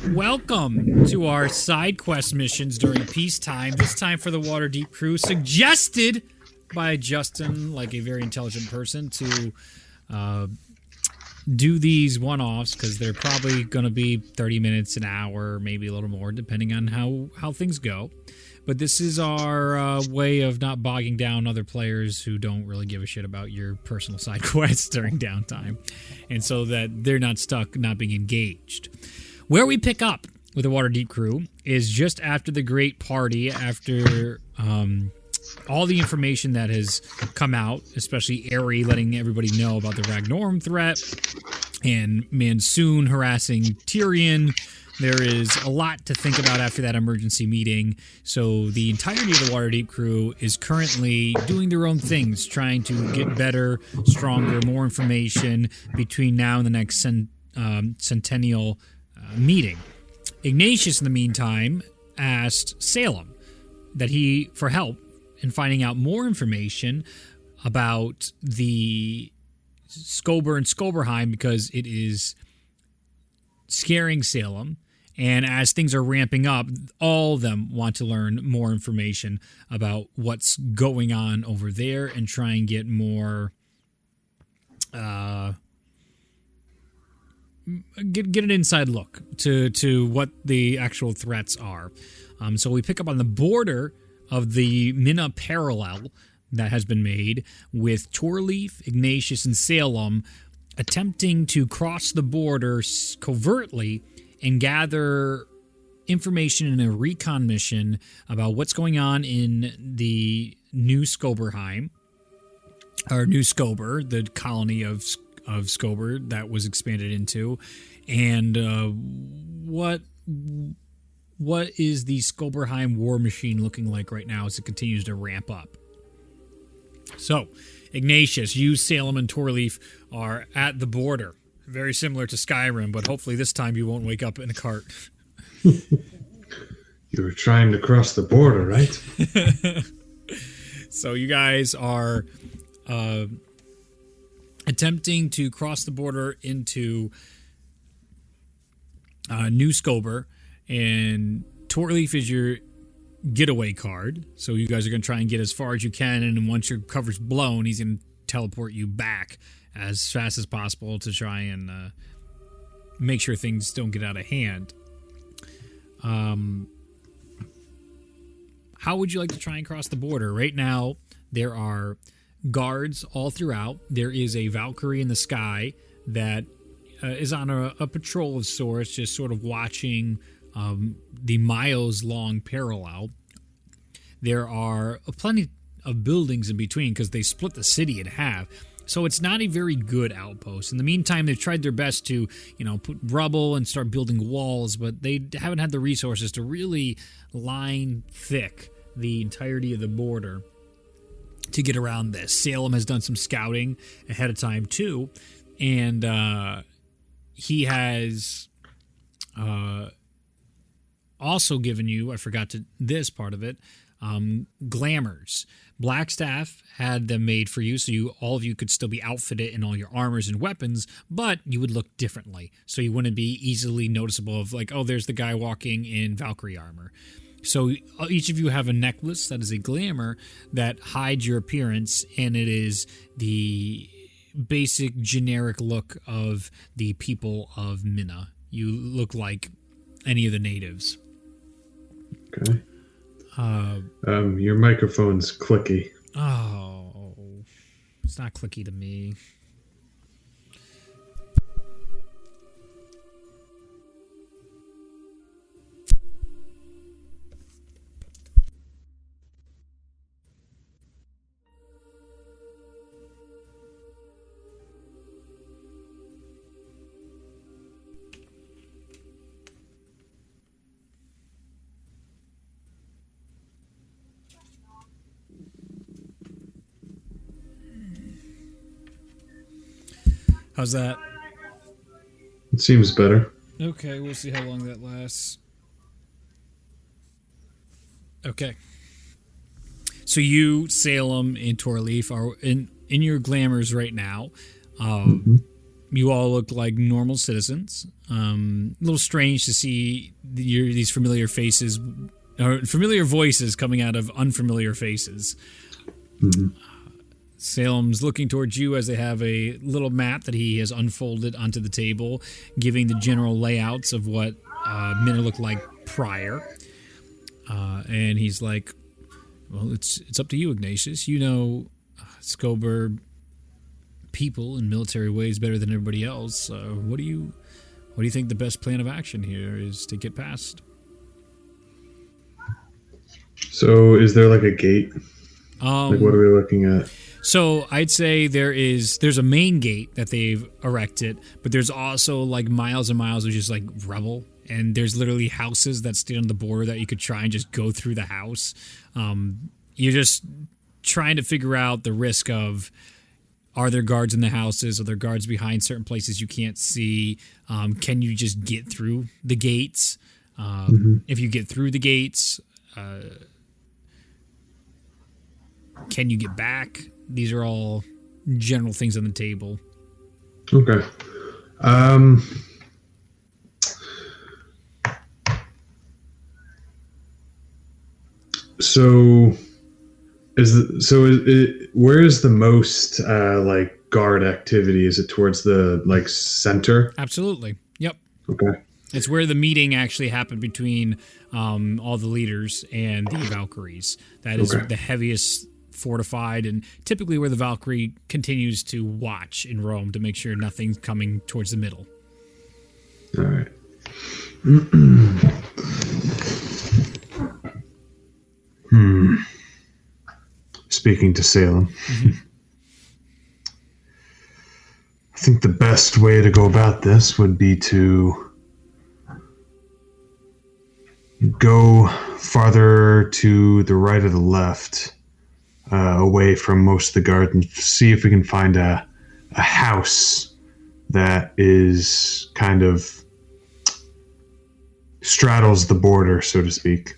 Welcome to our side quest missions during peacetime. This time for the Waterdeep crew, suggested by Justin, like a very intelligent person, to do these one-offs because they're probably going to be 30 minutes, an hour, maybe a little more, depending on how things go. But this is our way of not bogging down other players who don't really give a shit about your personal side quests during downtime, and so that they're not stuck not being engaged. Where we pick up with the Waterdeep crew is just after the great party, after all the information that has come out, especially Aerie letting everybody know about the Ragnorum threat, and Mansoon harassing Tyrion. There is a lot to think about after that emergency meeting, so the entirety of the Waterdeep crew is currently doing their own things, trying to get better, stronger, more information between now and the next centennial meeting. Ignacious, in the meantime, asked Salem for help in finding out more information about the Schober and Schoberhiem because it is scaring Salem. And as things are ramping up, all of them want to learn more information about what's going on over there and try and get more, get an inside look to what the actual threats are. So we pick up on the border of the Minna parallel that has been made with Torlief, Ignacious, and Salem attempting to cross the border covertly and gather information in a recon mission about what's going on in the new Schoberhiem, or New Schober, the colony of Schober that was expanded into, and what is the Schoberhiem war machine looking like right now as it continues to ramp up. So, Ignacious, you, Salem, and Torlief are at the border. Very similar to Skyrim, but hopefully this time you won't wake up in a cart. You were trying to cross the border, right? So you guys are attempting to cross the border into New Schober, and Torlief is your getaway card. So you guys are going to try and get as far as you can, and then once your cover's blown, he's going to teleport you back as fast as possible to try and make sure things don't get out of hand. How would you like to try and cross the border? Right now, there are guards all throughout. There is a Valkyrie in the sky that is on a patrol of sorts, just sort of watching the miles-long parallel. There are plenty of buildings in between because they split the city in half. So it's not a very good outpost. In the meantime, they've tried their best to, put rubble and start building walls, but they haven't had the resources to really line thick the entirety of the border to get around this. Salem has done some scouting ahead of time, too, and he has also given you, I forgot this part of it, glamours. Blackstaff had them made for you, so all of you could still be outfitted in all your armors and weapons, but you would look differently. So you wouldn't be easily noticeable of like, oh, there's the guy walking in Valkyrie armor. So each of you have a necklace that is a glamour that hides your appearance, and it is the basic generic look of the people of Minna. You look like any of the natives. Okay. Your microphone's clicky. Oh, it's not clicky to me. How's that? It seems better. Okay, we'll see how long that lasts. Okay. So you, Salem, and Torlief are in your glamours right now. You all look like normal citizens. A little strange to see these familiar faces, or familiar voices coming out of unfamiliar faces. Mm-hmm. Salem's looking towards you as they have a little map that he has unfolded onto the table, giving the general layouts of what Minna looked like prior. And he's like, well, it's up to you, Ignacious. You know Schober people in military ways better than everybody else. What do you think the best plan of action here is to get past? So is there like a gate? Like what are we looking at? So I'd say there's a main gate that they've erected, but there's also like miles and miles of just like rubble, and there's literally houses that stand on the border that you could try and just go through the house. You're just trying to figure out the risk of, are there guards in the houses? Are there guards behind certain places you can't see? Can you just get through the gates? If you get through the gates, can you get back? These are all general things on the table. Okay. So where is the most like guard activity? Is it towards the like center? Absolutely. Yep. Okay. It's where the meeting actually happened between all the leaders and the Valkyries. That is the heaviest fortified, and typically where the Valkyrie continues to watch in Rome to make sure nothing's coming towards the middle. All right. Speaking to Salem, I think the best way to go about this would be to go farther to the right or the left, away from most of the guards, and see if we can find a house that is kind of straddles the border, so to speak,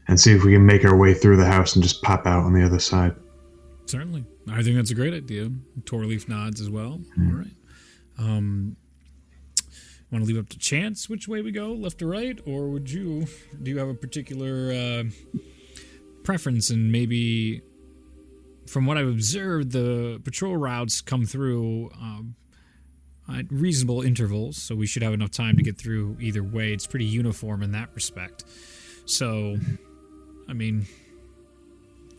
and see if we can make our way through the house and just pop out on the other side. Certainly. I think that's a great idea. Torlief nods as well. All right. Want to leave it up to chance which way we go, left or right, or do you have a particular preference? And maybe, from what I've observed, the patrol routes come through at reasonable intervals, so we should have enough time to get through either way. It's pretty uniform in that respect. So, I mean,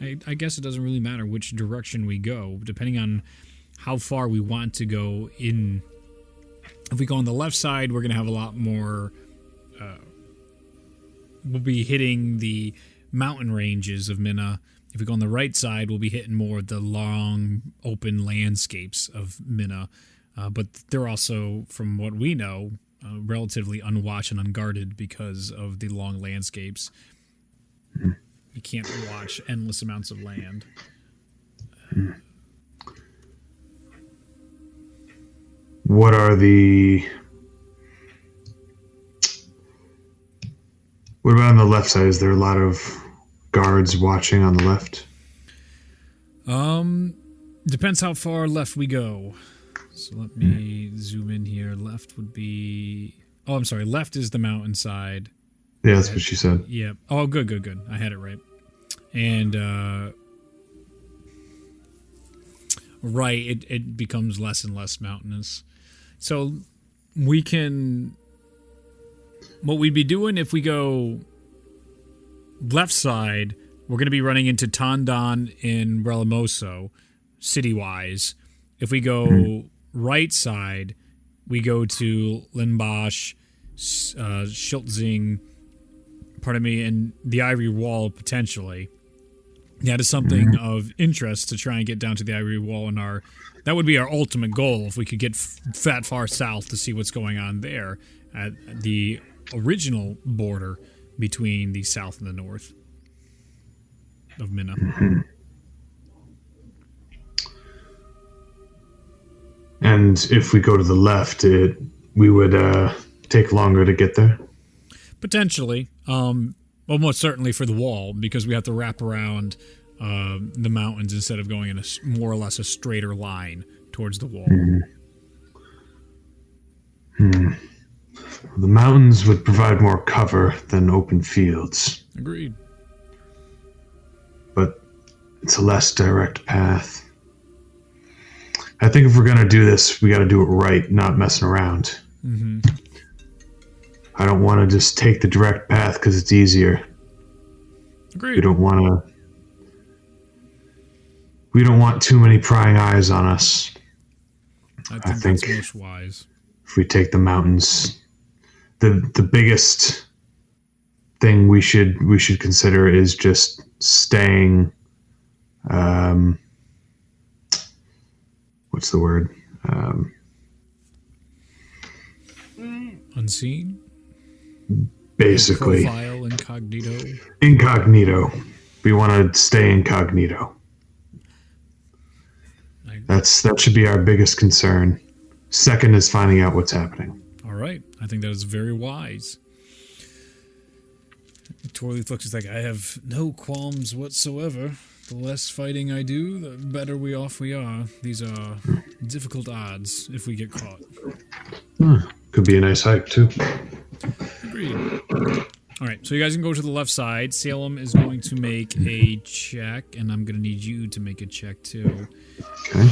I guess it doesn't really matter which direction we go, depending on how far we want to go in. If we go on the left side, we're going to have a lot more. We'll be hitting the mountain ranges of Minna. If we go on the right side, we'll be hitting more of the long, open landscapes of Minna. But they're also, from what we know, relatively unwatched and unguarded because of the long landscapes. You can't watch endless amounts of land. What about on the left side? Is there a lot of guards watching on the left? Depends how far left we go. So let me zoom in here. Left would be... Oh, I'm sorry. Left is the mountainside. Yeah, that's what she said. Yeah. Oh, good. I had it right. And right, it becomes less and less mountainous. So we can... What we'd be doing if we go left side, we're going to be running into Tondon and Brelamoso, city-wise. If we go right side, we go to Linbosch, Schiltzing, and the Ivory Wall, potentially. That is something of interest to try and get down to the Ivory Wall, and that would be our ultimate goal if we could get that far south to see what's going on there at the original border between the south and the north of Minna. And if we go to the left, we would take longer to get there? Potentially. Almost certainly for the wall, because we have to wrap around the mountains instead of going in a more or less a straighter line towards the wall. The mountains would provide more cover than open fields. Agreed. But it's a less direct path. I think if we're going to do this, we got to do it right, not messing around. Mm-hmm. I don't want to just take the direct path because it's easier. Agreed. We don't want too many prying eyes on us. I think that's most wise. If we take the mountains, the biggest thing we should consider is just staying. What's the word? Unseen. Basically, Profile incognito. Incognito. We want to stay incognito. That should be our biggest concern. Second is finding out what's happening. All right. I think that is very wise. Torlief looks like, I have no qualms whatsoever. The less fighting I do, the better off we are. These are difficult odds if we get caught. Could be a nice hike, too. Agreed. All right, so you guys can go to the left side. Salem is going to make a check, and I'm going to need you to make a check, too. Okay.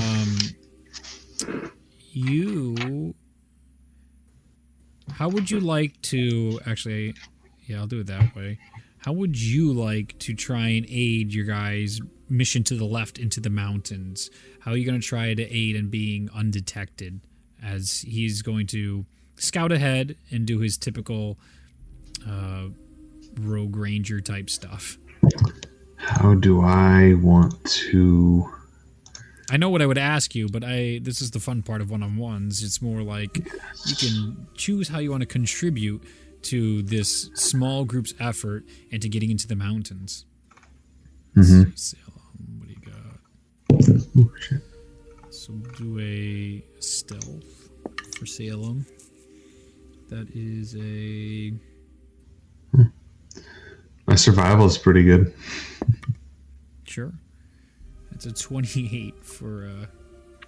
How would you like to, actually, yeah, I'll do it that way. How would you like to try and aid your guys' mission to the left into the mountains? How are you going to try to aid in being undetected as he's going to scout ahead and do his typical rogue ranger type stuff? How do I want to... I know what I would ask you, but this is the fun part of one-on-ones. It's more like you can choose how you want to contribute to this small group's effort into getting into the mountains. Mm-hmm. Salem, what do you got? Oh, shit. So we'll do a stealth for Salem. That is a... My survival is pretty good. Sure. It's a 28 for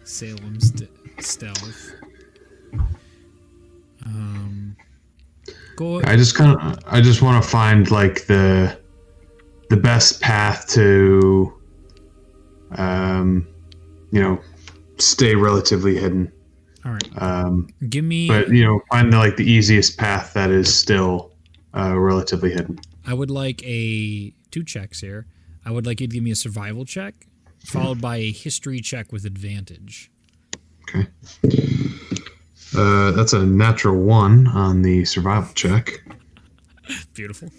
Salem's stealth. Go. I just want to find like the best path to, stay relatively hidden. All right. Give me. But find the easiest path that is still relatively hidden. I would like 2 checks here. I would like you to give me a survival check, followed by a history check with advantage. Okay. That's a natural 1 on the survival check. Beautiful.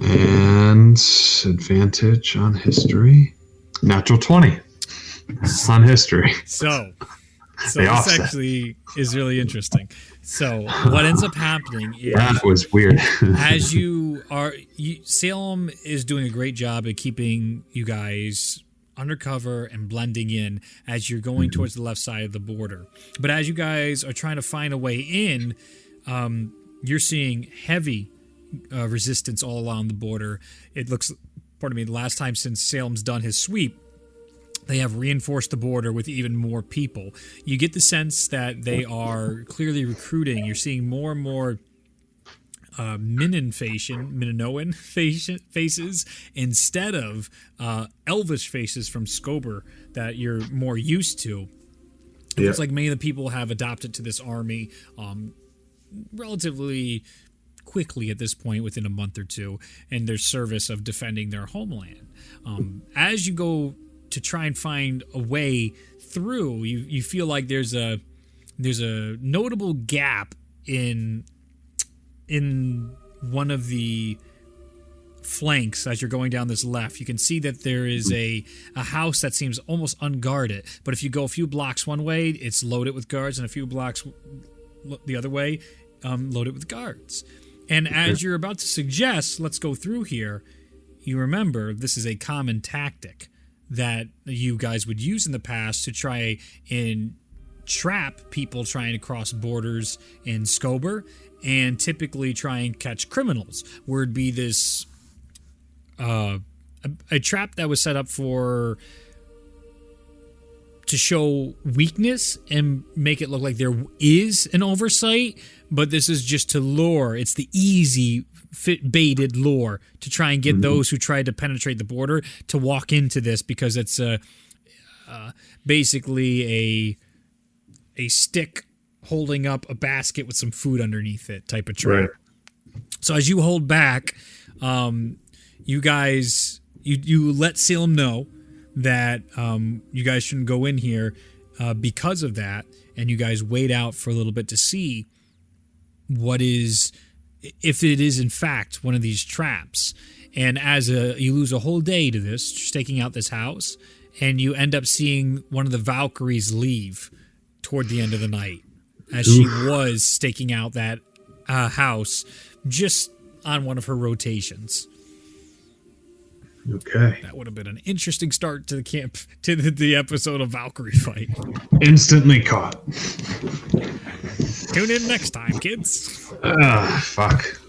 And advantage on history. Natural 20 on history. So this actually is really interesting. So what ends up happening is... That was weird. as Salem is doing a great job at keeping you guys undercover and blending in as you're going towards the left side of the border. But as you guys are trying to find a way in, you're seeing heavy resistance all along the border. It looks, the last time since Salem's done his sweep, they have reinforced the border with even more people. You get the sense that they are clearly recruiting. You're seeing more and more Minoan faces instead of elvish faces from Schober that you're more used to. It looks like many of the people have adopted to this army relatively quickly at this point, within a month or two, in their service of defending their homeland. As you go to try and find a way through, you feel like there's a notable gap in one of the flanks as you're going down this left. You can see that there is a house that seems almost unguarded, but if you go a few blocks one way, it's loaded with guards, and a few blocks the other way, loaded with guards. And as you're about to suggest, let's go through here, you remember this is a common tactic that you guys would use in the past to try and trap people trying to cross borders in Schober, and typically try and catch criminals, where it'd be this a trap that was set up to show weakness and make it look like there is an oversight, but this is just to lure. It's the easy baited lure to try and get those who tried to penetrate the border to walk into this, because it's basically a stick holding up a basket with some food underneath it type of trap. Right. So as you hold back, you guys, you let Salem know that you guys shouldn't go in here because of that, and you guys wait out for a little bit to see what is, if it is in fact one of these traps. And as you lose a whole day to this, staking out this house, and you end up seeing one of the Valkyries leave toward the end of the night, as she was staking out that house just on one of her rotations. Okay. That would have been an interesting start to the camp, to the episode of Valkyrie Fight. Instantly caught. Tune in next time, kids. Fuck.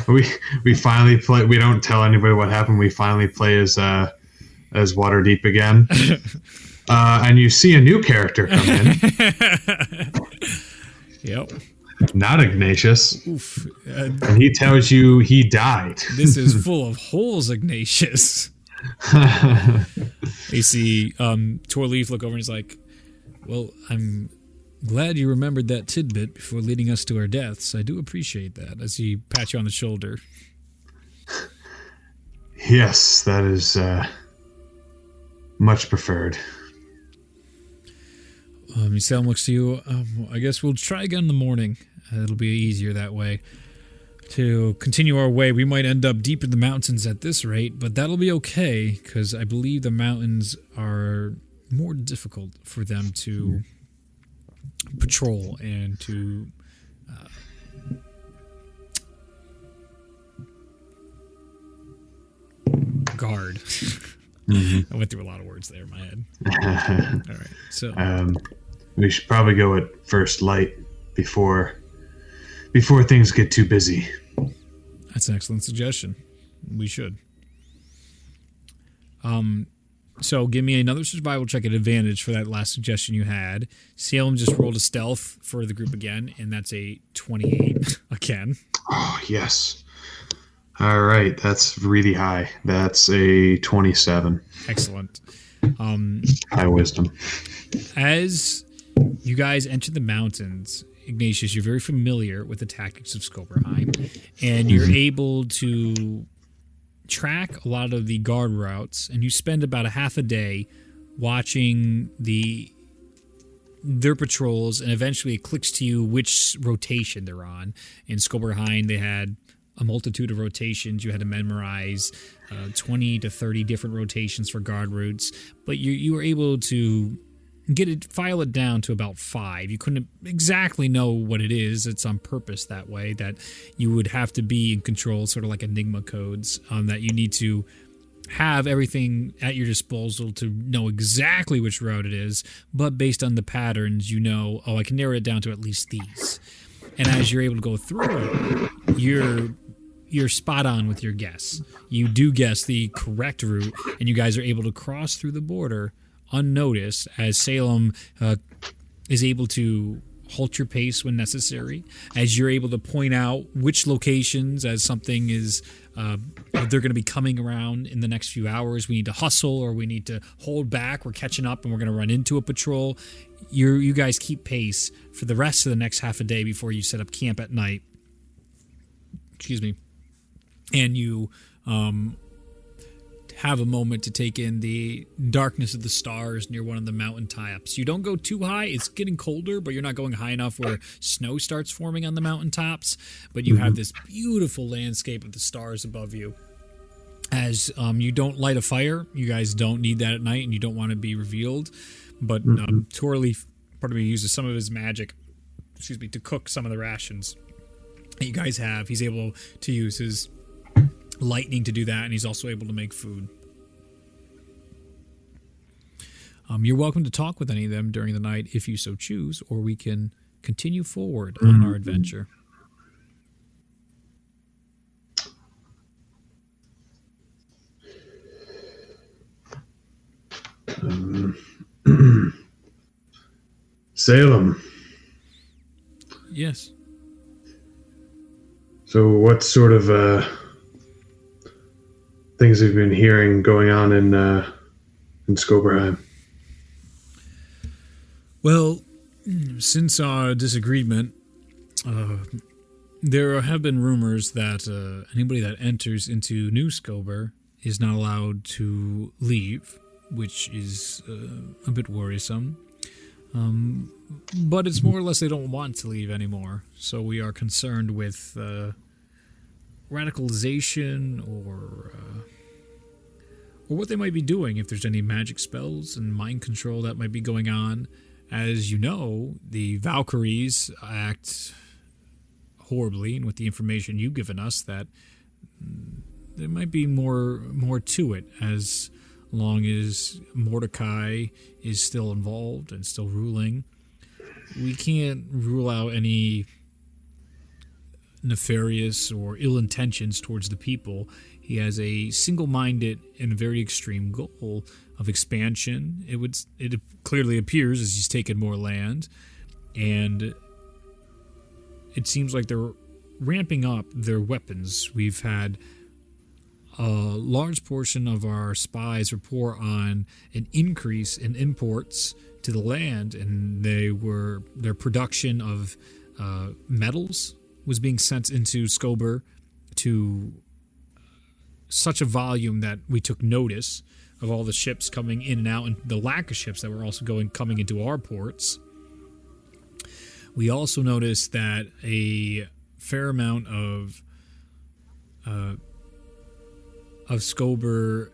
We finally play. We don't tell anybody what happened. We finally play as Waterdeep again. And you see a new character come in. Yep. Not Ignacious. Oof. And he tells you he died. This is full of holes, Ignacious. You see Torlief look over and he's like, well, I'm glad you remembered that tidbit before leading us to our deaths. I do appreciate that, as he pats you on the shoulder. Yes, that is much preferred. Salem looks to you. I guess we'll try again in the morning. It'll be easier that way. To continue our way, we might end up deep in the mountains at this rate, but that'll be okay, because I believe the mountains are more difficult for them to patrol and to guard. I went through a lot of words there in my head. All right, so we should probably go at first light before things get too busy. That's an excellent suggestion. We should. So give me another survival check at advantage for that last suggestion you had. Salem just rolled a stealth for the group again, and that's a 28 again. Oh, yes. All right, that's really high. That's a 27. Excellent. High wisdom. As you guys enter the mountains, Ignacious, you're very familiar with the tactics of Schoberhiem, and you're able to track a lot of the guard routes, and you spend about a half a day watching their patrols, and eventually it clicks to you which rotation they're on. In Schoberhiem, they had a multitude of rotations. You had to memorize 20 to 30 different rotations for guard routes, but you were able to file it down to about 5. You couldn't exactly know what it is. It's on purpose that way, that you would have to be in control, sort of like Enigma codes, that you need to have everything at your disposal to know exactly which route it is, but based on the patterns, you know, I can narrow it down to at least these. And as you're able to go through, you're spot on with your guess. You do guess the correct route, and you guys are able to cross through the border unnoticed, as Salem is able to halt your pace when necessary, as you're able to point out which locations, as something is they're going to be coming around in the next few hours, we need to hustle or we need to hold back, we're catching up and we're going to run into a patrol. You guys keep pace for the rest of the next half a day before you set up camp at night. Excuse me. And you have a moment to take in the darkness of the stars near one of the mountain tops. You don't go too high. It's getting colder, but you're not going high enough where snow starts forming on the mountain tops. But you have this beautiful landscape of the stars above you. As you don't light a fire, you guys don't need that at night, and you don't want to be revealed. But Torlief, uses some of his magic, to cook some of the rations that you guys have. He's able to use his lightning to do that, and he's also able to make food. You're welcome to talk with any of them during the night if you so choose, or we can continue forward on our adventure. Salem. Yes. So what sort of things have you been hearing going on in Schoberhiem? Well, since our disagreement, there have been rumors that anybody that enters into New Schober is not allowed to leave, which is a bit worrisome. But it's more or less they don't want to leave anymore. So we are concerned with radicalization or what they might be doing, if there's any magic spells and mind control that might be going on. As you know, the Valkyries act horribly, and with the information you've given us, that there might be more to it, as long as Mordecai is still involved and still ruling. We can't rule out any nefarious or ill intentions towards the people. He has a single-minded and very extreme goal of expansion. It clearly appears as he's taken more land, and it seems like they're ramping up their weapons. We've had a large portion of our spies report on an increase in imports to the land, and their production of metals was being sent into Schober to such a volume that we took notice of all the ships coming in and out, and the lack of ships that were also coming into our ports. We also noticed that a fair amount of Schober's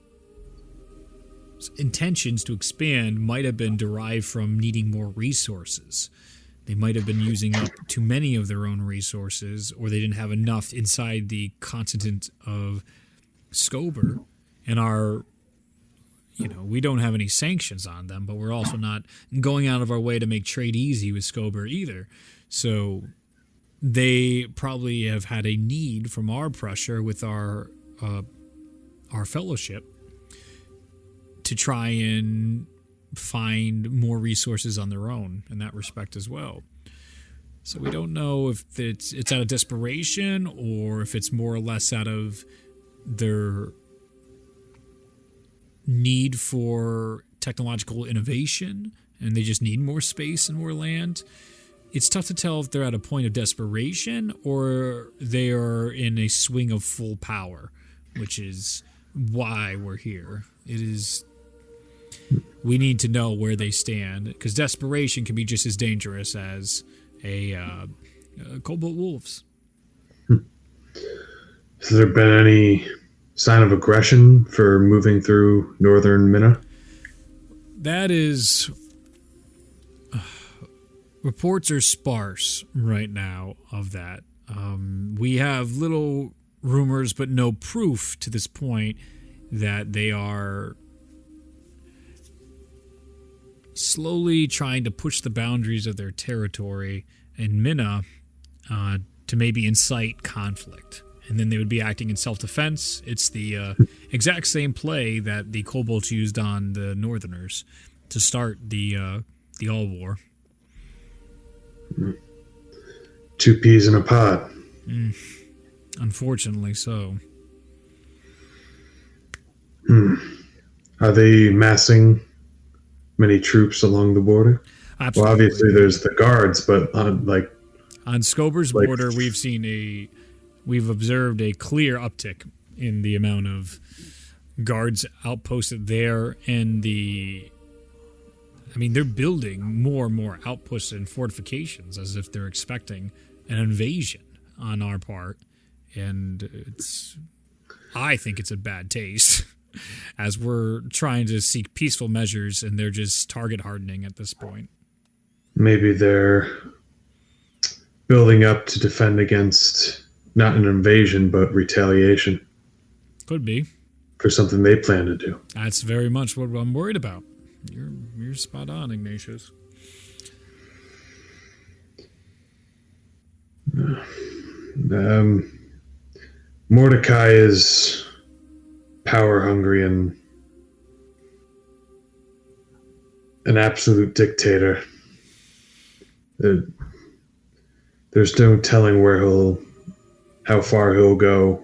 intentions to expand might have been derived from needing more resources. They might have been using up too many of their own resources, or they didn't have enough inside the continent of Schober. And we don't have any sanctions on them, but we're also not going out of our way to make trade easy with Schober either. So they probably have had a need from our pressure with our fellowship to try and find more resources on their own in that respect as well. So we don't know if it's out of desperation or if it's more or less out of their need for technological innovation and they just need more space and more land. It's tough to tell if they're at a point of desperation or they are in a swing of full power, which is why we're here. We need to know where they stand, because desperation can be just as dangerous as a Cobalt Wolves. Has there been any sign of aggression for moving through northern Minna? That is... reports are sparse right now of that. We have little rumors, but no proof to this point that they are slowly trying to push the boundaries of their territory in Minna to maybe incite conflict. And then they would be acting in self-defense. It's the exact same play that the Kobolds used on the Northerners to start the All War. Two peas in a pod. Unfortunately so. Are they massing many troops along the border? Absolutely. Well, obviously there's the guards, but on Schober's border, we've observed a clear uptick in the amount of guards outposted there, and they're building more and more outposts and fortifications as if they're expecting an invasion on our part, and I think it's a bad taste. As we're trying to seek peaceful measures, and they're just target hardening at this point. Maybe they're building up to defend against not an invasion, but retaliation. Could be. For something they plan to do. That's very much what I'm worried about. You're spot on, Ignacious. Mordecai is power hungry and an absolute dictator. There's no telling where he'll how far he'll go,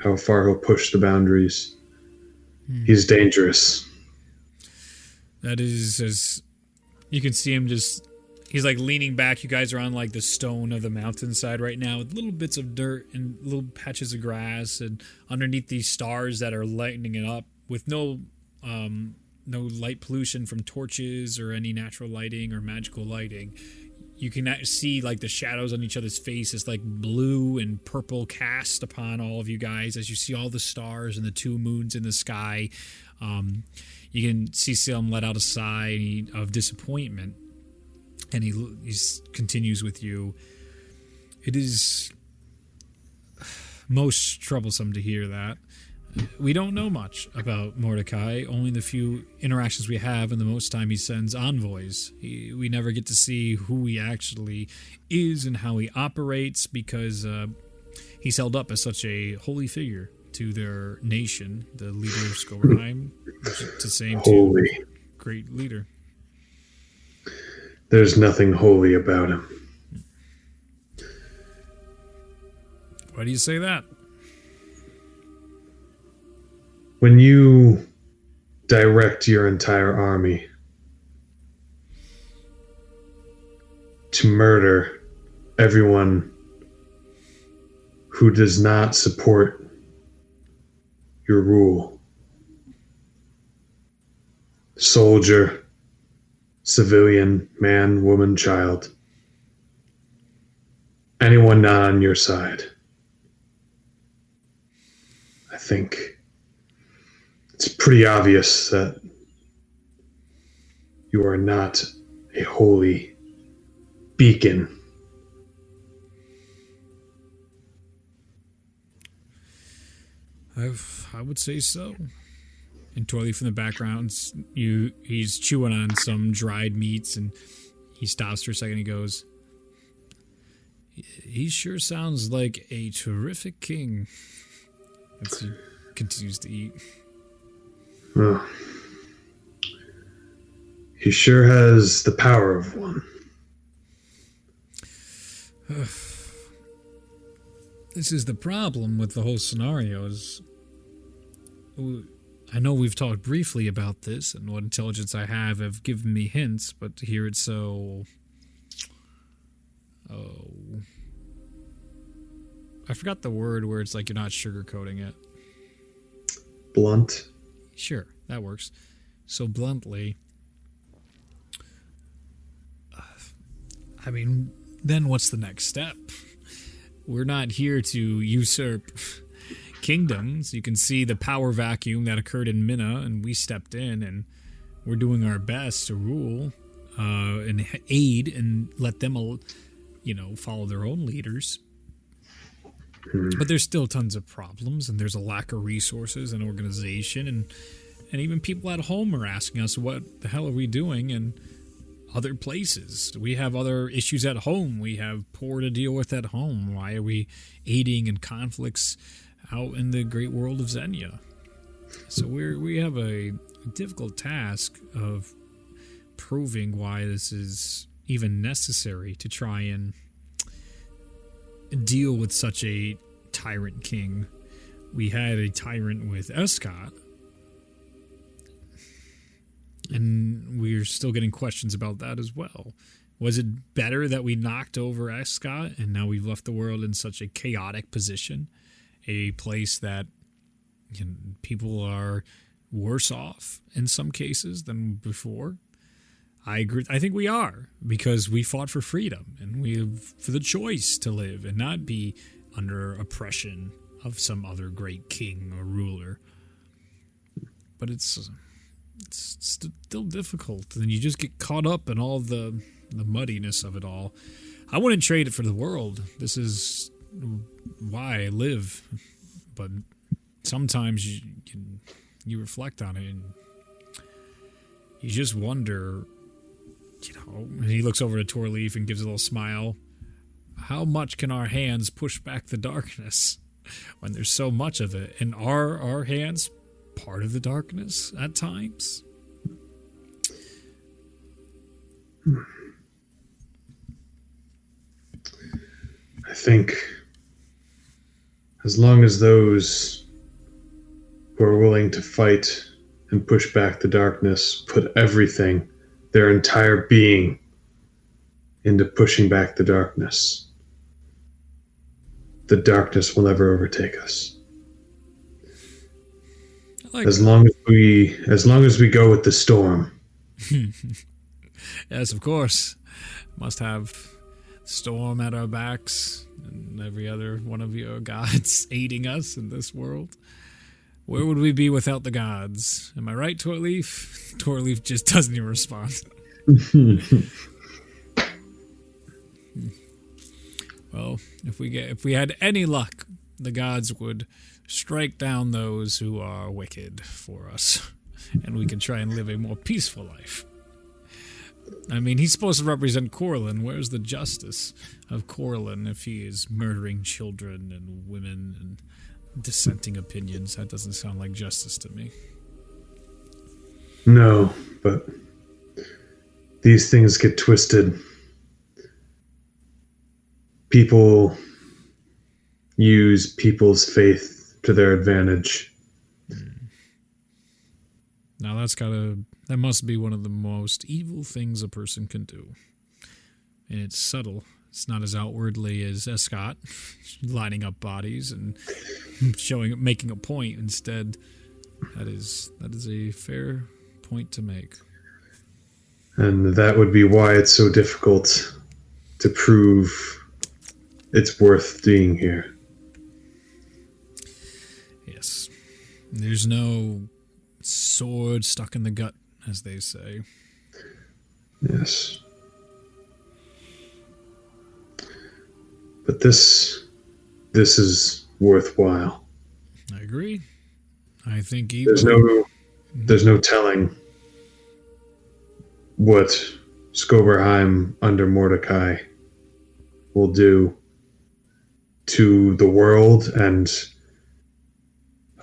how far he'll push the boundaries. He's dangerous. That is, as you can see him he's like leaning back. You guys are on like the stone of the mountainside right now with little bits of dirt and little patches of grass, and underneath these stars that are lighting it up with no light pollution from torches or any natural lighting or magical lighting. You can see like the shadows on each other's faces, like blue and purple cast upon all of you guys as you see all the stars and the two moons in the sky. You can see Sam let out a sigh of disappointment, and he continues with you. It is most troublesome to hear that. We don't know much about Mordecai, only the few interactions we have, and the most time he sends envoys. We never get to see who he actually is and how he operates, because he's held up as such a holy figure to their nation, the leader of Schoberhiem, to same Holy. To great leader. There's nothing holy about him. Why do you say that? When you direct your entire army to murder everyone who does not support your rule, soldier, civilian, man, woman, child, anyone not on your side, I think it's pretty obvious that you are not a holy beacon. I would say so. And Torlief in the background, he's chewing on some dried meats, and he stops for a second. He goes, "He sure sounds like a terrific king." As he continues to eat. Well, he sure has the power of one. This is the problem with the whole scenario. I know we've talked briefly about this, and what intelligence I have given me hints, but to hear it so... I forgot the word where it's like you're not sugarcoating it. Blunt. Sure, that works. So bluntly, I mean, then what's the next step? We're not here to usurp kingdoms. You can see the power vacuum that occurred in Minna, and we stepped in, and we're doing our best to rule and aid and let them, follow their own leaders. But there's still tons of problems, and there's a lack of resources and organization, and even people at home are asking us, what the hell are we doing in other places? We have other issues at home. We have poor to deal with at home. Why are we aiding in conflicts out in the great world of Zenya? So we have a difficult task of proving why this is even necessary to try and deal with such a tyrant king. We had a tyrant with Escott, and we're still getting questions about that as well. Was it better that we knocked over Escott and now we've left the world in such a chaotic position, a place that people are worse off in some cases than before? I agree. I think we are, because we fought for freedom, and we have for the choice to live and not be under oppression of some other great king or ruler. But it's still difficult, and you just get caught up in all the muddiness of it all. I wouldn't trade it for the world. This is why I live. But sometimes you reflect on it, and you just wonder. And he looks over to Torlief and gives a little smile. How much can our hands push back the darkness when there's so much of it? And are our hands part of the darkness at times? I think As long as those who are willing to fight and push back the darkness put everything, their entire being, into pushing back the darkness will never overtake us. As long as we go with the storm. Yes, of course. Must have storm at our backs and every other one of your gods aiding us in this world. Where would we be without the gods? Am I right, Torlief? Torlief just doesn't even respond. Well, if we had any luck, the gods would strike down those who are wicked for us, and we can try and live a more peaceful life. I mean, he's supposed to represent Corlin. Where's the justice of Corlin if he is murdering children and women and dissenting opinions? That doesn't sound like justice to me. No, but these things get twisted. People use people's faith to their advantage. Now that must be one of the most evil things a person can do. And it's subtle. It's not as outwardly as Escott, lining up bodies and making a point. Instead, that is a fair point to make. And that would be why it's so difficult to prove it's worth being here. Yes. There's no sword stuck in the gut, as they say. Yes. But this is worthwhile. I agree. I think there's no telling what Schoberhiem under Mordecai will do to the world, and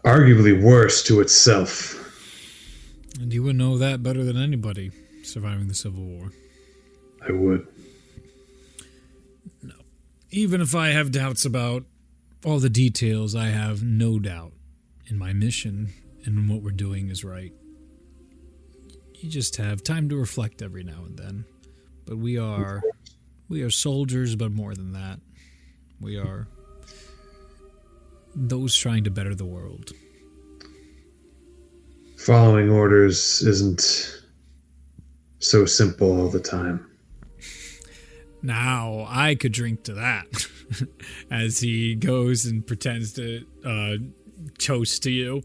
arguably worse, to itself. And you would know that better than anybody surviving the Civil War. I would. No. Even if I have doubts about all the details, I have no doubt in my mission and in what we're doing is right. You just have time to reflect every now and then. But we are soldiers, but more than that. We are those trying to better the world. Following orders isn't so simple all the time. Now, I could drink to that. As he goes and pretends to toast to you.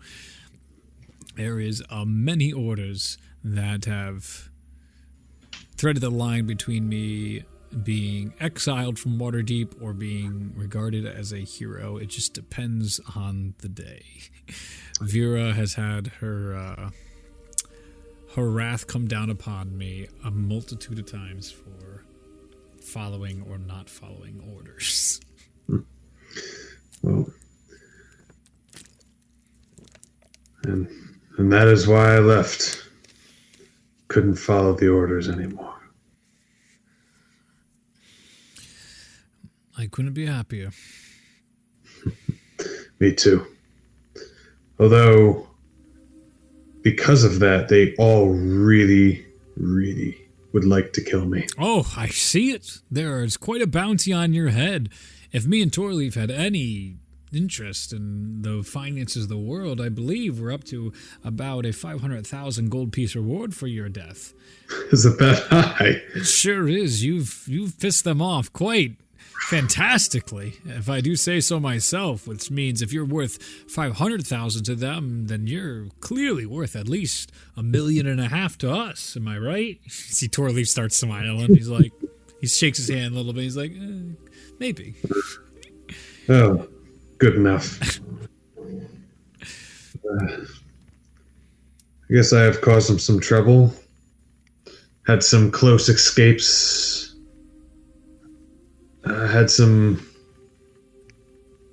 There is many orders that have threaded the line between me being exiled from Waterdeep or being regarded as a hero. It just depends on the day. Vera has had her wrath come down upon me a multitude of times for following or not following orders. Well, and that is why I left. Couldn't follow the orders anymore. I couldn't be happier. Me too. Although, because of that, they all really, really would like to kill me. Oh, I see it. There is quite a bounty on your head. If me and Torlief had any interest in the finances of the world, I believe we're up to about a 500,000 gold piece reward for your death. Is it that high? It sure is. You've pissed them off quite fantastically, if I do say so myself, which means if you're worth 500,000 to them, then you're clearly worth at least 1.5 million to us. Am I right? See, Torlief starts smiling. He's like, he shakes his hand a little bit. He's like, maybe. Oh, good enough. I guess I have caused them some trouble. Had some close escapes.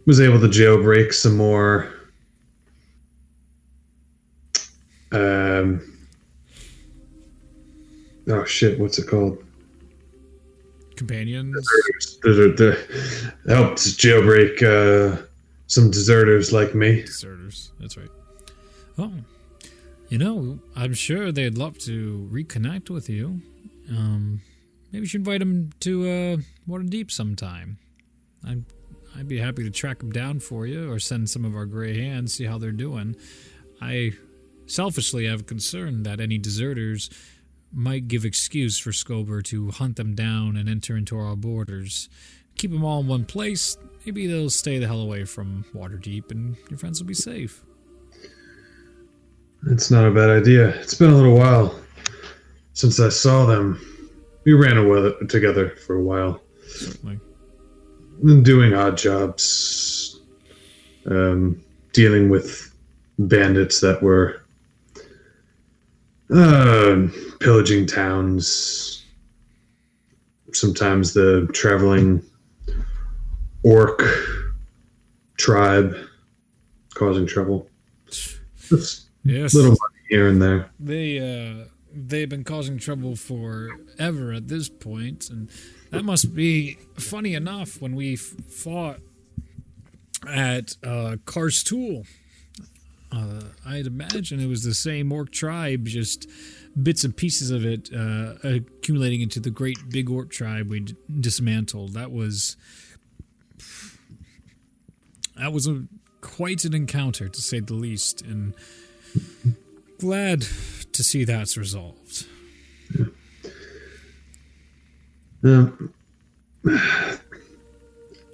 Was able to jailbreak some more. Oh shit! What's it called? Companions. Helped jailbreak some deserters like me. Deserters, that's right. Oh, I'm sure they'd love to reconnect with you. Maybe you should invite them to Waterdeep sometime. I'd be happy to track them down for you, or send some of our gray hands, see how they're doing. I selfishly have a concern that any deserters might give excuse for Schober to hunt them down and enter into our borders. Keep them all in one place. Maybe they'll stay the hell away from Waterdeep, and your friends will be safe. It's not a bad idea. It's been a little while since I saw them. We ran away together for a while. Certainly. Been doing odd jobs, dealing with bandits that were pillaging towns. Sometimes the traveling orc tribe causing trouble. Yes. Little money here and there. They've been causing trouble forever at this point, and that must be funny enough. When we fought at Karstool, I'd imagine it was the same orc tribe, just bits and pieces of it accumulating into the great big orc tribe we dismantled. That was quite an encounter, to say the least, and glad to see that's resolved.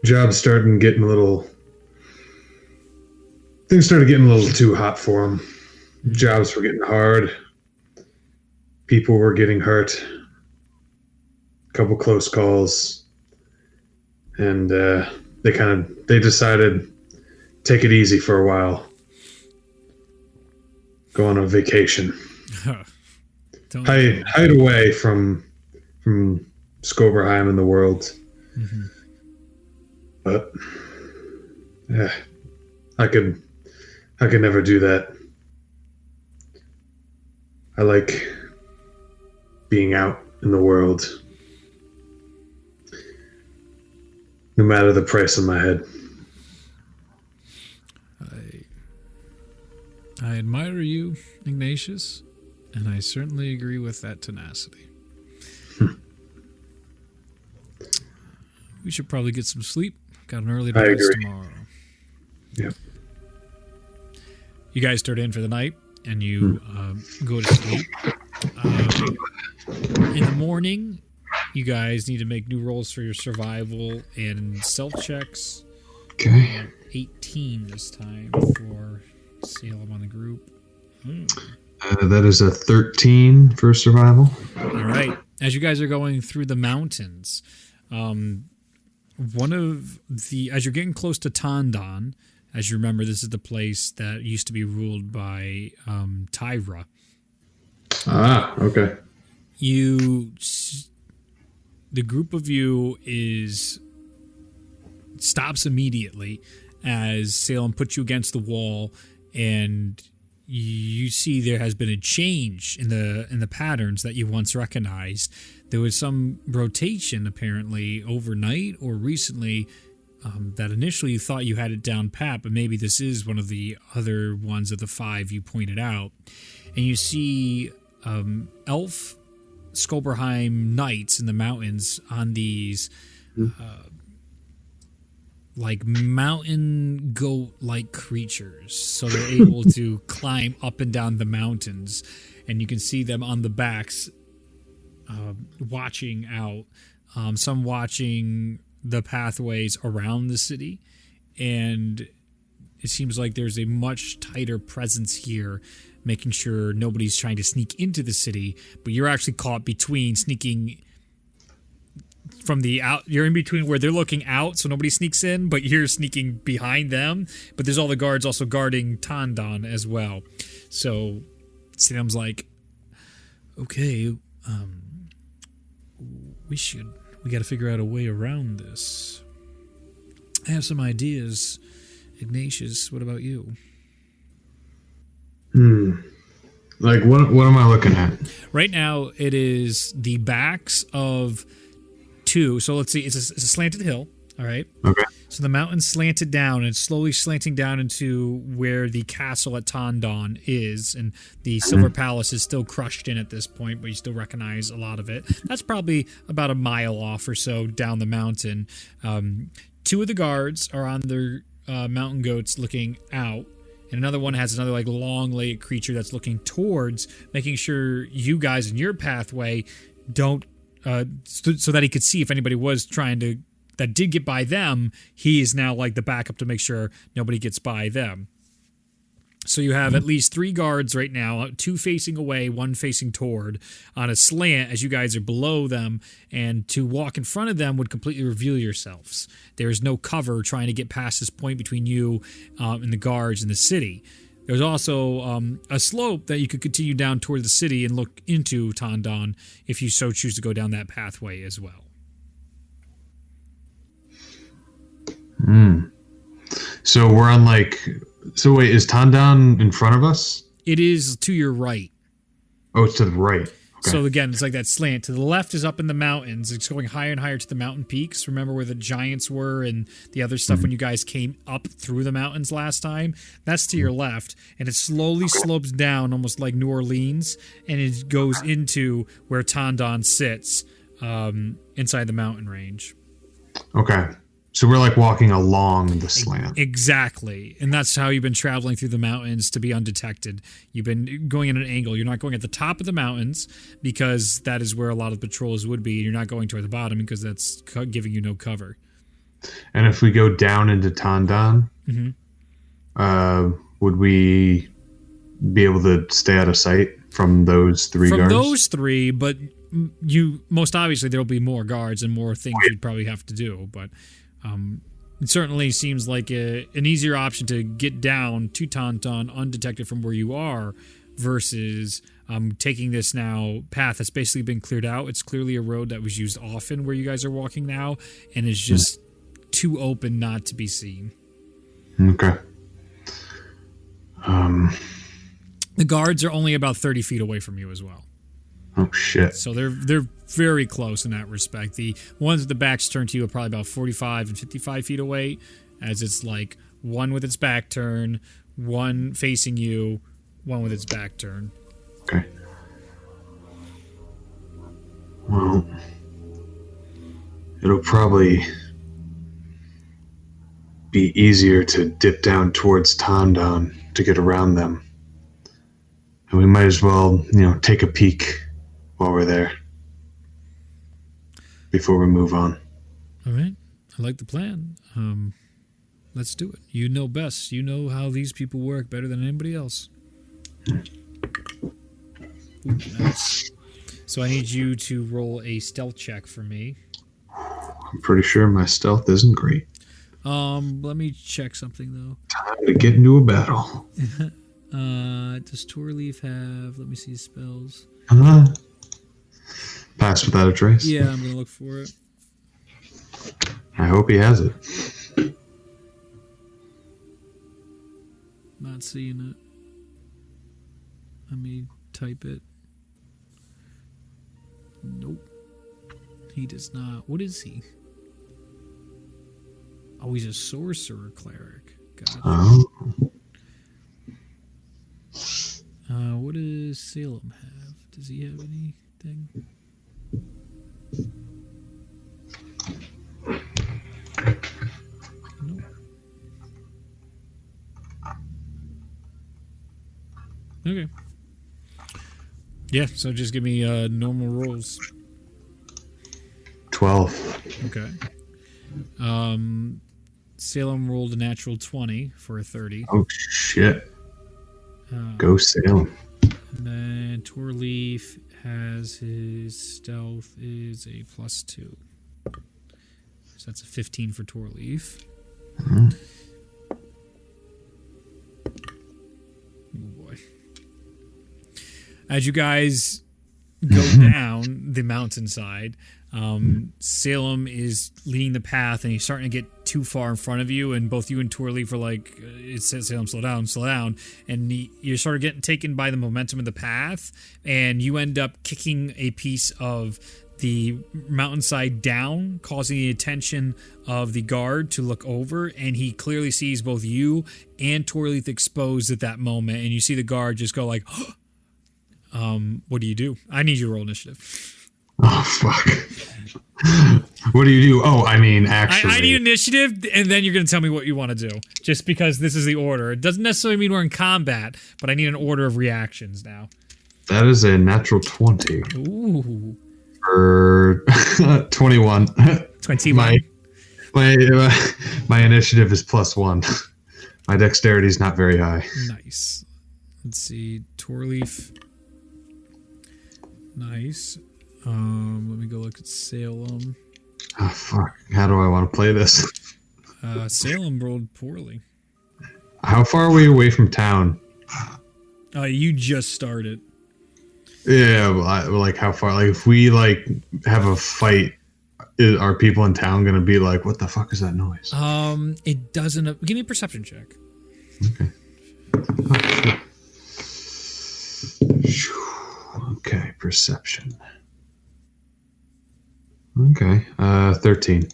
Jobs started getting a little too hot for them. Jobs were getting hard. People were getting hurt. A couple close calls, and they decided take it easy for a while. Go on a vacation. Hide away from Schoberhiem and the world. Mm-hmm. But yeah, I could never do that. I like being out in the world, no matter the price on my head. I admire you, Ignacious, and I certainly agree with that tenacity. We should probably get some sleep. Got an early rise tomorrow. Yep. You guys start in for the night, and you go to sleep. In the morning, you guys need to make new rolls for your survival and stealth checks. Okay. 18 this time for Salem on the group. That is a 13 for survival. All right. As you guys are going through the mountains, as you're getting close to Tandon, as you remember, this is the place that used to be ruled by Tyra. Ah, okay. The group of you stops immediately as Salem puts you against the wall, and you see there has been a change in the patterns that you once recognized. There was some rotation apparently overnight or recently that initially you thought you had it down pat, but maybe this is one of the other ones of the 5 you pointed out. And you see elf Schoberhiem knights in the mountains on these like mountain goat-like creatures. So they're able to climb up and down the mountains, and you can see them on the backs watching out. Some watching the pathways around the city, and it seems like there's a much tighter presence here, making sure nobody's trying to sneak into the city, but you're actually caught between sneaking from the out. You're in between where they're looking out, so nobody sneaks in, but you're sneaking behind them. But there's all the guards also guarding Tandon as well. So Sam's like, okay, we got to figure out a way around this. I have some ideas. Ignacious, what about you? Like, what am I looking at? Right now, it is the backs of 2. So let's see, it's a slanted hill, all right? Okay. So the mountain slanted down, and it's slowly slanting down into where the castle at Tondon is, and the Silver Palace is still crushed in at this point, but you still recognize a lot of it. That's probably about a mile off or so down the mountain. Two of the guards are on their mountain goats looking out, and another one has another like long-legged creature that's looking towards, making sure you guys in your pathway don't, so that he could see if anybody was trying to, that did get by them. He is now like the backup to make sure nobody gets by them. So you have at least 3 guards right now, 2 facing away, 1 facing toward, on a slant as you guys are below them, and to walk in front of them would completely reveal yourselves. There is no cover trying to get past this point between you and the guards in the city. There's also a slope that you could continue down toward the city and look into Tondon if you so choose to go down that pathway as well. So we're on like... So wait, is Tondon in front of us? It is to your right. Oh, it's to the right. Okay. So again, it's like that slant. To the left is up in the mountains. It's going higher and higher to the mountain peaks. Remember where the giants were and the other stuff when you guys came up through the mountains last time? That's to your left. And it slowly slopes down almost like New Orleans. And it goes into where Tondon sits inside the mountain range. Okay. So we're like walking along the slant. Exactly. And that's how you've been traveling through the mountains to be undetected. You've been going at an angle. You're not going at the top of the mountains because that is where a lot of patrols would be. You're not going toward the bottom because that's giving you no cover. And if we go down into Tondon, would we be able to stay out of sight from those 3 guards? From those 3, but you most obviously there will be more guards and more things you'd probably have to do, but... it certainly seems like an easier option to get down to Tondon undetected from where you are versus taking this now path that's basically been cleared out. It's clearly a road that was used often where you guys are walking now and is just too open not to be seen. Okay. The guards are only about 30 feet away from you as well. Oh, shit. So they're very close in that respect. The ones with the backs turned to you are probably about 45 and 55 feet away, as it's like one with its back turned, one facing you, one with its back turned. Okay. Well, it'll probably be easier to dip down towards Tondon to get around them. And we might as well, take a peek while we're there before we move on. All right. I like the plan. Let's do it. You know best. You know how these people work better than anybody else. Ooh, nice. So I need you to roll a stealth check for me. I'm pretty sure my stealth isn't great. Let me check something, though. Time to get into a battle. Does Torlief have... Let me see his spells. Pass without a trace? Yeah, I'm going to look for it. I hope he has it. Not seeing it. Let me type it. Nope. He does not. What is he? Oh, he's a sorcerer cleric. Gotcha. Oh. What does Salem have? Does he have anything? Nope. Okay. Yeah, so just give me normal rolls. 12. Okay. Salem rolled a natural 20 for a 30. Oh, shit. Go Salem. And then Torlief has his stealth is a +2. So that's a 15 for Torlief. Mm-hmm. Oh boy. As you guys go down the mountainside, Salem is leading the path and he's starting to get too far in front of you, and both you and Torlief are like, it says Salem, slow down, and you're sort of getting taken by the momentum of the path, and you end up kicking a piece of the mountainside down, causing the attention of the guard to look over, and he clearly sees both you and Torlief exposed at that moment, and you see the guard just go like, what do you do? I need you to roll initiative. Oh, fuck. What do you do? Oh, I mean, actually. I need initiative, and then you're going to tell me what you want to do, just because this is the order. It doesn't necessarily mean we're in combat, but I need an order of reactions now. That is a natural 20. Ooh. For 21. 21. My initiative is +1. My dexterity is not very high. Nice. Let's see. Torlief. Nice. Let me go look at Salem. Oh, fuck. How do I want to play this? Salem rolled poorly. How far are we away from town? You just started. Yeah, like how far? Like if we like have a fight, are people in town gonna be like, "What the fuck is that noise?" It doesn't. Give me a perception check. Okay. Okay, perception. Okay, 13.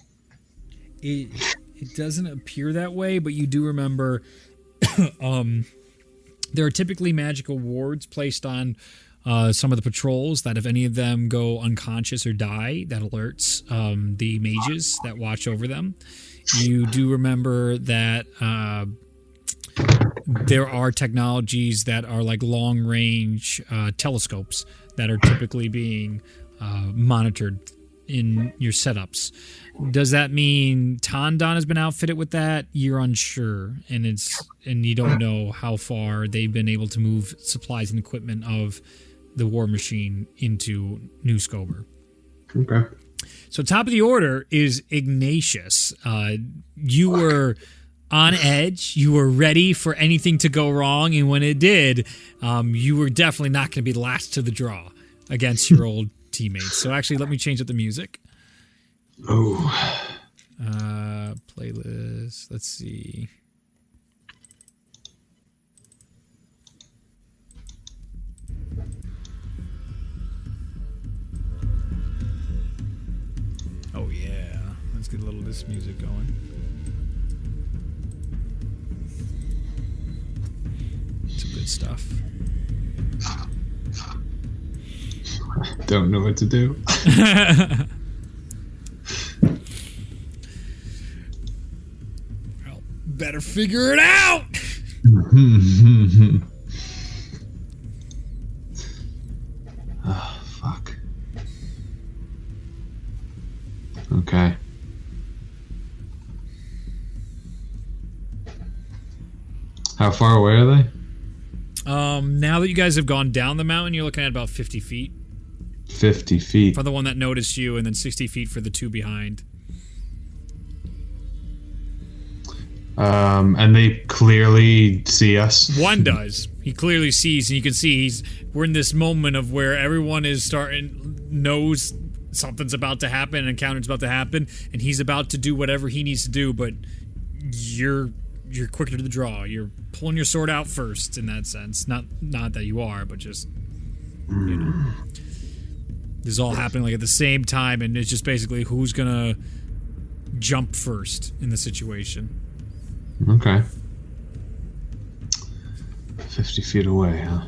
It doesn't appear that way, but you do remember. There are typically magical wards placed on some of the patrols that if any of them go unconscious or die, that alerts the mages that watch over them. You do remember that there are technologies that are like long-range telescopes that are typically being monitored in your setups. Does that mean Tondon has been outfitted with that? You're unsure, and you don't know how far they've been able to move supplies and equipment of the war machine into New Schober. Okay. So top of the order is Ignacious. You were on edge. You were ready for anything to go wrong, and when it did, you were definitely not going to be the last to the draw against your old teammates. So actually, let me change up the music. Oh. Playlist. Let's see. Oh yeah, let's get a little of this music going. Some good stuff. Don't know what to do. Well, better figure it out. Oh, fuck. Okay. How far away are they? Now that you guys have gone down the mountain, you're looking at about 50 feet. 50 feet. For the one that noticed you, and then 60 feet for the two behind. And they clearly see us. One does. He clearly sees, and you can see we're in this moment of where everyone is knows something's about to happen, an encounter's about to happen, and he's about to do whatever he needs to do, but you're quicker to the draw. You're pulling your sword out first in that sense. Not that you are, but just, you know. This is all happening like at the same time, and it's just basically who's gonna jump first in the situation. Okay. 50 feet away, huh?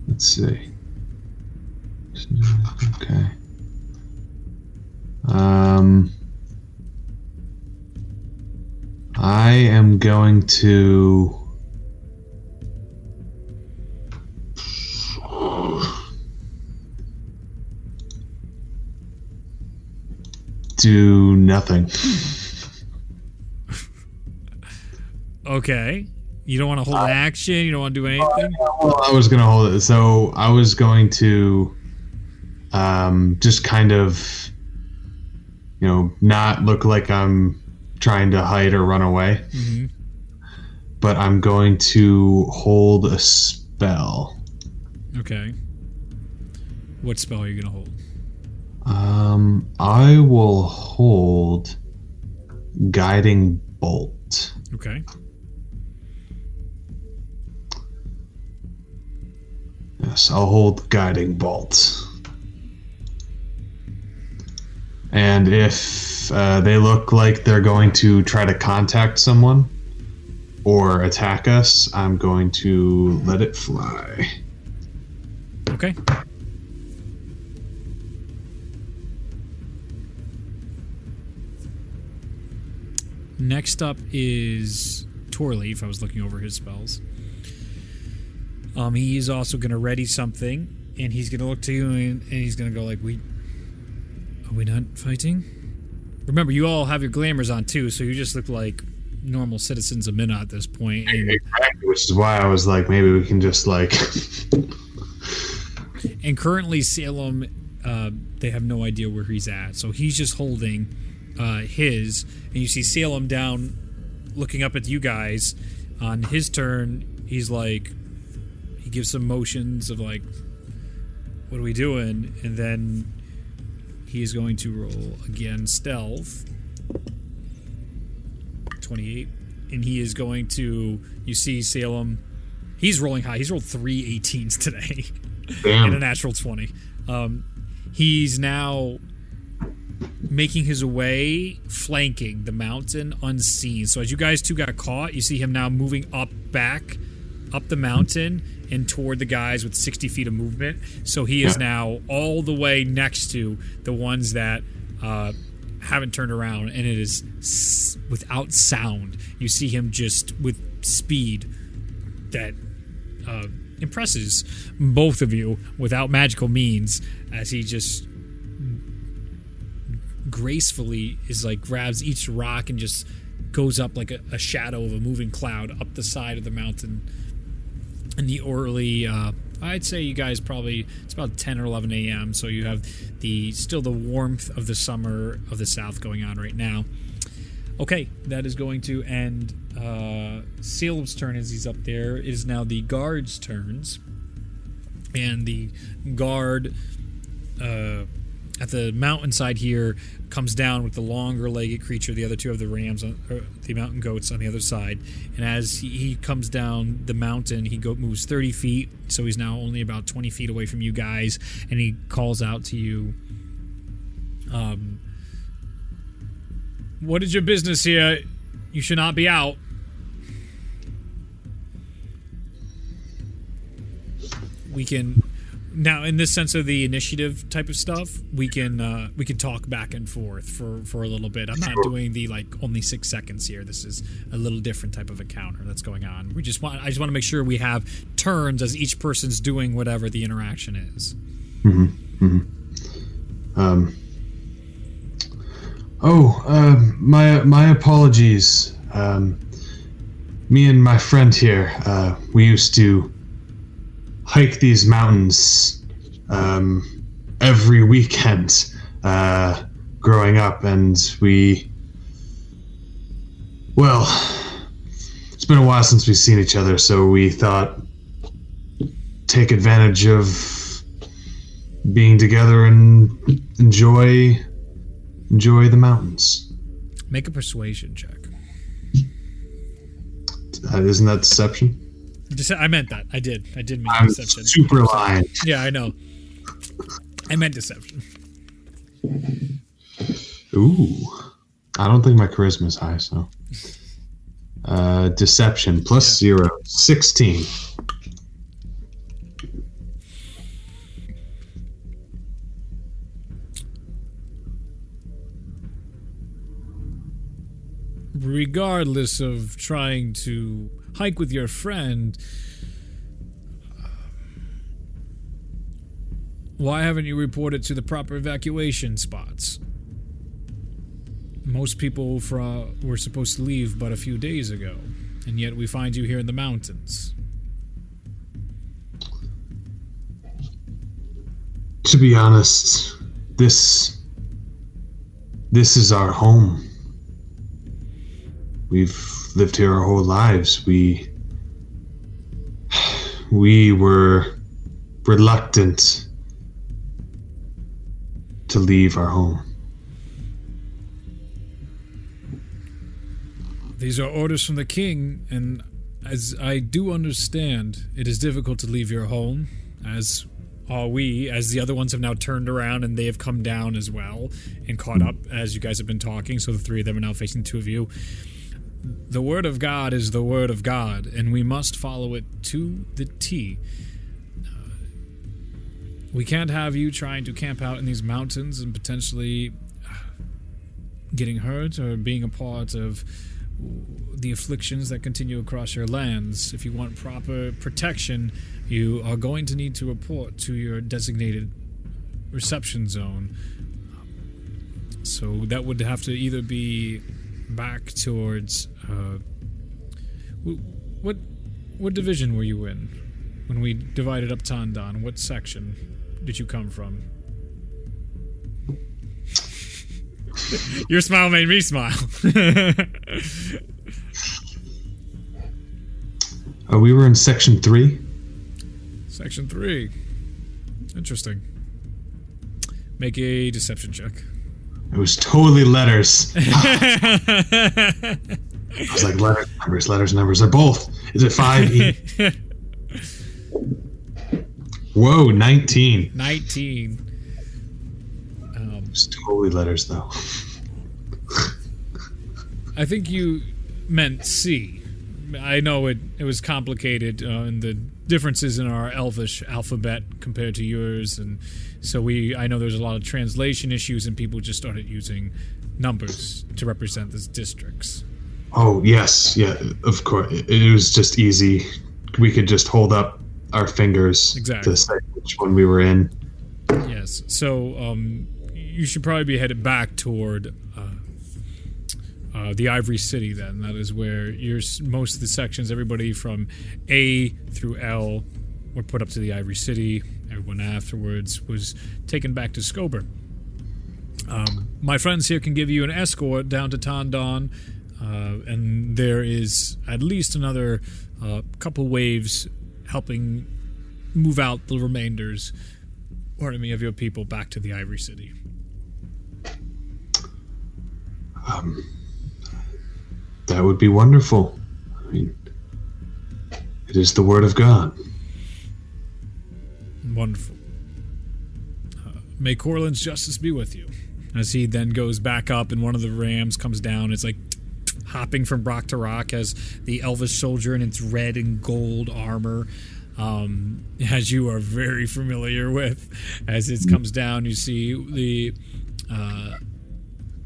Let's see. Okay. I am going to do nothing. Okay. You don't want to hold an action? You don't want to do anything? Well, I was going to hold it. So I was going to just kind of, not look like I'm trying to hide or run away. Mm-hmm. But I'm going to hold a spell. Okay. What spell are you going to hold? I will hold Guiding Bolt. Okay. darkness. I'll hold the guiding bolt. And if they look like they're going to try to contact someone or attack us, I'm going to let it fly. Okay. Next up is Torlief. I was looking over his spells. He is also going to ready something, and he's going to look to you, and he's going to go like, Are we not fighting? Remember, you all have your glamours on too, so you just look like normal citizens of Minna at this point. And, exactly, which is why I was like, maybe we can just like... And currently Salem, they have no idea where he's at, so he's just holding his, and you see Salem down looking up at you guys. On his turn, he's like, he gives some motions of like, what are we doing? And then he is going to roll again stealth. 28. And he is going to, you see Salem, he's rolling high. He's rolled 3 18s today. Damn. And a natural 20. He's now making his way, flanking the mountain unseen. So as you guys two got caught, you see him now moving back up the mountain and toward the guys with 60 feet of movement. So he is now all the way next to the ones that haven't turned around, and it is without sound. You see him just with speed that impresses both of you without magical means, as he just gracefully is like grabs each rock and just goes up like a shadow of a moving cloud up the side of the mountain in the early I'd say you guys probably, it's about 10 or 11 a.m. so you have still the warmth of the summer of the south going on right now. Okay, that is going to end Salem's turn as he's up there. It is now the guards' turns, and the guard at the mountainside here comes down with the longer-legged creature. The other two have the rams, the mountain goats on the other side. And as he comes down the mountain, he moves 30 feet, so he's now only about 20 feet away from you guys, and he calls out to you. What is your business here? You should not be out. We can now, in this sense of the initiative type of stuff, we can talk back and forth for a little bit. I'm not doing the like only 6 seconds here. This is a little different type of encounter that's going on. I just want to make sure we have turns as each person's doing whatever the interaction is. My apologies. Me and my friend here, we used to hike these mountains every weekend growing up, and it's been a while since we've seen each other, so we thought take advantage of being together and enjoy the mountains. Make a persuasion check. Isn't that deception? I meant that. I did mean I'm deception. Super lying. Yeah, I know. I meant deception. Ooh. I don't think my charisma is high, so. Deception plus 0. 16. Regardless of trying to hike with your friend, why haven't you reported to the proper evacuation spots? Most people were supposed to leave but a few days ago, and yet we find you here in the mountains. To be honest, this is our home. We've lived here our whole lives. We were reluctant to leave our home. These are orders from the king, and as I do understand, it is difficult to leave your home as are we, as the other ones have now turned around and they have come down as well and caught up as you guys have been talking. So the three of them are now facing the two of you. The word of God is the word of God, and we must follow it to the T. We can't have you trying to camp out in these mountains and potentially getting hurt or being a part of the afflictions that continue across your lands. If you want proper protection, you are going to need to report to your designated reception zone. So that would have to either be back towards what division were you in when we divided up Tandon? What section did you come from? Your smile made me smile. We were in section 3. Section 3. Interesting. Make a deception check. It was totally letters. I was like, letters, numbers. They're both. Is it 5E? Whoa, 19. 19. It's totally letters, though. I think you meant C. I know it was complicated in the differences in our Elvish alphabet compared to yours, and so I know there's a lot of translation issues, and people just started using numbers to represent these districts. Oh, yes. Yeah, of course. It was just easy. We could just hold up our fingers to say which one we were in. Yes. So, you should probably be headed back toward the Ivory City, then. That is where most of the sections, everybody from A through L, were put up to the Ivory City. Everyone afterwards was taken back to Schober. My friends here can give you an escort down to Tandon, and there is at least another couple waves helping move out the remainders, of your people back to the Ivory City. That would be wonderful. I mean, it is the word of God. Wonderful. May Corlin's justice be with you. As he then goes back up and one of the rams comes down, it's like hopping from rock to rock as the Elvish soldier in its red and gold armor, as you are very familiar with. As it comes down, you see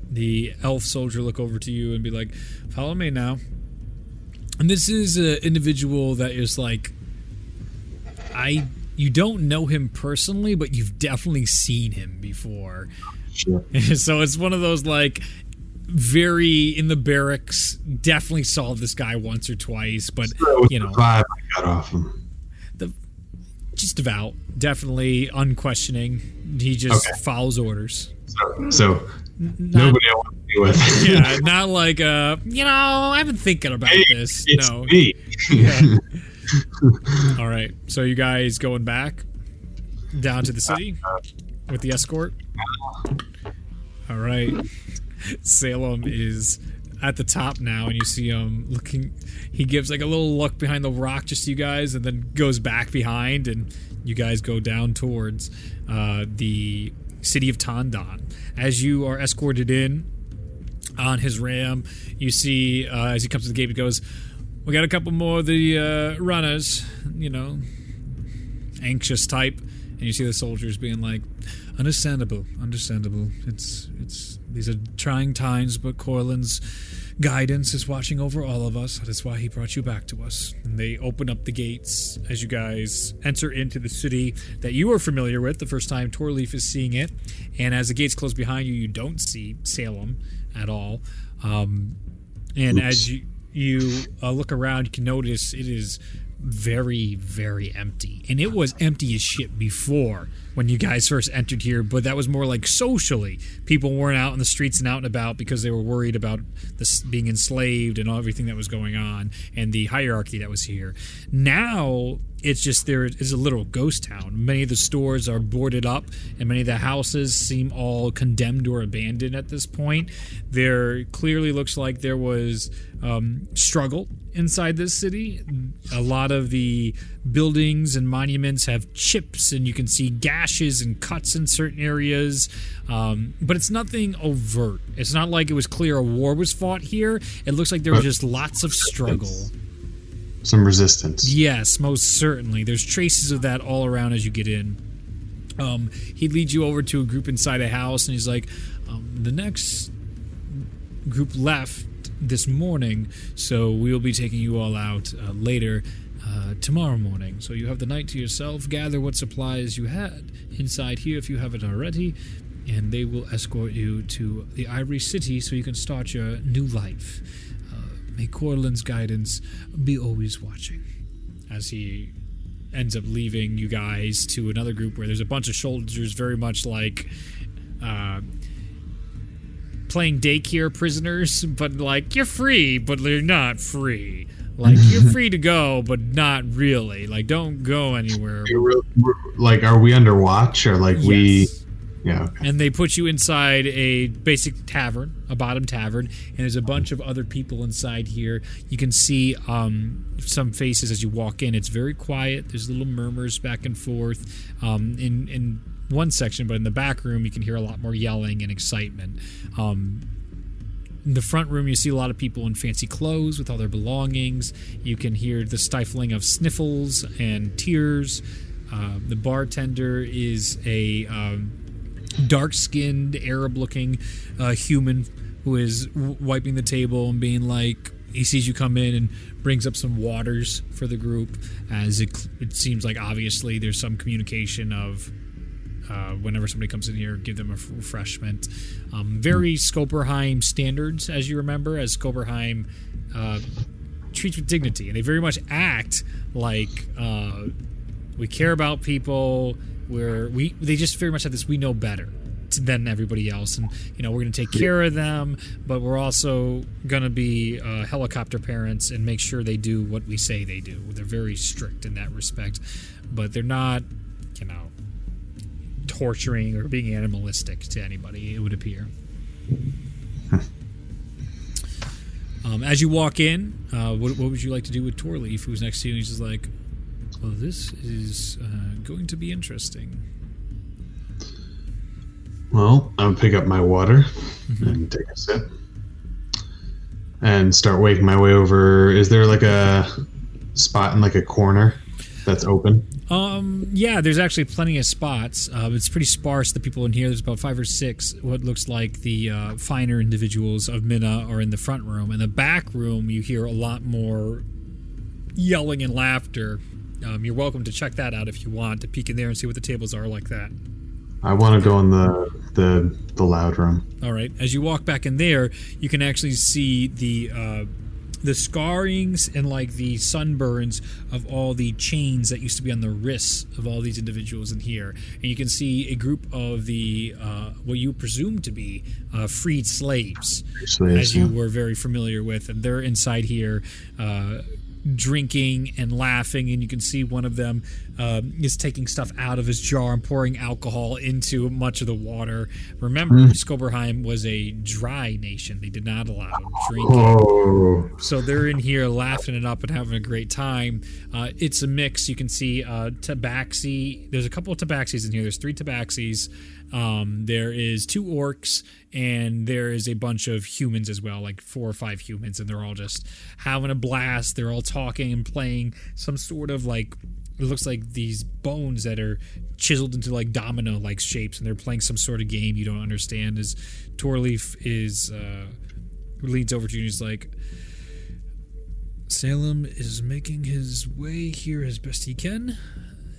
the elf soldier look over to you and be like, follow me now. And this is an individual that is like, you don't know him personally, but you've definitely seen him before. Sure. So it's one of those, like, very in the barracks, definitely saw this guy once or twice, but, you know. The vibe I got off him. Just devout, definitely unquestioning. He just follows orders. So nobody I want to be with. Yeah, not like, I've been thinking about this. It's no. me. Yeah. All right, so you guys going back down to the city with the escort? All right. Salem is at the top now, and you see him looking. He gives like a little look behind the rock just to you guys, and then goes back behind, and you guys go down towards the city of Tandon. As you are escorted in on his ram, you see as he comes to the gate, he goes, "We got a couple more of the runners, anxious type," and you see the soldiers being like, Understandable. It's these are trying times, but Corlin's guidance is watching over all of us. That is why he brought you back to us." And they open up the gates as you guys enter into the city that you are familiar with. The first time Torlief is seeing it, and as the gates close behind you, you don't see Salem at all. And as you look around, you can notice it is very, very empty, and it was empty as shit before when you guys first entered here, but that was more like socially. People weren't out in the streets and out and about because they were worried about this being enslaved and everything that was going on and the hierarchy that was here. Now it's just there is a literal ghost town. Many of the stores are boarded up, and many of the houses seem all condemned or abandoned at this point. There clearly looks like there was struggle inside this city. A lot of the buildings and monuments have chips, and you can see gashes and cuts in certain areas, but it's nothing overt. It's not like it was clear a war was fought here. It looks like there was just lots of struggle. Some resistance. Yes, most certainly. There's traces of that all around as you get in. He leads you over to a group inside a house, and he's like, the next group left this morning, so we'll be taking you all out later tomorrow morning. So you have the night to yourself. Gather what supplies you had inside here if you haven't already, and they will escort you to the Ivory City so you can start your new life. May Corlin's guidance be always watching. As he ends up leaving you guys to another group where there's a bunch of soldiers very much like playing daycare prisoners, but like, you're free, but you're not free. Like, you're free to go, but not really. Like, don't go anywhere. Like, are we under watch, or like Yes. Yeah. Okay. And they put you inside a basic tavern, a bottom tavern, and there's a bunch of other people inside here. You can see some faces as you walk in. It's very quiet. There's little murmurs back and forth in one section, but in the back room you can hear a lot more yelling and excitement. In the front room you see a lot of people in fancy clothes with all their belongings. You can hear the stifling of sniffles and tears. The bartender is a dark-skinned, Arab-looking human who is wiping the table and being like, he sees you come in and brings up some waters for the group, as it seems like obviously there's some communication of whenever somebody comes in here, give them a refreshment. Very Schoberhiem standards, as you remember, as Schoberhiem treats with dignity, and they very much act like we care about people. They just very much have this, we know better than everybody else, and we're going to take care of them, but we're also going to be helicopter parents and make sure they do what we say they do. They're very strict in that respect, but they're not torturing or being animalistic to anybody, it would appear. As you walk in, what would you like to do with Torlief, who's next to you? And he's just like, well, this is going to be interesting. Well, I'll pick up my water and take a sip and start waking my way over. Is there like a spot in like a corner that's open? Yeah, there's actually plenty of spots. It's pretty sparse, the people in here. There's about 5 or 6 what looks like the finer individuals of Minna are in the front room. In the back room, you hear a lot more yelling and laughter. You're welcome to check that out if you want, to peek in there and see what the tables are like that. I want to go in the loud room. All right. As you walk back in there, you can actually see the scarrings and like the sunburns of all the chains that used to be on the wrists of all these individuals in here. And you can see a group of the what you presume to be freed slaves, as you were very familiar with, and they're inside here drinking and laughing, and you can see one of them is taking stuff out of his jar and pouring alcohol into much of the water. Remember, Schoberhiem was a dry nation. They did not allow drinking. So they're in here laughing it up and having a great time. It's a mix. You can see tabaxi. There's a couple of tabaxis in here. There's 3 tabaxis. There is 2 orcs, and there is a bunch of humans as well, like 4 or 5 humans, and they're all just having a blast. They're all talking and playing some sort of like, it looks like these bones that are chiseled into like domino-like shapes, and they're playing some sort of game you don't understand. As Torlief leads over to you and he's like, Salem is making his way here as best he can,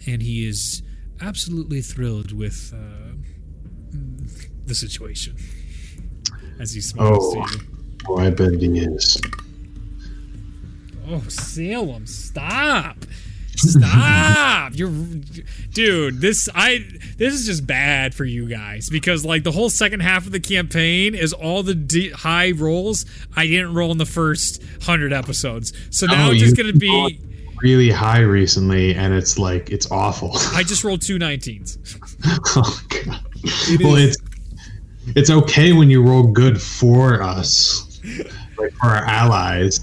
and he is absolutely thrilled with the situation. As he smiles to you. Oh, I bet he is. Oh, Salem, stop! Stop! Dude. This is just bad for you guys because like the whole second half of the campaign is all the high rolls I didn't roll in the first 100 episodes. So now it's just gonna be really high recently, and it's awful. I just rolled 2 19s. Oh god. It's okay when you roll good for us, like for our allies.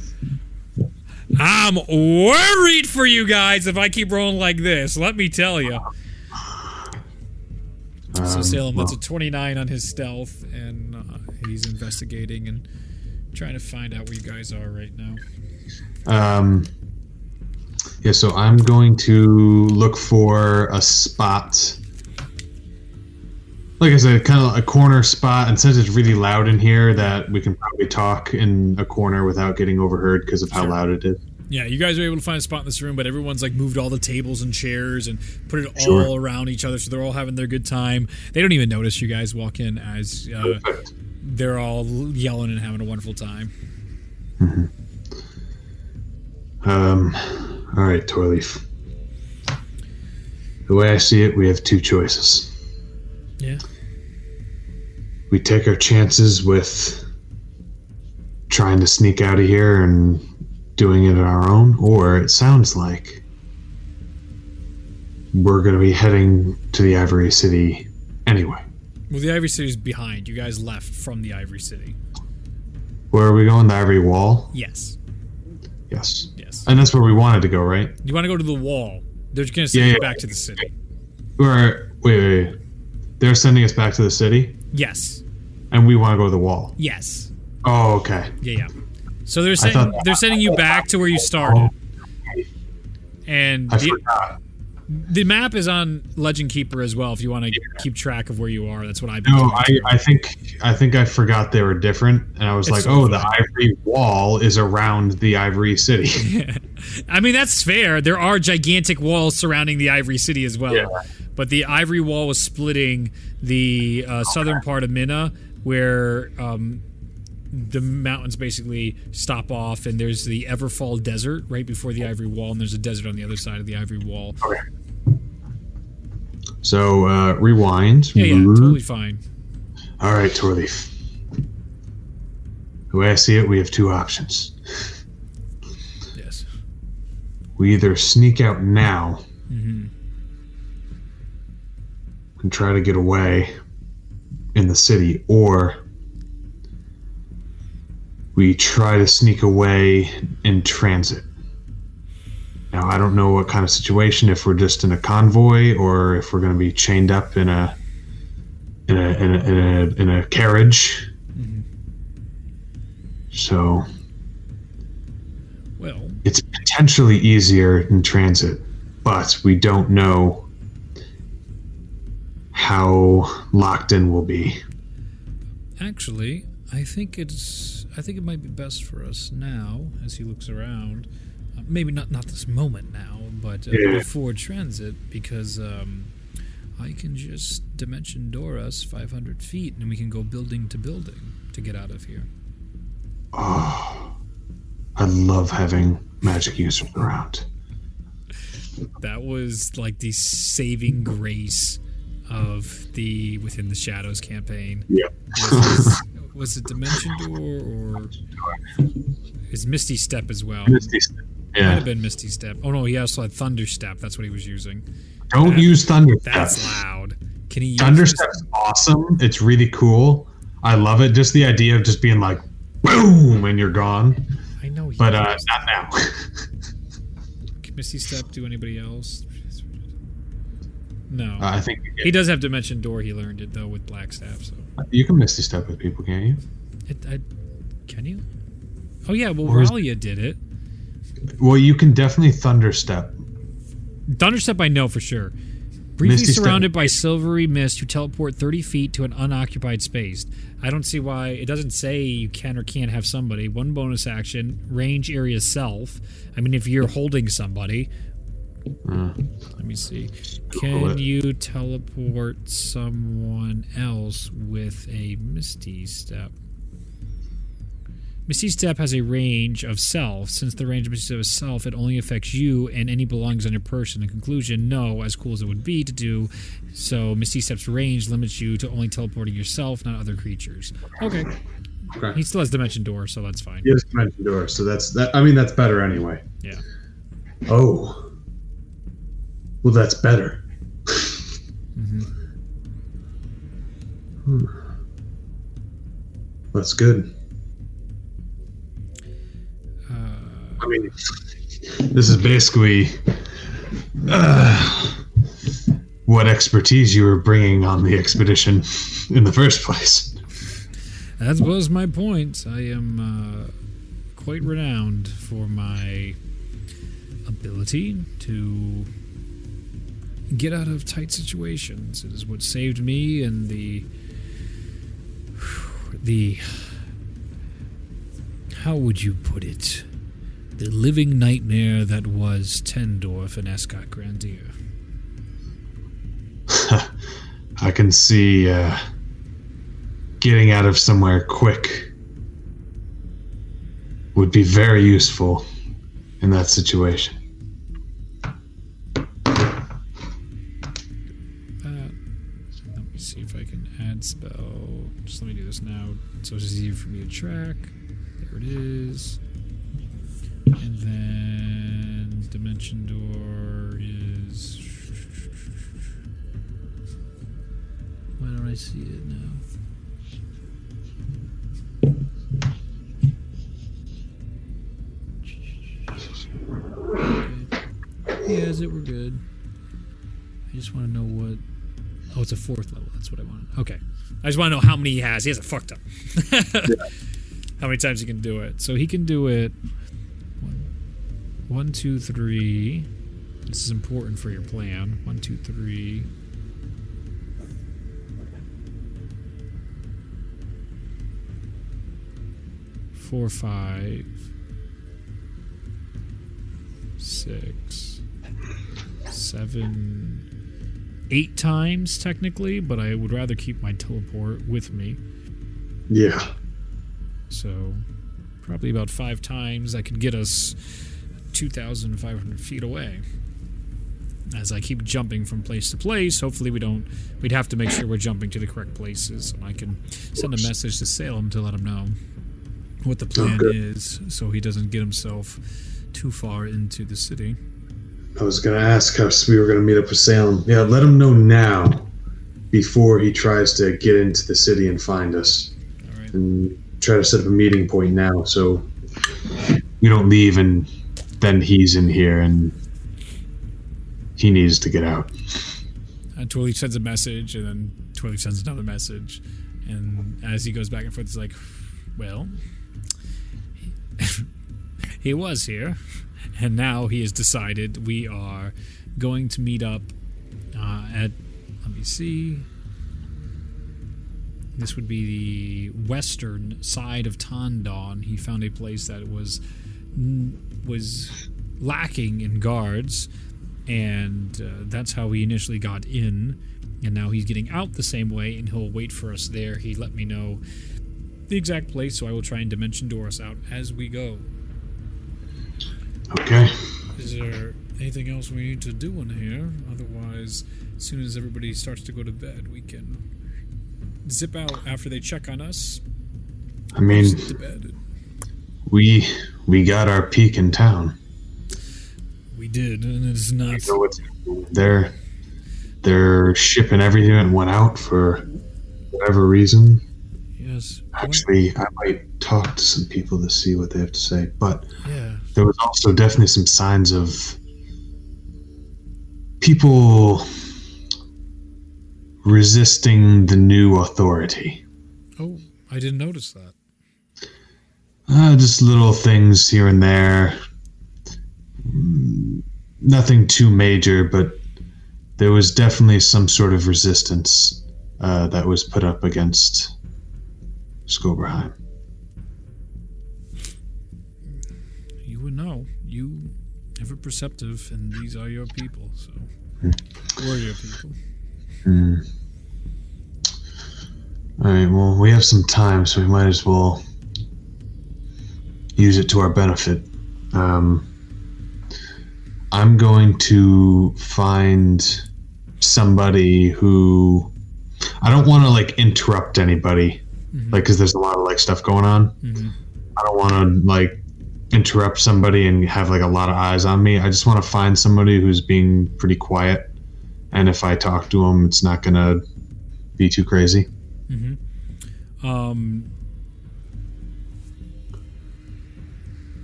I'm worried for you guys if I keep rolling like this. Let me tell you. So Salem, that's a 29 on his stealth, and he's investigating and trying to find out where you guys are right now. Yeah, so I'm going to look for a spot. Like I said, kind of a corner spot, and since it's really loud in here, that we can probably talk in a corner without getting overheard because of how loud it is. Yeah, you guys are able to find a spot in this room, but everyone's like moved all the tables and chairs and put it all around each other, so they're all having their good time. They don't even notice you guys walk in as they're all yelling and having a wonderful time. Mm-hmm. All right, Torlief. The way I see it, we have 2 choices. Yeah. We take our chances with trying to sneak out of here and doing it on our own, or it sounds like we're going to be heading to the Ivory City anyway. Well, the Ivory City's behind. You guys left from the Ivory City. Where are we going? The Ivory Wall? Yes. Yes. And that's where we wanted to go, right? You want to go to the wall. They're going to send you back to the city. Wait. They're sending us back to the city? Yes. And we want to go to the wall? Yes. Oh, okay. Yeah. So they're sending you back to where you started. And I forgot. The map is on Legend Keeper as well if you want to keep track of where you are. That's what I've been doing. I think I forgot they were different, and I was the Ivory Wall is around the Ivory City. I mean, that's fair. There are gigantic walls surrounding the Ivory City as well. Yeah. But the Ivory Wall was splitting the southern part of Minna, where the mountains basically stop off, and there's the Everfall Desert right before the Ivory Wall, and there's a desert on the other side of the Ivory Wall. Okay. So, rewind. Yeah, totally fine. All right, Torlief. The way I see it, we have 2 options. Yes. We either sneak out now and try to get away in the city, or we try to sneak away in transit. Now, I don't know what kind of situation, if we're just in a convoy or if we're going to be chained up in a carriage. Mm-hmm. So, well, it's potentially easier in transit, but we don't know how locked in we'll be. Actually, I think it might be best for us now, as he looks around. Maybe not this moment now, but before transit, because I can just dimension door us 500 feet, and we can go building to building to get out of here. Oh, I love having magic users around. That was like the saving grace of the Within the Shadows campaign. Yeah. Was it Dimension Door or is Misty Step as well? Misty Step. Yeah. Might have been Misty Step. Oh no, he also had Thunder Step. That's what he was using. Don't use Thunder Step. That's loud. Can he use Thunder Step's awesome. It's really cool. I love it. Just the idea of just being like, boom, and you're gone. I know. But not now. Can Misty Step do anybody else? No. I think he does have Dimension Door. He learned it though with Blackstaff. So you can Misty Step with people, can't you? Can you? Oh yeah. Well, Ralia did it. Well, you can definitely Thunder Step. Thunder Step, I know for sure. Briefly surrounded by silvery mist, you teleport 30 feet to an unoccupied space. I don't see why it doesn't say you can or can't have somebody. 1 bonus action, range area self. I mean, if you're holding somebody. Let me see. Can you teleport someone else with a Misty Step? Misty Step has a range of self. Since the range of Misty Step is self, it only affects you and any belongings on your person. In conclusion, no, as cool as it would be to do, so Misty Step's range limits you to only teleporting yourself, not other creatures. Okay. He still has Dimension Door, so that's fine. He has Dimension Door, so that's better anyway. Yeah. Oh. Well, that's better. That's good. I mean, this is basically what expertise you were bringing on the expedition in the first place. That was my point. I am quite renowned for my ability to get out of tight situations. It is what saved me in the how would you put it? The living nightmare that was Tendorf and Escott Grandier. I can see getting out of somewhere quick would be very useful in that situation. Let me see if I can add spell. Just let me do this now so it's easier for me to track. There it is. And then Dimension Door is... Why don't I see it now? Okay. He has it, we're good. I just want to know what... Oh, it's a 4th level. That's what I wanted. Okay. I just want to know how many he has. He has a fuck ton. How many times he can do it. So he can do it... 1, 2, 3. This is important for your plan. 1, 2, 3. 4, 5, 6, 7, 8 times technically, but I would rather keep my teleport with me. Yeah. So probably about 5 times that could get us 2,500 feet away. As I keep jumping from place to place, hopefully we'd have to make sure we're jumping to the correct places. And I can send a message to Salem to let him know what the plan is, so he doesn't get himself too far into the city. I was going to ask how we were going to meet up with Salem. Yeah, let him know now before he tries to get into the city and find us. All right. And try to set up a meeting point now so we don't leave and then he's in here and he needs to get out. And Torlief sends a message, and then Torlief sends another message. And as he goes back and forth, it's like, well, he was here, and now he has decided we are going to meet up at, let me see, this would be the western side of Tondon. He found a place that was lacking in guards, and that's how he initially got in, and now he's getting out the same way, and he'll wait for us there. He let me know the exact place, so I will try and Dimension Door us out as we go. Okay. Is there anything else we need to do in here? Otherwise, as soon as everybody starts to go to bed, we can zip out after they check on us. I mean, to bed. we got our peak in town. We did, and it's not... They're shipping everything that went out for whatever reason. Yes. Actually, I might talk to some people to see what they have to say, but yeah. There was also definitely some signs of people resisting the new authority. Oh, I didn't notice that. Just little things here and there. Nothing too major, but there was definitely some sort of resistance that was put up against Schoberhiem. You would know. You ever perceptive, and these are your people, so we're your people. Alright, well, we have some time, so we might as well use it to our benefit. I'm going to find somebody who I don't want to like interrupt anybody, like because there's a lot of like stuff going on. I don't want to like interrupt somebody and have like a lot of eyes on me. I just want to find somebody who's being pretty quiet, and if I talk to them, it's not gonna be too crazy.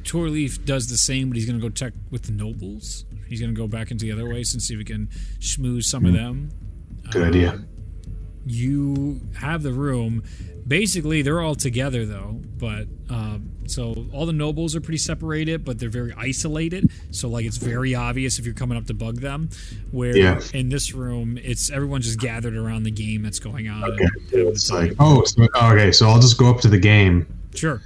Torlief does the same, but he's going to go check with the nobles. He's going to go back into the other ways and see if we can schmooze some of them. Good idea. You have the room. Basically, they're all together, though. But so all the nobles are pretty separated, but they're very isolated. So, like, it's very obvious if you're coming up to bug them. Where in this room, it's everyone just gathered around the game that's going on. Okay. It's like, so I'll just go up to the game. Sure.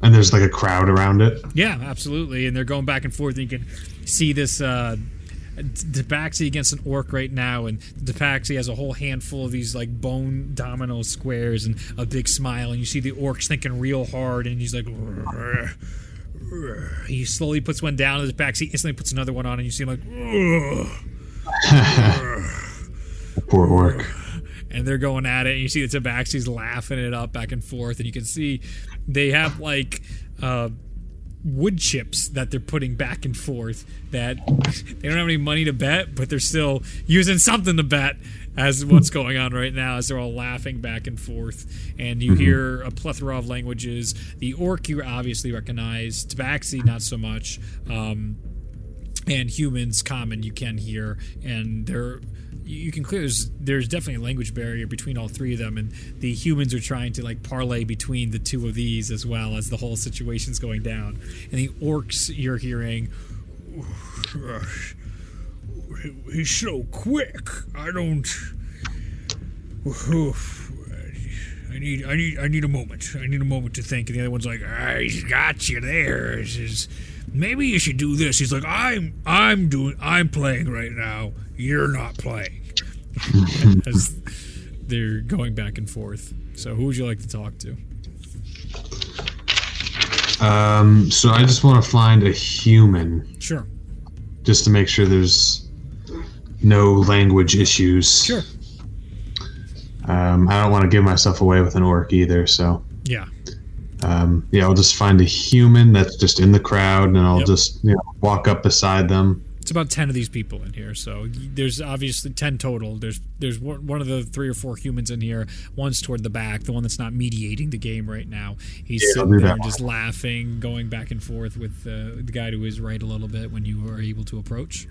And there's like a crowd around it. Yeah, absolutely. And they're going back and forth. And you can see this Tabaxi against an orc right now. And Tabaxi has a whole handful of these like bone domino squares and a big smile. And you see the orc's thinking real hard. And he's like, he slowly puts one down. And Tabaxi instantly puts another one on. And you see him like, poor orc. And they're going at it, and you see the Tabaxi's laughing it up back and forth, and you can see they have like wood chips that they're putting back and forth that they don't have any money to bet, but they're still using something to bet as what's going on right now as they're all laughing back and forth. And you hear a plethora of languages. The orc you obviously recognize, Tabaxi not so much, and humans common you can hear, and they're you can clear there's definitely a language barrier between all three of them, and the humans are trying to like parlay between the two of these as well as the whole situation's going down. And the orcs you're hearing, he's so quick. I need a moment. I need a moment to think. And the other one's like, he's got you there. Maybe you should do this. He's like, I'm playing right now. You're not playing. As they're going back and forth. So who would you like to talk to? So I just want to find a human. Sure. Just to make sure there's no language issues. Sure. I don't want to give myself away with an orc either, so. Yeah. I'll just find a human that's just in the crowd, and I'll just walk up beside them. It's about 10 of these people in here, so there's obviously 10 total. There's one of the 3 or 4 humans in here. One's toward the back, the one that's not mediating the game right now. He's sitting there just laughing, going back and forth with the guy to his right a little bit when you are able to approach.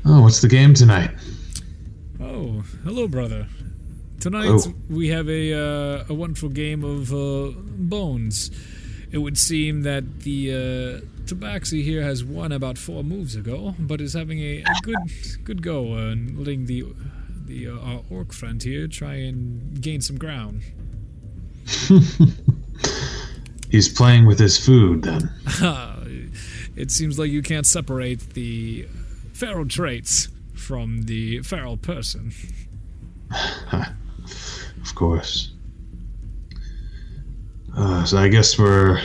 Oh, what's the game tonight? Oh, hello, brother. Tonight we have a wonderful game of bones. It would seem that the Tabaxi here has won about 4 moves ago, but is having a good go and letting the our orc friend here try and gain some ground. He's playing with his food, then. It seems like you can't separate the feral traits from the feral person. Of course. So I guess we're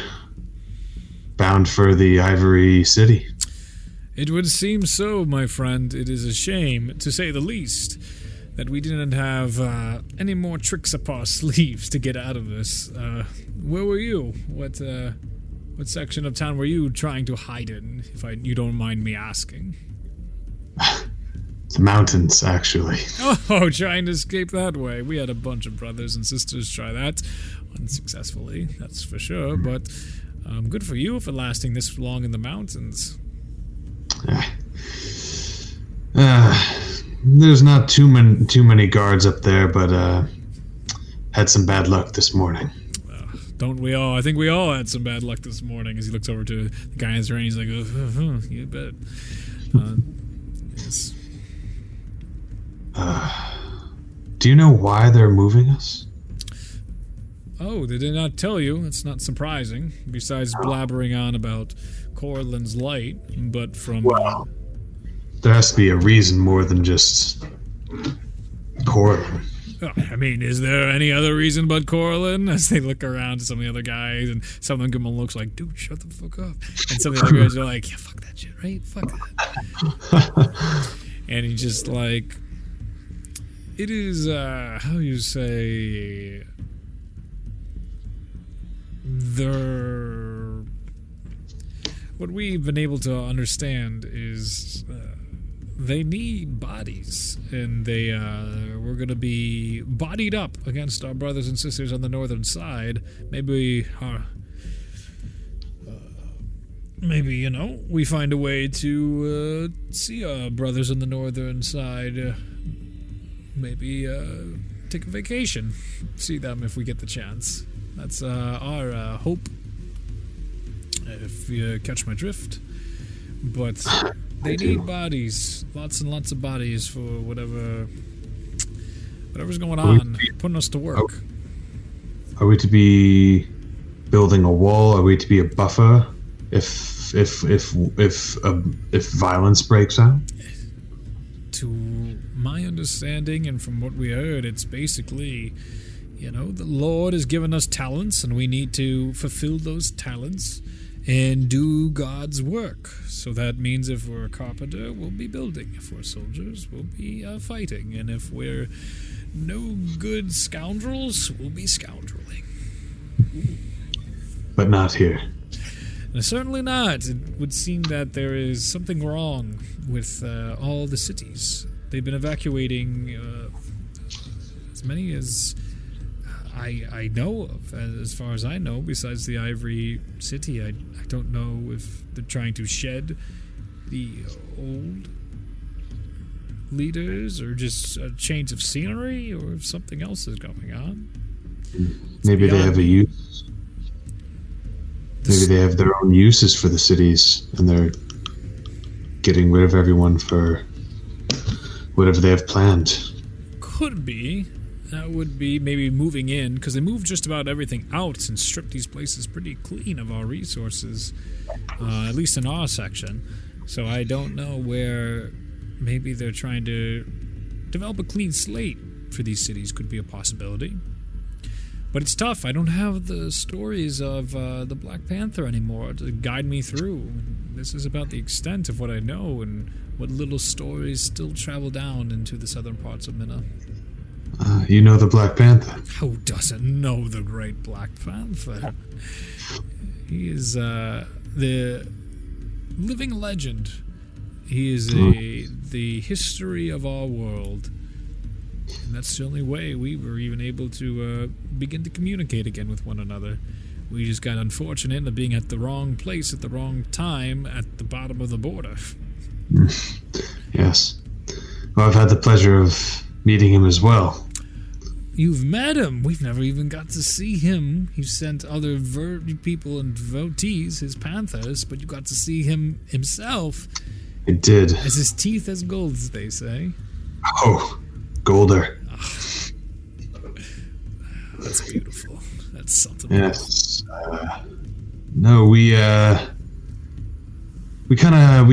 bound for the Ivory City. It would seem so, my friend. It is a shame, to say the least, that we didn't have any more tricks up our sleeves to get out of this. Where were you? What section of town were you trying to hide in, if you don't mind me asking? The mountains, actually. Oh, trying to escape that way. We had a bunch of brothers and sisters try that. Unsuccessfully, that's for sure, but good for you for lasting this long in the mountains. There's not too many guards up there, but had some bad luck this morning. Don't we all? I think we all had some bad luck this morning. As he looks over to the guy in his ring, he's like, you bet. Yes. Do you know why they're moving us? Oh, they did not tell you. It's not surprising. Besides blabbering on about Corlin's light, but from... Well, there has to be a reason more than just Corlin. I mean, is there any other reason but Corlin? As they look around to some of the other guys, and some of them looks like, dude, shut the fuck up. And some of the other guys are like, yeah, fuck that shit, right? Fuck that. And he's just like, it is, how do you say, what we've been able to understand is they need bodies, and we're going to be bodied up against our brothers and sisters on the northern side. Maybe, we find a way to see our brothers on the northern side. Maybe take a vacation, see them if we get the chance. That's our hope, if you catch my drift. But they need bodies, lots and lots of bodies for whatever's going on, putting us to work. Are we to be building a wall? Are we to be a buffer if violence breaks out? To my understanding, and from what we heard, it's basically, the Lord has given us talents, and we need to fulfill those talents and do God's work. So that means if we're a carpenter, we'll be building. If we're soldiers, we'll be fighting. And if we're no good scoundrels, we'll be scoundreling. But not here. Certainly not. It would seem that there is something wrong with all the cities. They've been evacuating as many as I know of. As far as I know, besides the Ivory City, I don't know if they're trying to shed the old leaders or just a change of scenery, or if something else is going on. Maybe they have a use. Maybe they have their own uses for the cities, and they're getting rid of everyone for whatever they have planned. Could be. That would be maybe moving in, because they moved just about everything out and stripped these places pretty clean of our resources, at least in our section. So I don't know where maybe they're trying to develop a clean slate for these cities. Could be a possibility. But it's tough. I don't have the stories of the Black Panther anymore to guide me through. This is about the extent of what I know and what little stories still travel down into the southern parts of Minna. You know the Black Panther? Who doesn't know the great Black Panther? He is the living legend. He is the history of our world. And that's the only way we were even able to begin to communicate again with one another. We just got unfortunate in being at the wrong place at the wrong time at the bottom of the border. Yes. Well, I've had the pleasure of meeting him as well. You've met him. We've never even got to see him. He sent other people and devotees, his panthers, but you got to see him himself. I did. As his teeth as gold, as they say. Oh, golder. Oh. That's beautiful. That's something. Yes. No, we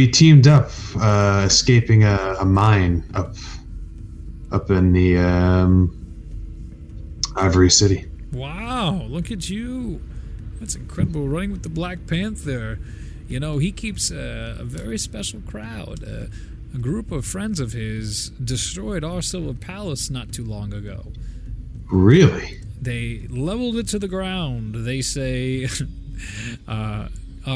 teamed up, escaping a mine up in the Ivory City. Wow, look at you. That's incredible. Running with the Black Panther. He keeps a very special crowd. A group of friends of his destroyed our Silver Palace not too long ago. Really? They leveled it to the ground. They say our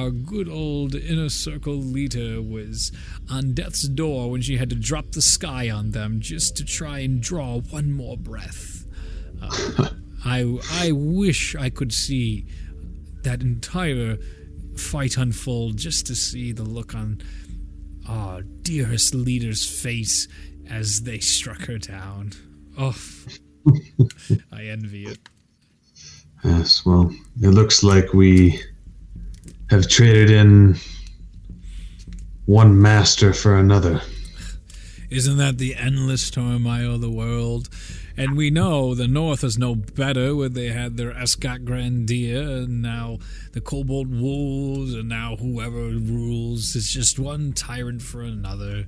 good old inner circle leader was on death's door when she had to drop the sky on them just to try and draw one more breath. I wish I could see that entire fight unfold just to see the look on our dearest leader's face as they struck her down. Oh, I envy it. Yes, well, it looks like we have traded in one master for another. Isn't that the endless turmoil of the world? And we know the North is no better, where they had their Escott Grandia, and now the Cobalt Wolves, and now whoever rules is just one tyrant for another.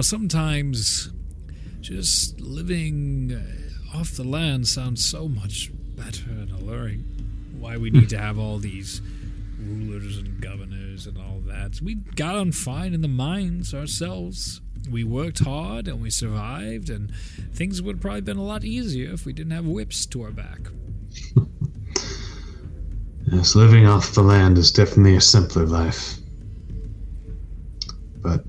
Sometimes just living off the land sounds so much better and alluring. Why we need to have all these rulers and governors and all that. We got on fine in the mines ourselves. We worked hard and we survived, and things would have probably been a lot easier if we didn't have whips to our back. Yes, living off the land is definitely a simpler life. But,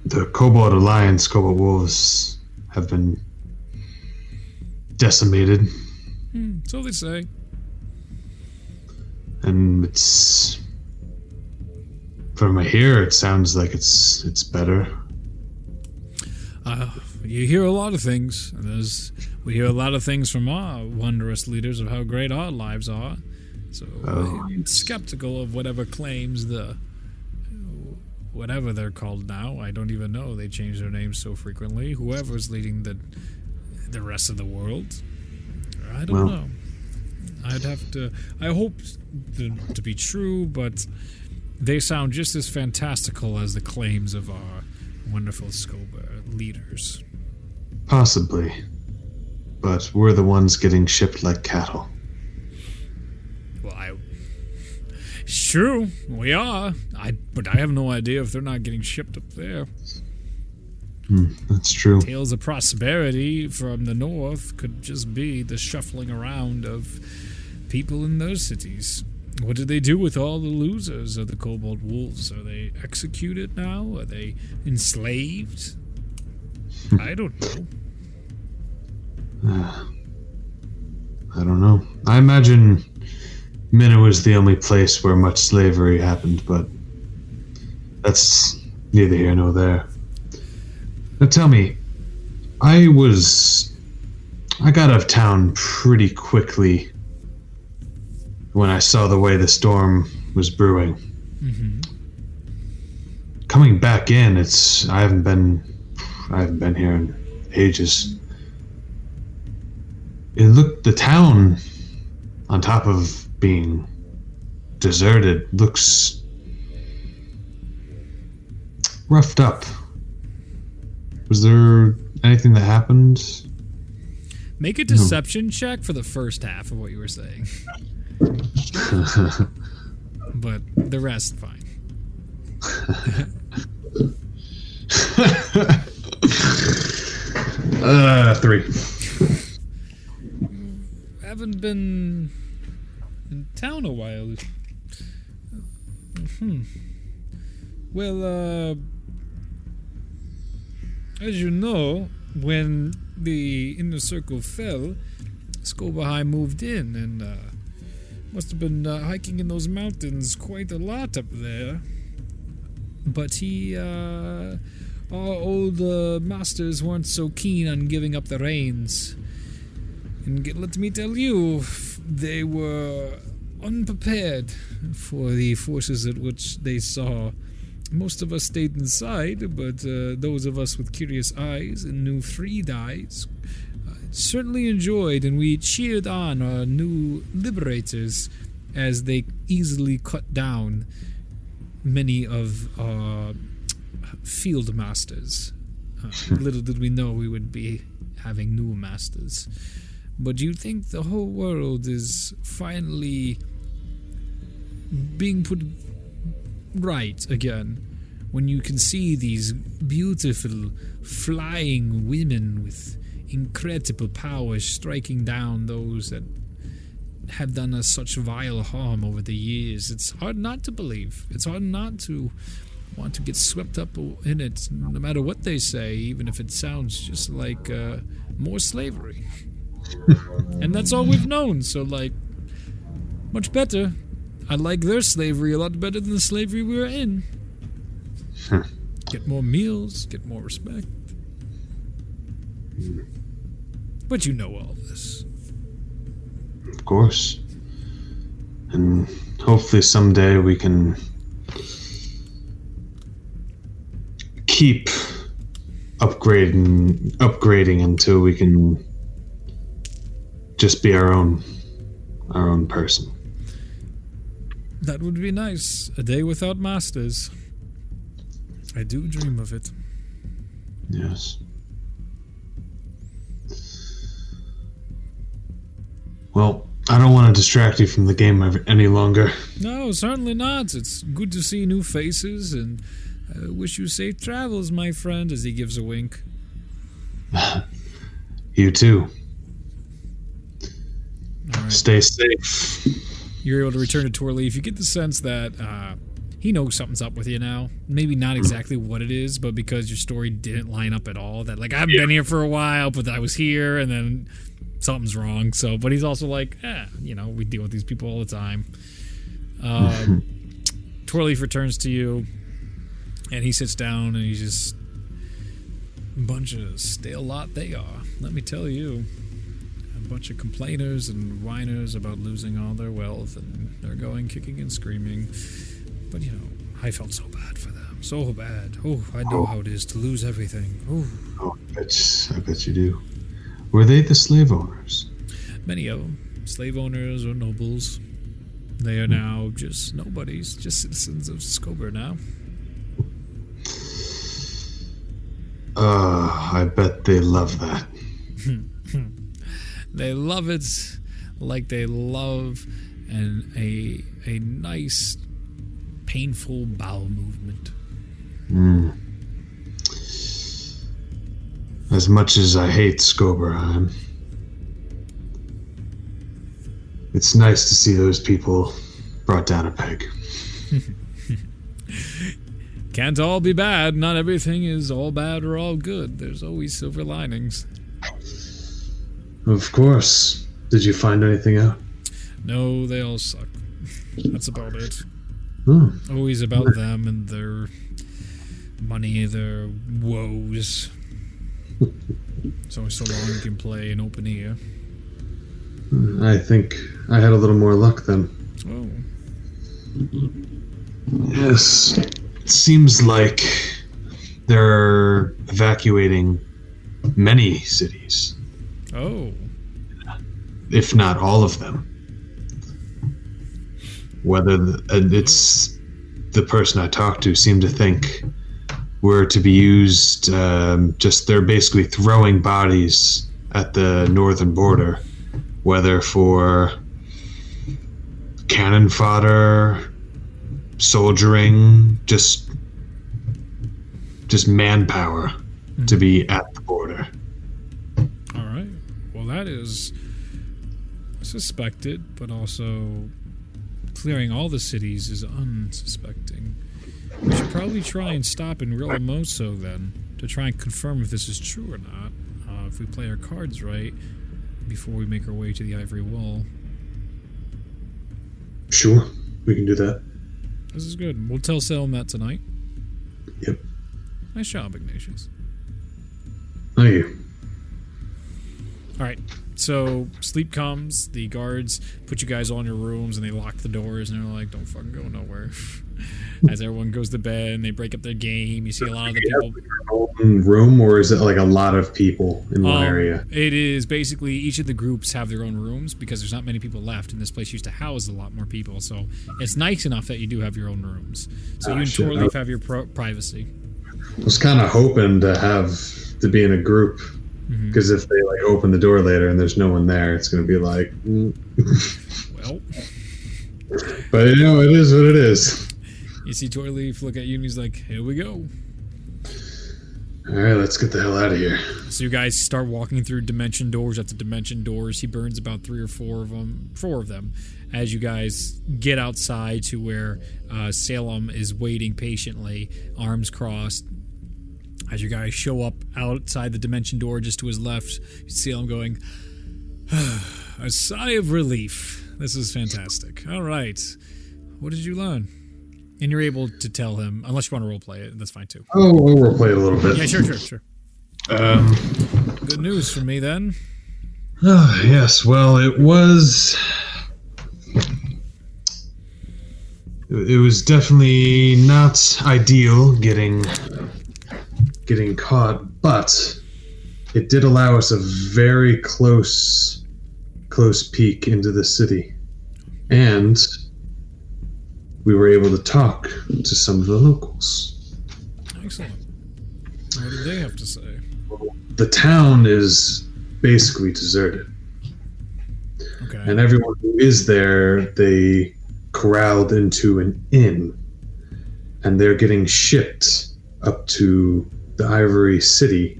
the Kobold Alliance, Kobold Wolves, have been decimated. So they say. And it's, from here, it sounds like it's better. You hear a lot of things. We hear a lot of things from our wondrous leaders of how great our lives are. So I'm skeptical of whatever claims whatever they're called now. I don't even know. They change their names so frequently. Whoever's leading the rest of the world. I don't know. I hope to be true, but they sound just as fantastical as the claims of our wonderful Schober leaders. Possibly. But we're the ones getting shipped like cattle. Well, it's true, we are. But I have no idea if they're not getting shipped up there. That's true. Tales of prosperity from the north could just be the shuffling around of people in those cities. What do they do with all the losers of the Kobold Wolves? Are they executed now? Are they enslaved? I don't know. I don't know. I imagine Minna was the only place where much slavery happened, but that's neither here nor there. Now tell me, I got out of town pretty quickly when I saw the way the storm was brewing. Mm-hmm. Coming back in, I haven't been here in ages. The town, on top of being deserted, looks roughed up. Was there anything that happened? Make a deception check for the first half of what you were saying. But the rest, fine. 3. Haven't been in town a while. Well, as you know, when the inner circle fell, Schoberhiem moved in and must have been hiking in those mountains quite a lot up there. But our old masters weren't so keen on giving up the reins. And let me tell you, they were unprepared for the forces at which they saw. Most of us stayed inside, but those of us with curious eyes and new freed eyes certainly enjoyed, and we cheered on our new liberators as they easily cut down many of our field masters. Little did we know we would be having new masters. But do you think the whole world is finally being put right again when you can see these beautiful flying women with incredible powers striking down those that have done us such vile harm over the years? It's hard not to believe. It's hard not to want to get swept up in it, no matter what they say, even if it sounds just like more slavery. And that's all we've known, so much better. I like their slavery a lot better than the slavery we were in. Get more meals, get more respect. But you know all this. Of course. And hopefully someday we can keep upgrading until we can just be our own person. That would be nice. A day without masters. I do dream of it. Yes. Well, I don't want to distract you from the game any longer. No, certainly not. It's good to see new faces, and I wish you safe travels, my friend, as he gives a wink. You too. All right. Stay safe. You're able to return to Torlief. You get the sense that he knows something's up with you now. Maybe not exactly what it is, but because your story didn't line up at all. That, like, I've been here for a while, but I was here, and then something's wrong. So, but he's also like, we deal with these people all the time. Torlief returns to you, and he sits down, and he's just a bunch of stale lot they are. Let me tell you. A bunch of complainers and whiners about losing all their wealth, and they're going kicking and screaming. But, I felt so bad for them. So bad. Oh, I know how it is to lose everything. Oh, I bet you do. Were they the slave owners? Many of them. Slave owners or nobles. They are now just nobodies, just citizens of Schober now. I bet they love that. They love it like they love a nice, painful bowel movement. As much as I hate Schoberhiem, it's nice to see those people brought down a peg. Can't all be bad. Not everything is all bad or all good. There's always silver linings. Of course. Did you find anything out? No, they all suck. That's about it. Oh. Always about them and their money, their woes. It's only so long you can play in open ear. I think I had a little more luck then. Oh. Yes. It seems like they're evacuating many cities. Oh. If not all of them. It's the person I talked to seemed to think were to be used, they're basically throwing bodies at the northern border, whether for cannon fodder, soldiering, just manpower to be at the border. All right. Well, that is suspected, but also clearing all the cities is unsuspecting. We should probably try and stop in Rillamoso then, to try and confirm if this is true or not. If we play our cards right, before we make our way to the Ivory Wall. Sure, we can do that. This is good. We'll tell Saleem that tonight. Yep. Nice job, Ignacious. Thank you. Alright, so sleep comes, the guards put you guys all in your rooms and they lock the doors and they're like, don't fucking go nowhere. As everyone goes to bed and they break up their game, you see a lot of the people. Room, or is it like a lot of people in one area? It is basically each of the groups have their own rooms because there's not many people left, and this place used to house a lot more people. So it's nice enough that you do have your own rooms. So you and Torlief have your privacy. I was kind of hoping to be in a group, because if they like open the door later and there's no one there, it's going to be like, well. But it is what it is. You see Torlief look at you and he's like, here we go. Alright, let's get the hell out of here. So you guys start walking through dimension doors after dimension doors. He burns about 3 or 4 of them, as you guys get outside to where Saleem is waiting patiently, arms crossed. As you guys show up outside the dimension door just to his left, you see him going, a sigh of relief. This is fantastic. All right. What did you learn? And you're able to tell him, unless you want to roleplay it, that's fine too. Oh, we'll roleplay it a little bit. Yeah, sure. Good news for me then. Yes, well, it was definitely not ideal getting caught, but it did allow us a very close peek into the city. And we were able to talk to some of the locals. Excellent. What did they have to say? The town is basically deserted. Okay. And everyone who is there, they corralled into an inn. And they're getting shipped up to the Ivory City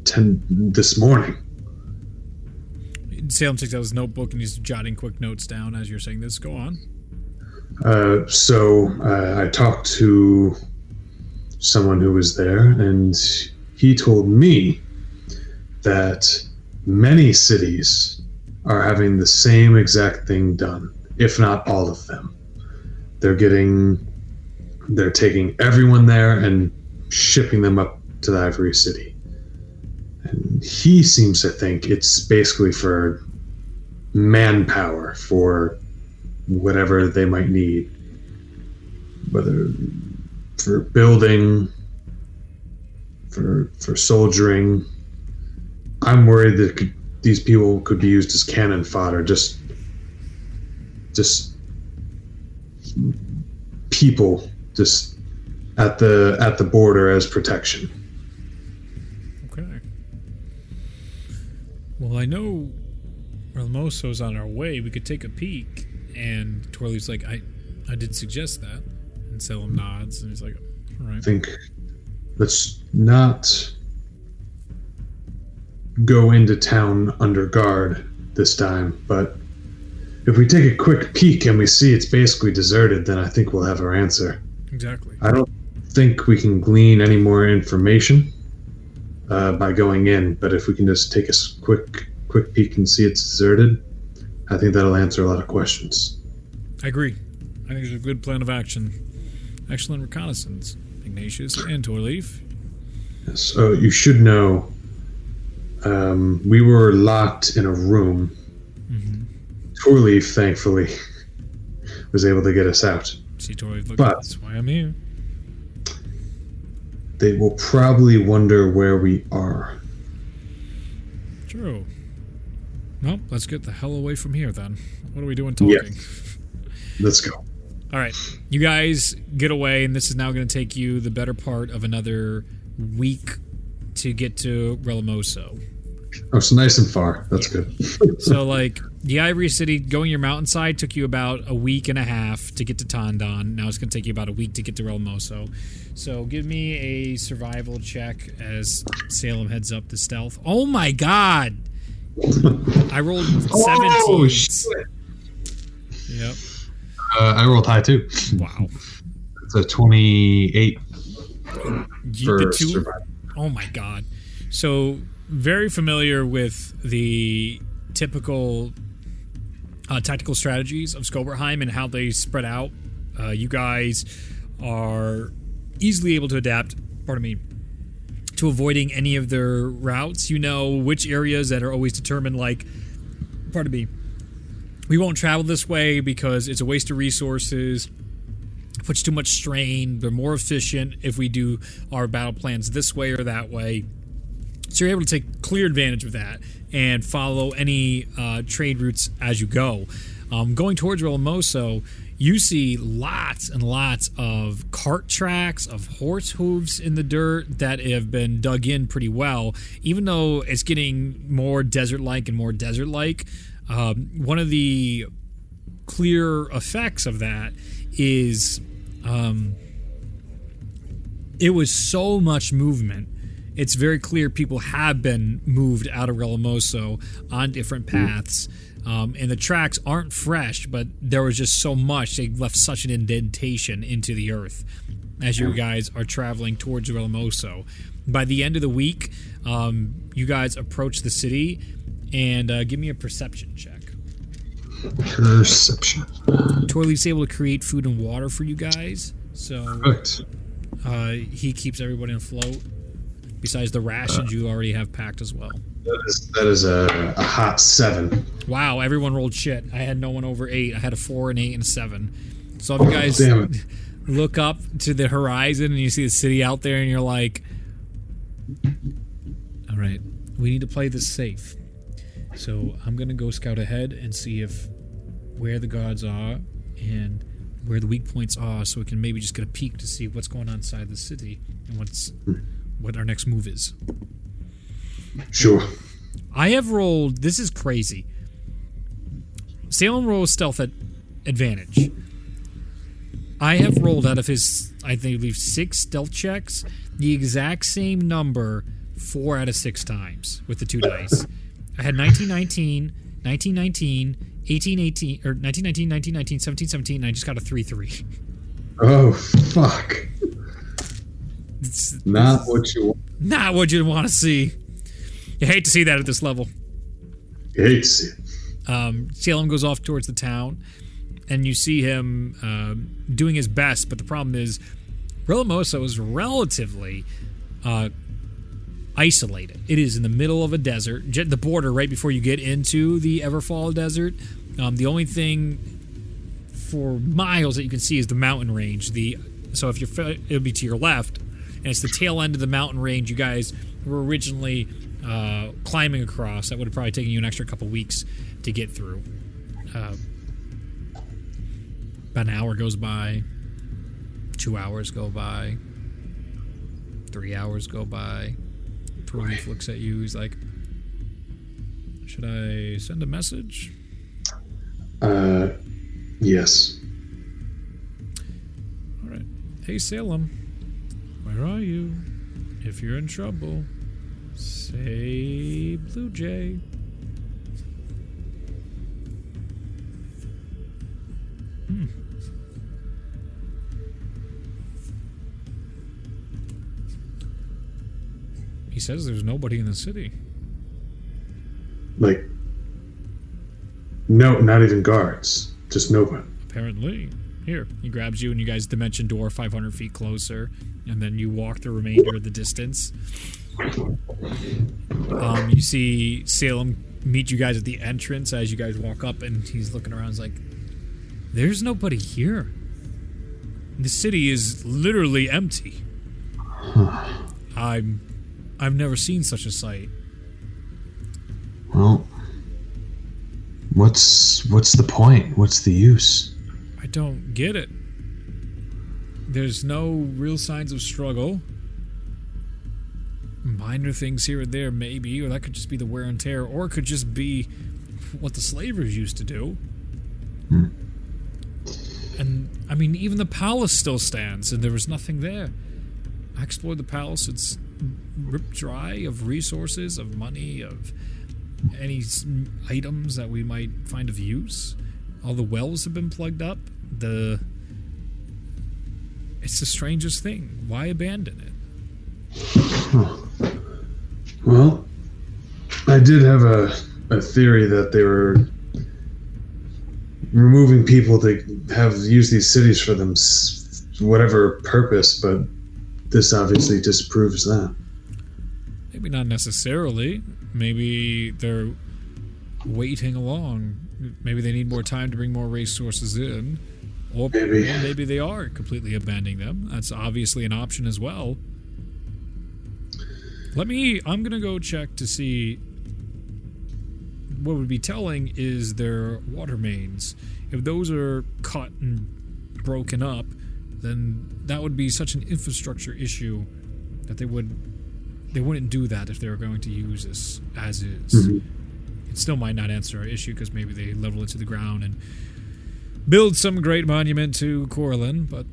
this morning. Salem takes out his notebook and he's jotting quick notes down as you're saying this. Go on. So I talked to someone who was there, and he told me that many cities are having the same exact thing done, if not all of them. They're taking everyone there and shipping them up to the Ivory City. And he seems to think it's basically for manpower, for whatever they might need, whether for building, for soldiering. I'm worried that these people could be used as cannon fodder, just people just at the border as protection. Okay. Well, I know Relmoso's on our way. We could take a peek. And Torlief's like, I did suggest that. And Salem nods, and he's like, all right. I think let's not go into town under guard this time, but if we take a quick peek and we see it's basically deserted, then I think we'll have our answer. Exactly. I don't think we can glean any more information by going in, but if we can just take a quick peek and see it's deserted, I think that'll answer a lot of questions. I agree. I think it's a good plan of action. Excellent reconnaissance, Ignacious and Torlief. Yes. So you should know, we were locked in a room. Mm-hmm. Torlief, thankfully, was able to get us out. See, Torlief, look, but that's why I'm here. They will probably wonder where we are. True. Well, let's get the hell away from here then. What are we doing talking? Yeah. Let's go. All right. You guys get away, and this is now going to take you the better part of another week to get to Relmoso. Oh, so nice and far. That's good. So, like, the Ivory City, going your mountainside took you about a week and a half to get to Tondon. Now it's going to take you about a week to get to Relmoso. So give me a survival check as Salem heads up to stealth. Oh, my God! I rolled 17. Oh, shit. Yep. I rolled high too. Wow. It's a 28 for survival. Oh my God. So very familiar with the typical tactical strategies of Schoberhiem and how they spread out. You guys are easily able to adapt, to avoiding any of their routes. You know which areas that are always determined, like, we won't travel this way because it's a waste of resources, puts too much strain. They're more efficient if we do our battle plans this way or that way. So you're able to take clear advantage of that and follow any trade routes as you go. Going towards Relmoso, you see lots and lots of cart tracks, of horse hooves in the dirt that have been dug in pretty well, even though it's getting more desert-like and more desert-like. One of the clear effects of that is it was so much movement. It's very clear people have been moved out of Relmoso on different paths. And the tracks aren't fresh, but there was just so much. They left such an indentation into the earth as you guys are traveling towards Relmoso. By the end of the week, you guys approach the city, and give me a perception check. Perception. Torlief's able to create food and water for you guys, so he keeps everybody afloat. Besides the rations you already have packed as well. That is a hot 7. Wow, everyone rolled shit. I had no one over 8. I had a 4, an 8, and a 7. So if you guys look up to the horizon and you see the city out there and you're like, all right, we need to play this safe. So I'm going to go scout ahead and see where the gods are and where the weak points are, so we can maybe just get a peek to see what's going on inside the city and what our next move is. Sure. I have rolled. This is crazy. Salem rolls stealth at advantage. I have rolled out of his, I believe, 6 stealth checks, the exact same number 4 out of 6 times with the 2 dice. I had 1919, 1919, 1818, or 1919, 1919, 1717, and I just got a 3-3. Oh, fuck. Not what you want. Not what you want to see. You hate to see that at this level. You hate to see it. Salem goes off towards the town, and you see him doing his best, but the problem is Relimosa is relatively isolated. It is in the middle of a desert, the border right before you get into the Everfall Desert. The only thing for miles that you can see is the mountain range. So if it would be to your left, and it's the tail end of the mountain range you guys were originally climbing across. That would have probably taken you an extra couple weeks to get through. About an hour goes by, 2 hours go by, 3 hours go by. Torlief looks at you. He's like, should I send a message? Yes. All right. Hey, Salem, where are you? If you're in trouble, say Blue Jay. He says there's nobody in the city. Like, no, not even guards. Just nobody. Apparently. Here, he grabs you and you guys dimension door 500 feet closer, and then you walk the remainder of the distance. You see Salem meet you guys at the entrance as you guys walk up, and he's looking around. He's like, there's nobody here. The city is literally empty. I've never seen such a sight. Well, what's the point? What's the use? I don't get it. There's no real signs of struggle. Minor things here and there, maybe, or that could just be the wear and tear, or it could just be what the slavers used to do. And, I mean, even the palace still stands, and there was nothing there. I explored the palace. It's ripped dry of resources, of money, of any items that we might find of use. All the wells have been plugged up. It's the strangest thing. Why abandon it? Well, I did have a theory that they were removing people to use these cities for them whatever purpose, but this obviously disproves that. Maybe not necessarily. Maybe they're waiting along. Maybe they need more time to bring more resources in. Or maybe they are completely abandoning them. That's obviously an option as well. I'm going to go check to see. What would be telling is their water mains. If those are cut and broken up, then that would be such an infrastructure issue that they wouldn't do that if they were going to use this as is. Mm-hmm. It still might not answer our issue because maybe they level it to the ground and build some great monument to Corlin, but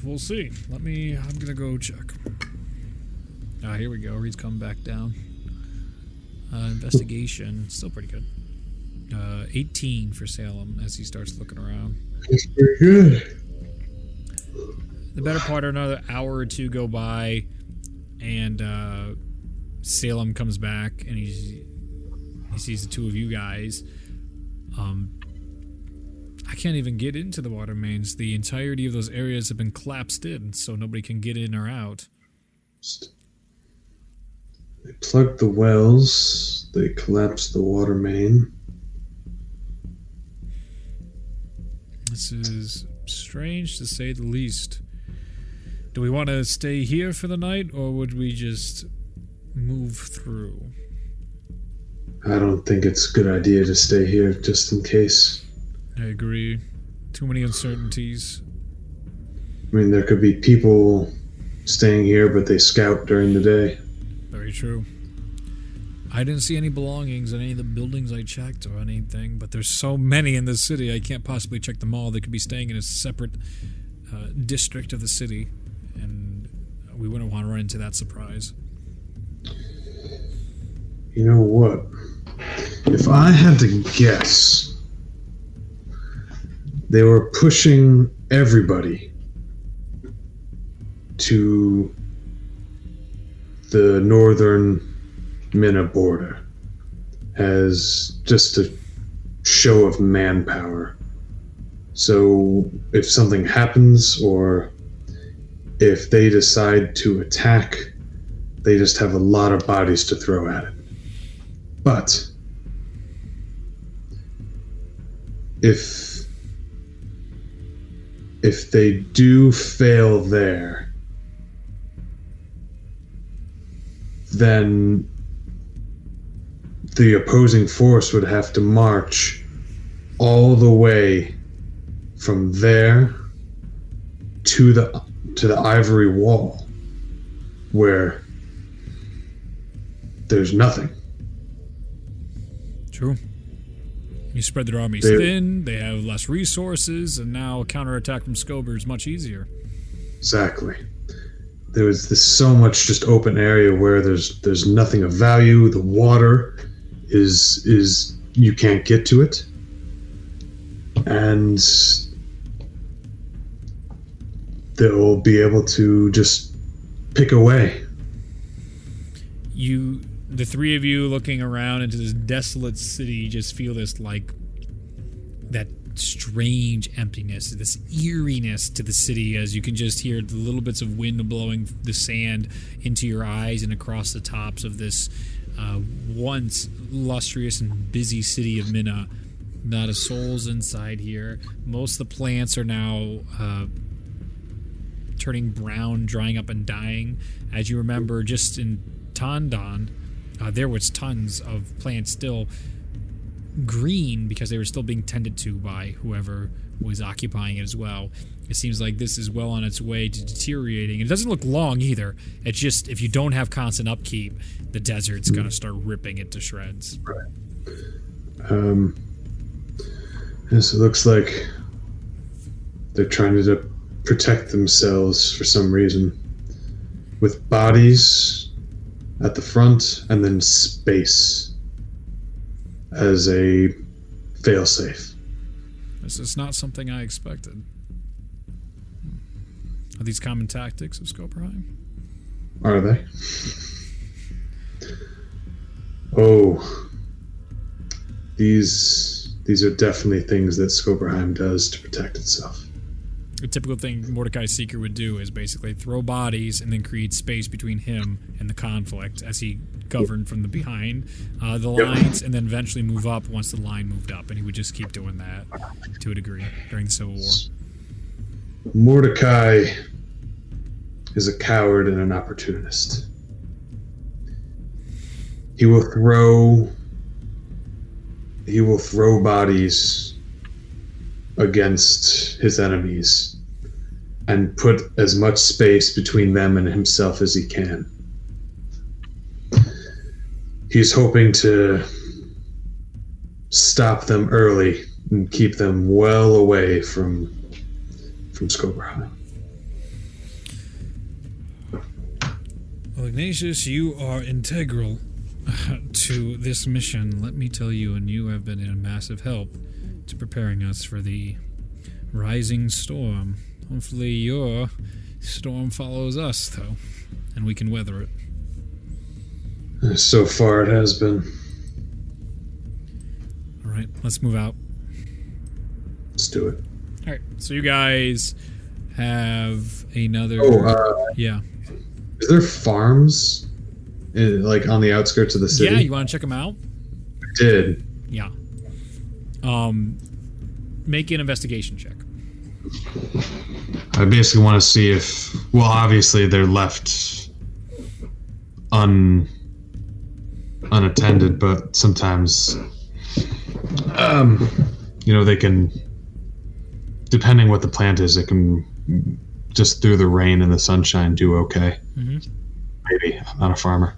we'll see. I'm gonna go check. Here we go. He's come back down. Investigation, still pretty good. 18 for Salem as he starts looking around. That's pretty good. The better part of another hour or two go by, and Salem comes back, and he sees the two of you guys. I can't even get into the water mains. The entirety of those areas have been collapsed in, so nobody can get in or out. They plugged the wells. They collapsed the water main. This is strange to say the least. Do we want to stay here for the night, or would we just move through? I don't think it's a good idea to stay here just in case. I agree. Too many uncertainties. I mean, there could be people staying here, but they scout during the day. Very true. I didn't see any belongings in any of the buildings I checked or anything, but there's so many in the city, I can't possibly check them all. They could be staying in a separate district of the city, and we wouldn't want to run into that surprise. You know what? If I had to guess, they were pushing everybody to the northern Minna border as just a show of manpower. So if something happens or if they decide to attack, they just have a lot of bodies to throw at it. But if they do fail there, then the opposing force would have to march all the way from there to the ivory wall, where there's nothing. True. You spread their armies thin, they have less resources, and now a counterattack from Schober is much easier. Exactly. There's so much just open area where there's nothing of value. The water is you can't get to it, and they'll be able to just pick away. The three of you looking around into this desolate city just feel this, like, that strange emptiness, this eeriness to the city, as you can just hear the little bits of wind blowing the sand into your eyes and across the tops of this once lustrous and busy city of Minna. Not a soul's inside here. Most of the plants are now turning brown, drying up and dying. As you remember, just in Tandan, there was tons of plants still green because they were still being tended to by whoever was occupying it as well. It seems like this is well on its way to deteriorating. It doesn't look long either. It's just, if you don't have constant upkeep, the desert's going to start ripping it to shreds. Right. Yes, it looks like they're trying to protect themselves for some reason, with bodies at the front and then space as a failsafe. This is not something I expected. Are these common tactics of Schoberhiem? Are they? Oh, these are definitely things that Schoberhiem does to protect itself. A typical thing Mordecai's Seeker would do is basically throw bodies and then create space between him and the conflict as he governed from the behind the lines, and then eventually move up once the line moved up, and he would just keep doing that to a degree during the Civil War. Mordecai is a coward and an opportunist. He will throw bodies against his enemies and put as much space between them and himself as he can. He's hoping to stop them early and keep them well away from Schoberhiem. Well, Ignacious, you are integral to this mission, let me tell you, and you have been a massive help to preparing us for the rising storm. Hopefully your storm follows us, though, and we can weather it. So far it has been. All right, let's move out. Let's do it. All right, so you guys have another... yeah. Is there farms, like, on the outskirts of the city? Yeah, you want to check them out? I did. Yeah. Make an investigation check. I basically want to see if, well, obviously they're left unattended, but sometimes, they can depending what the plant is, it can just through the rain and the sunshine do okay. Mm-hmm. Maybe. I'm not a farmer.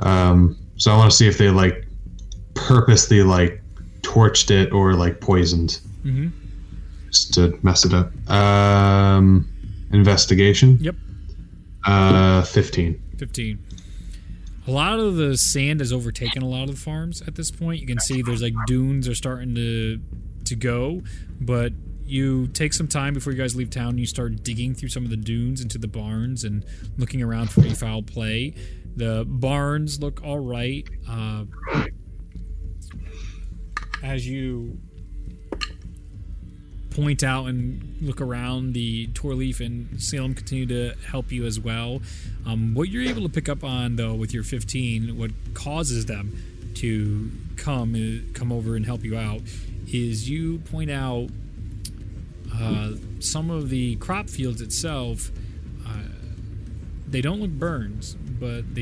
Mm-hmm. So I want to see if they like purposely like torched it or like poisoned, just to mess it up. Investigation. Yep. 15. 15. A lot of the sand has overtaken a lot of the farms at this point. You can see there's like dunes are starting to go, but you take some time before you guys leave town. You start digging through some of the dunes into the barns and looking around for any foul play. The barns look all right. As you point out and look around, the Torlief and Salem continue to help you as well. What you're able to pick up on, though, with your 15, what causes them to come over and help you out, is you point out some of the crop fields itself. They don't look burned, but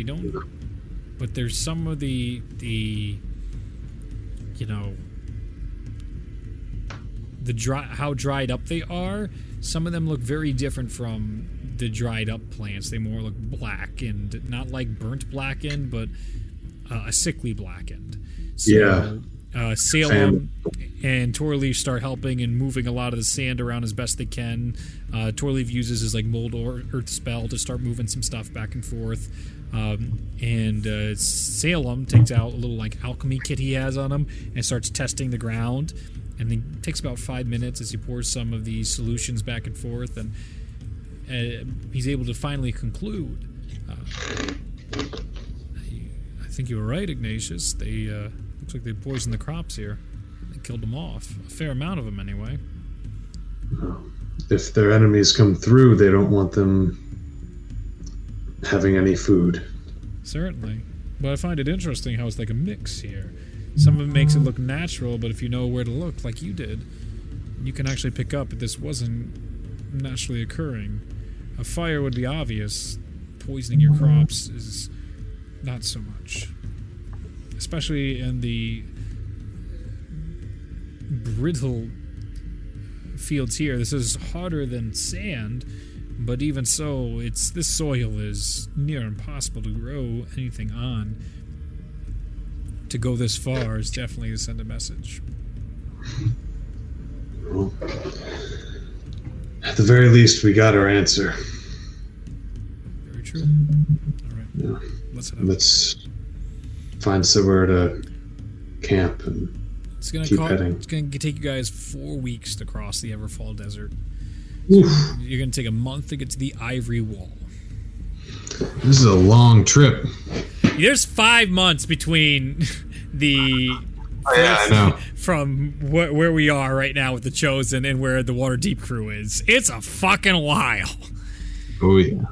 there's some of the how dried up they are. Some of them look very different from the dried up plants. They more look blackened, not like burnt blackened, but a sickly blackened. So, Salem and Torlief start helping and moving a lot of the sand around as best they can. Torlief uses his like mold or earth spell to start moving some stuff back and forth. And Salem takes out a little like alchemy kit he has on him and starts testing the ground. And then it takes about 5 minutes as he pours some of these solutions back and forth, and he's able to finally conclude. I think you were right, Ignacious. They looks like they poisoned the crops here. They killed them off. A fair amount of them, anyway. If their enemies come through, they don't want them having any food. Certainly. But I find it interesting how it's like a mix here. Some of it makes it look natural, but if you know where to look, like you did, you can actually pick up that this wasn't naturally occurring. A fire would be obvious. Poisoning your crops is not so much. Especially in the brittle fields here. This is harder than sand, but even so, this soil is near impossible to grow anything on. To go this far is definitely to send a message. Well, at the very least, we got our answer. Very true. All right. Yeah. Let's find somewhere to camp and keep heading. It's going to take you guys 4 weeks to cross the Everfall Desert. So you're going to take a month to get to the Ivory Wall. This is a long trip. There's 5 months between the I know. from where we are right now with the Chosen and where the Waterdeep crew is. It's a fucking while. Oh yeah.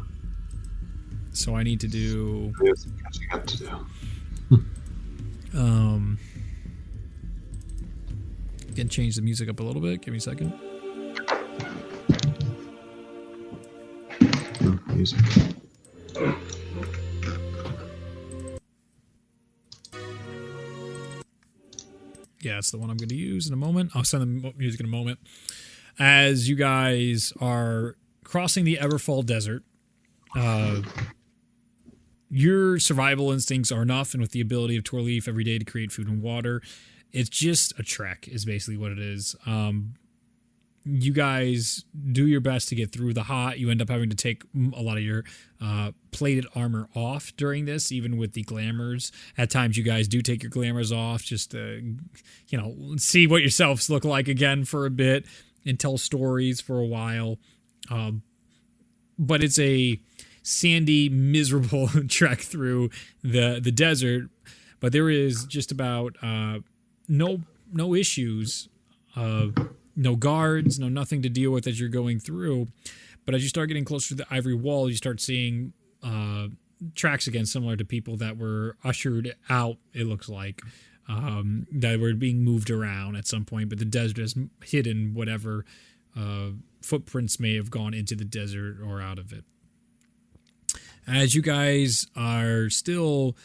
So I need to do. There's some catching up to do. Can change the music up a little bit. Give me a second. Music. Yeah, it's the one I'm going to use in a moment. I'll send the music in a moment. As you guys are crossing the Everfall Desert, your survival instincts are enough, and with the ability of Torlief every day to create food and water, it's just a trek is basically what it is. You guys do your best to get through the hot. You end up having to take a lot of your plated armor off during this, even with the glamours. At times, you guys do take your glamours off just to, see what yourselves look like again for a bit and tell stories for a while. But it's a sandy, miserable trek through the desert. But there is just about no issues. No guards, nothing to deal with as you're going through. But as you start getting closer to the Ivory Wall, you start seeing tracks again, similar to people that were ushered out, it looks like, that were being moved around at some point. But the desert has hidden whatever footprints may have gone into the desert or out of it. As you guys are still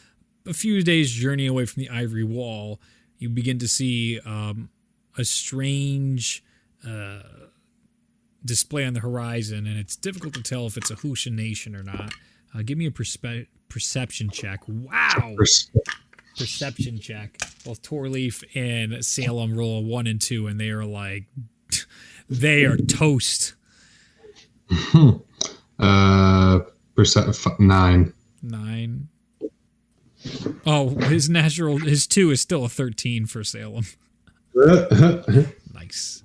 a few days' journey away from the Ivory Wall, you begin to see a strange display on the horizon, and it's difficult to tell if it's a hallucination or not. Give me a perception check. Wow. Perception check. Both Torlief and Salem roll a 1 and 2, and they are like, they are toast. 9. 9. Oh, his 2 is still a 13 for Salem. Nice.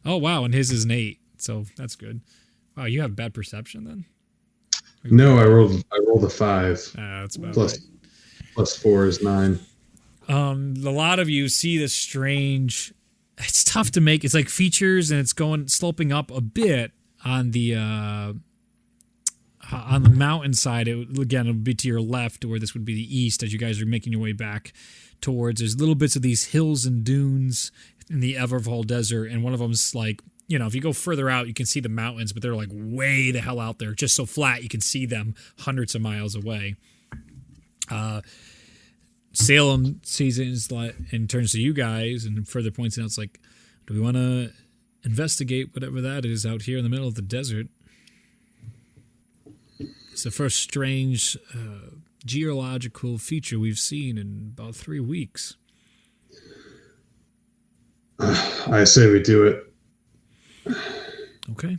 Oh, wow, and his is an 8, so that's good. Wow, you have bad perception then? No, I rolled a 5. That's about plus, right. Plus 4 is 9. A lot of you see this strange. It's tough to make. It's like features, and it's sloping up a bit on the mountainside. It would be to your left, or this would be the east as you guys are making your way back towards. There's little bits of these hills and dunes in the Everval Desert, and one of them's like, if you go further out, you can see the mountains, but they're like way the hell out there, just so flat you can see them hundreds of miles away. Salem sees it and turns to you guys and further points out, it's like, do we want to investigate whatever that is out here in the middle of the desert? It's the first strange geological feature we've seen in about 3 weeks. I say we do it. Okay.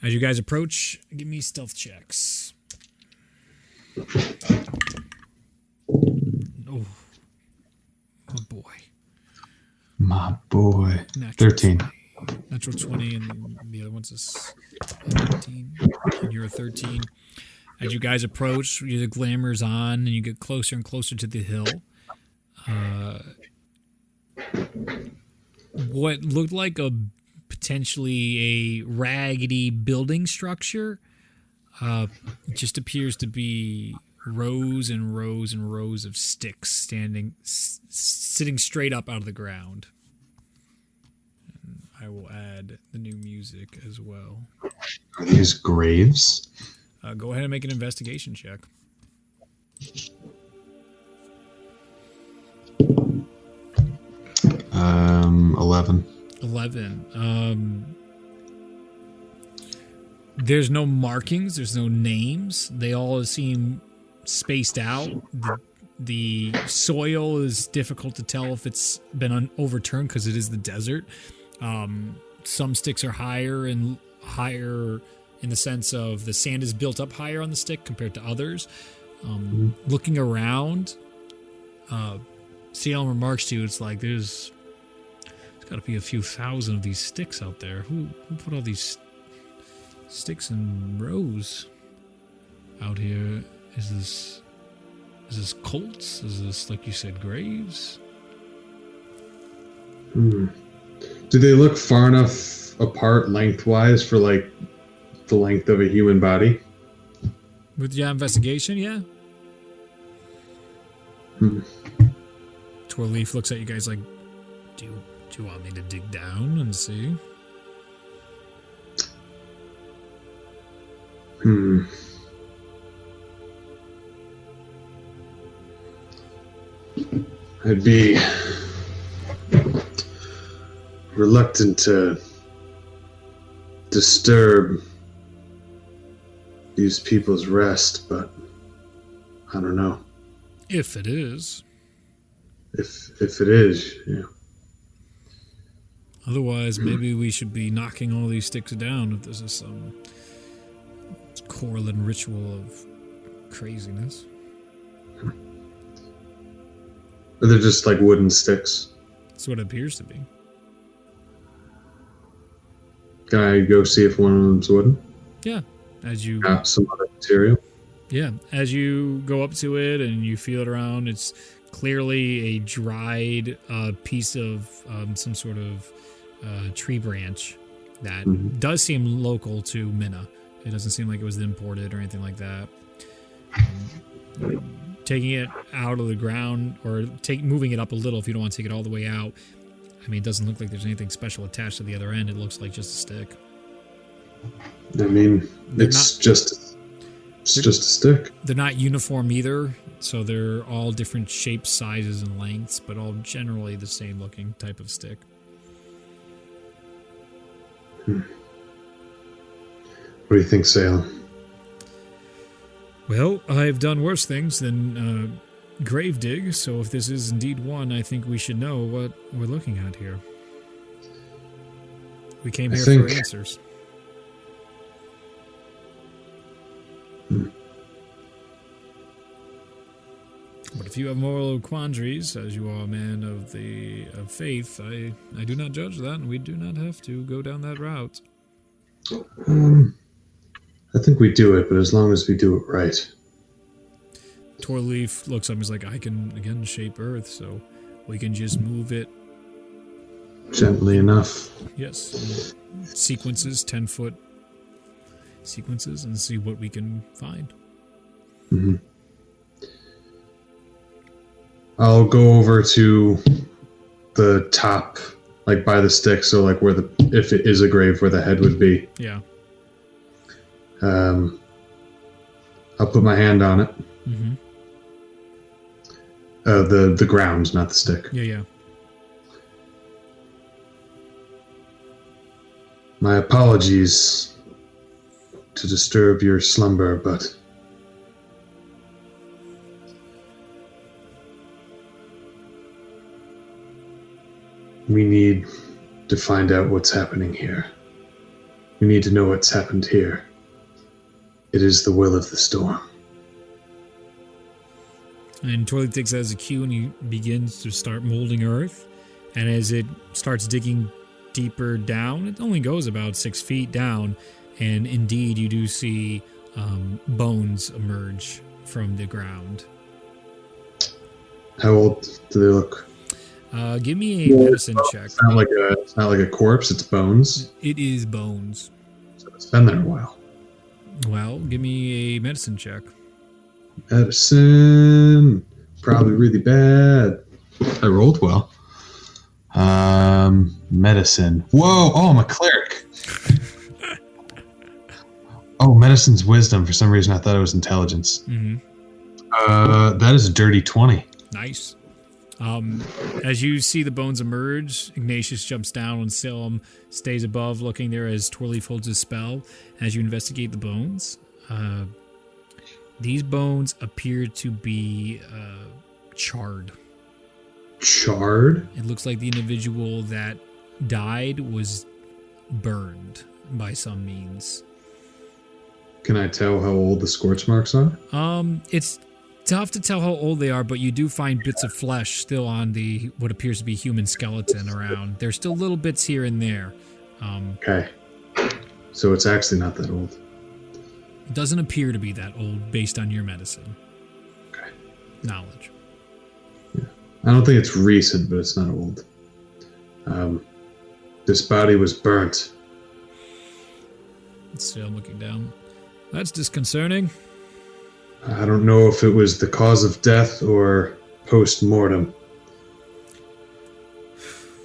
As you guys approach, give me stealth checks. Oh boy. My boy. Natural 13. 20. Natural 20, and the other one's a 19. And you're a 13. As you guys approach, the glamour's on, and you get closer and closer to the hill. What looked like potentially a raggedy building structure just appears to be rows and rows and rows of sticks sitting straight up out of the ground. And I will add the new music as well. Are these graves? Go ahead and make an investigation check. 11. 11. There's no markings. There's no names. They all seem spaced out. The soil is difficult to tell if it's been overturned because it is the desert. Some sticks are higher in the sense of the sand is built up higher on the stick compared to others. Looking around, Salem remarks to you, it's like there's got to be a few thousand of these sticks out there. Who put all these sticks in rows out here? Is this cults? Is this, like you said, graves? Do they look far enough apart lengthwise for like the length of a human body? With your investigation, yeah. Torlief looks at you guys like, do you want me to dig down and see? I'd be reluctant to disturb these people's rest, but I don't know. If it is. If it is, yeah. Otherwise, maybe we should be knocking all these sticks down if this is some correlate ritual of craziness. Or they're just like wooden sticks. That's what it appears to be. Can I go see if one of them's wooden? Yeah. As you got some other material? Yeah. As you go up to it and you feel it around, it's clearly a dried piece of some sort of tree branch that does seem local to Minna. It doesn't seem like it was imported or anything like that. Taking it out of the ground or moving it up a little if you don't want to take it all the way out. I mean, it doesn't look like there's anything special attached to the other end. It looks like just a stick. I mean, it's just a stick. They're not uniform either, so they're all different shapes, sizes, and lengths, but all generally the same looking type of stick. What do you think, Salem? Well, I've done worse things than grave dig, so if this is indeed one, I think we should know what we're looking at here. We came here for answers. But if you have moral quandaries, as you are a man of faith, I do not judge that, and we do not have to go down that route. I think we do it, but as long as we do it right. Torlief looks up and is like, I can, again, shape Earth, so we can just move it. Gently enough. Yes. Sequences, 10-foot sequences, and see what we can find. Mm-hmm. I'll go over to the top, like by the stick, so like where if it is a grave, where the head would be. Yeah. I'll put my hand on it. Mm-hmm. The ground, not the stick. Yeah. My apologies to disturb your slumber, but we need to find out what's happening here. We need to know what's happened here. It is the will of the storm. And Torlief takes that as a cue, and he begins to start molding Earth. And as it starts digging deeper down, it only goes about 6 feet down, and indeed you do see bones emerge from the ground. How old do they look? Give me a medicine check. It's not like a corpse, it's bones. It is bones. So it's been there a while. Well, give me a medicine check. Medicine. Probably really bad. I rolled well. Medicine. Whoa! Oh, I'm a cleric. Oh, medicine's wisdom. For some reason, I thought it was intelligence. Mm-hmm. That is a dirty 20. Nice. As you see the bones emerge, Ignacious jumps down and Saleem stays above, looking there as Torlief holds his spell. As you investigate the bones, these bones appear to be charred. Charred? It looks like the individual that died was burned by some means. Can I tell how old the scorch marks are? It's tough to tell how old they are, but you do find bits of flesh still on the what appears to be human skeleton around. There's still little bits here and there. Okay. So it's actually not that old. It doesn't appear to be that old based on your medicine. Okay. Knowledge. Yeah. I don't think it's recent, but it's not old. This body was burnt. Still looking down. That's disconcerting. I don't know if it was the cause of death or post-mortem.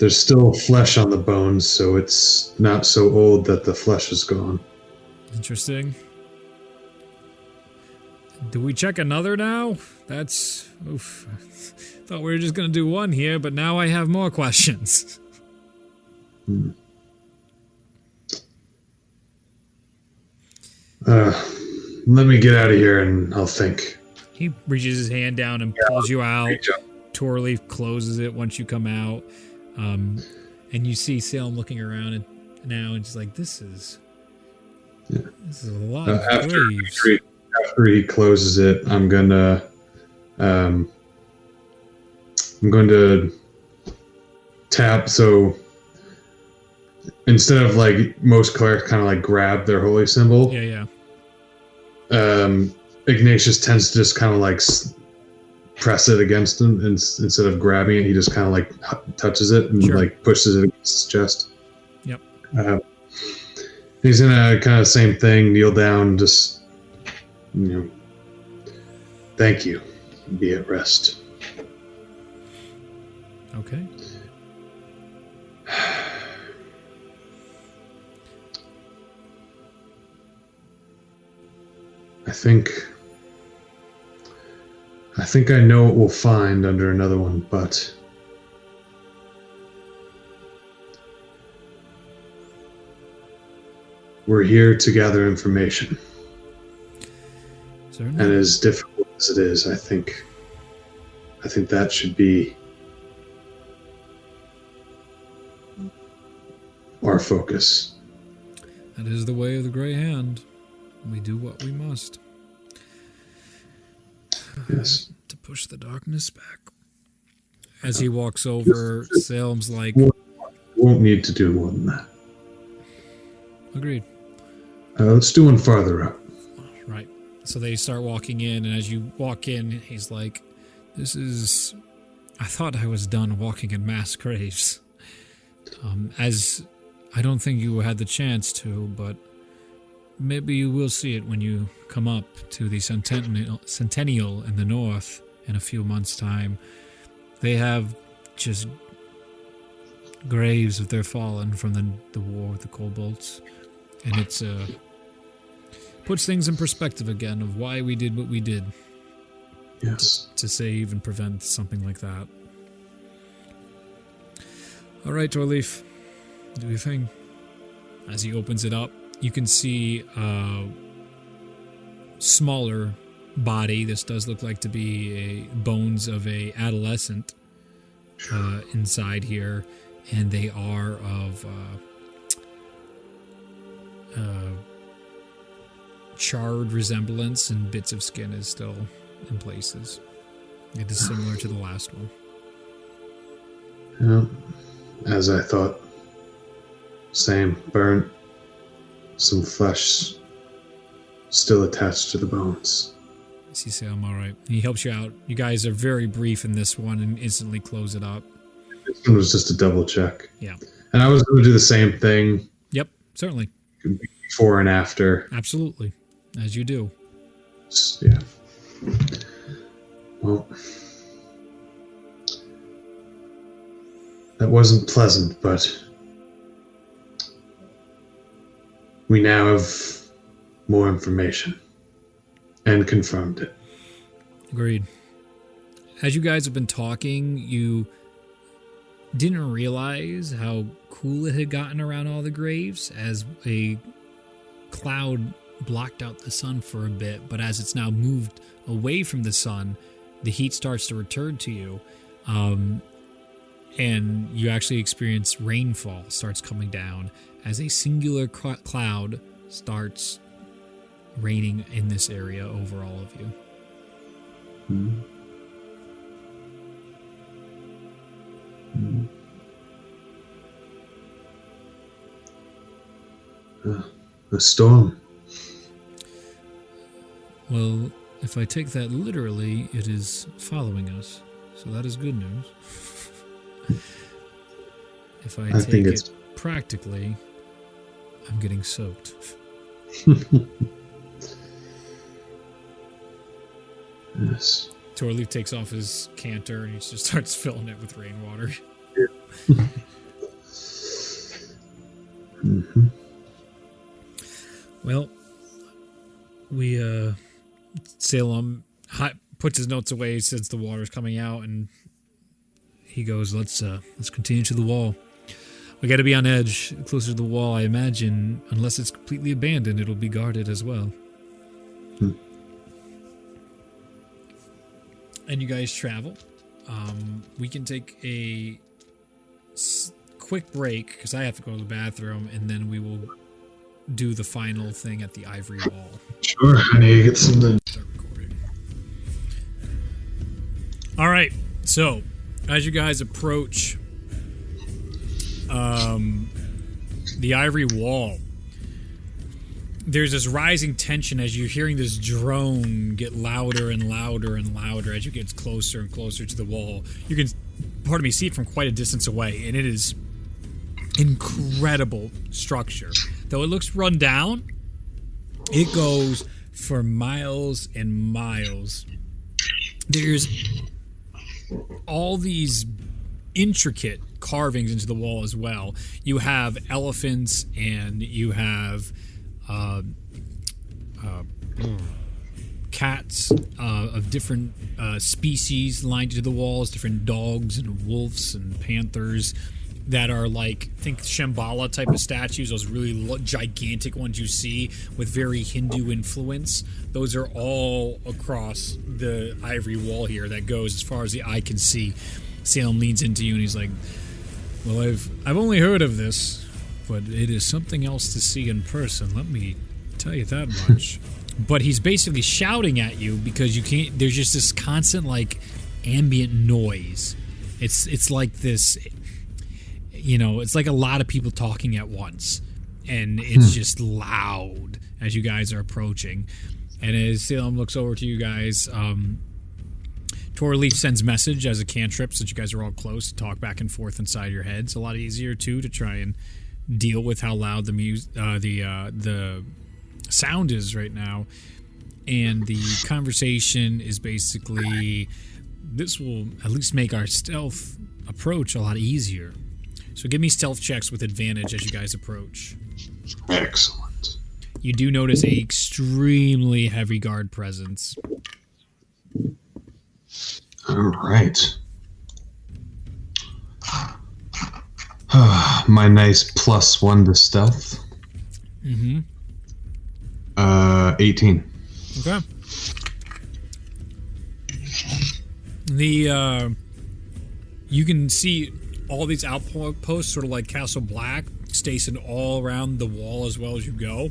There's still flesh on the bones, so it's not so old that the flesh is gone. Interesting. Do we check another now? That's... Oof. Thought we were just going to do one here, but now I have more questions. Let me get out of here and I'll think. He reaches his hand down and pulls you out. Torlief closes it once you come out. And you see Saleem looking around and just like, this is a lot of graves. After he closes it, I'm going to tap. So instead of like most clerics kind of like grab their holy symbol. Yeah. Ignacious tends to just kind of like press it against him, and instead of grabbing it, he just kind of like touches it and like pushes it against his chest. Yep. He's gonna kind of same thing, kneel down, just thank you, be at rest. Okay. I think I know what we'll find under another one, but We're here to gather information. Certainly. And as difficult as it is, I think that should be our focus. That is the way of the Grey Hand. We do what we must. Yes. To push the darkness back. As he walks over, Salem's like... Won't need to do more than that. Agreed. Let's do one farther up. Right. So they start walking in, and as you walk in, he's like, this is... I thought I was done walking in mass graves. As I don't think you had the chance to, but maybe you will see it when you come up to the centennial in the north in a few months' time. They have just graves of their fallen from the war with the kobolds. And it's puts things in perspective again of why we did what we did. Yes. To save and prevent something like that. All right, Torlief, do your thing. As he opens it up, you can see a smaller body. This does look like to be bones of a adolescent inside here, and they are of charred resemblance, and bits of skin is still in places. It is similar to the last one. Yeah, as I thought. Same, burnt. Some flesh still attached to the bones. You say, I'm all right. He helps you out. You guys are very brief in this one and instantly close it up. This one was just a double check. Yeah. And I was going to do the same thing. Yep, certainly. Before and after. Absolutely. As you do. Yeah. Well, that wasn't pleasant, but we now have more information and confirmed it. Agreed. As you guys have been talking, you didn't realize how cool it had gotten around all the graves as a cloud blocked out the sun for a bit, but as it's now moved away from the sun, the heat starts to return to you, and you actually experience rainfall starts coming down as a singular cloud starts raining in this area over all of you. Mm-hmm. Mm-hmm. A storm. Well, if I take that literally, it is following us. So that is good news. If I take it practically, I'm getting soaked. Yes. Torlief takes off his canter and he just starts filling it with rainwater. Mm-hmm. Well, Salem puts his notes away since the water's coming out, and he goes, let's continue to the wall. We got to be on edge, closer to the wall. I imagine, unless it's completely abandoned, it'll be guarded as well. And you guys travel. We can take a quick break because I have to go to the bathroom, and then we will do the final thing at the ivory wall. Sure, I need to get something. Start recording. All right, so as you guys approach the ivory wall, there's this rising tension as you're hearing this drone get louder and louder and louder as you get closer and closer to the wall. You can, see it from quite a distance away, and it is incredible structure. Though it looks run down, it goes for miles and miles. There's all these intricate carvings into the wall as well. You have elephants and you have cats of different species lined into the walls, different dogs and wolves and panthers. that are like, think Shambhala type of statues, those really gigantic ones you see with very Hindu influence. Those are all across the ivory wall here that goes as far as the eye can see. Salem leans into you and he's like, well, I've only heard of this, but it is something else to see in person. Let me tell you that much. But he's basically shouting at you because you can't. There's just this constant like ambient noise. It's like this. It's like a lot of people talking at once, and it's just loud as you guys are approaching. And as Salem looks over to you guys, Torlief sends message as a cantrip, since you guys are all close, to talk back and forth inside your heads. A lot easier too to try and deal with how loud the sound is right now. And the conversation is basically, this will at least make our stealth approach a lot easier. So give me stealth checks with advantage as you guys approach. Excellent. You do notice a extremely heavy guard presence. All right. My nice +1 to stealth. 18. Okay. You can see all these outposts, sort of like Castle Black, stationed all around the wall as well as you go.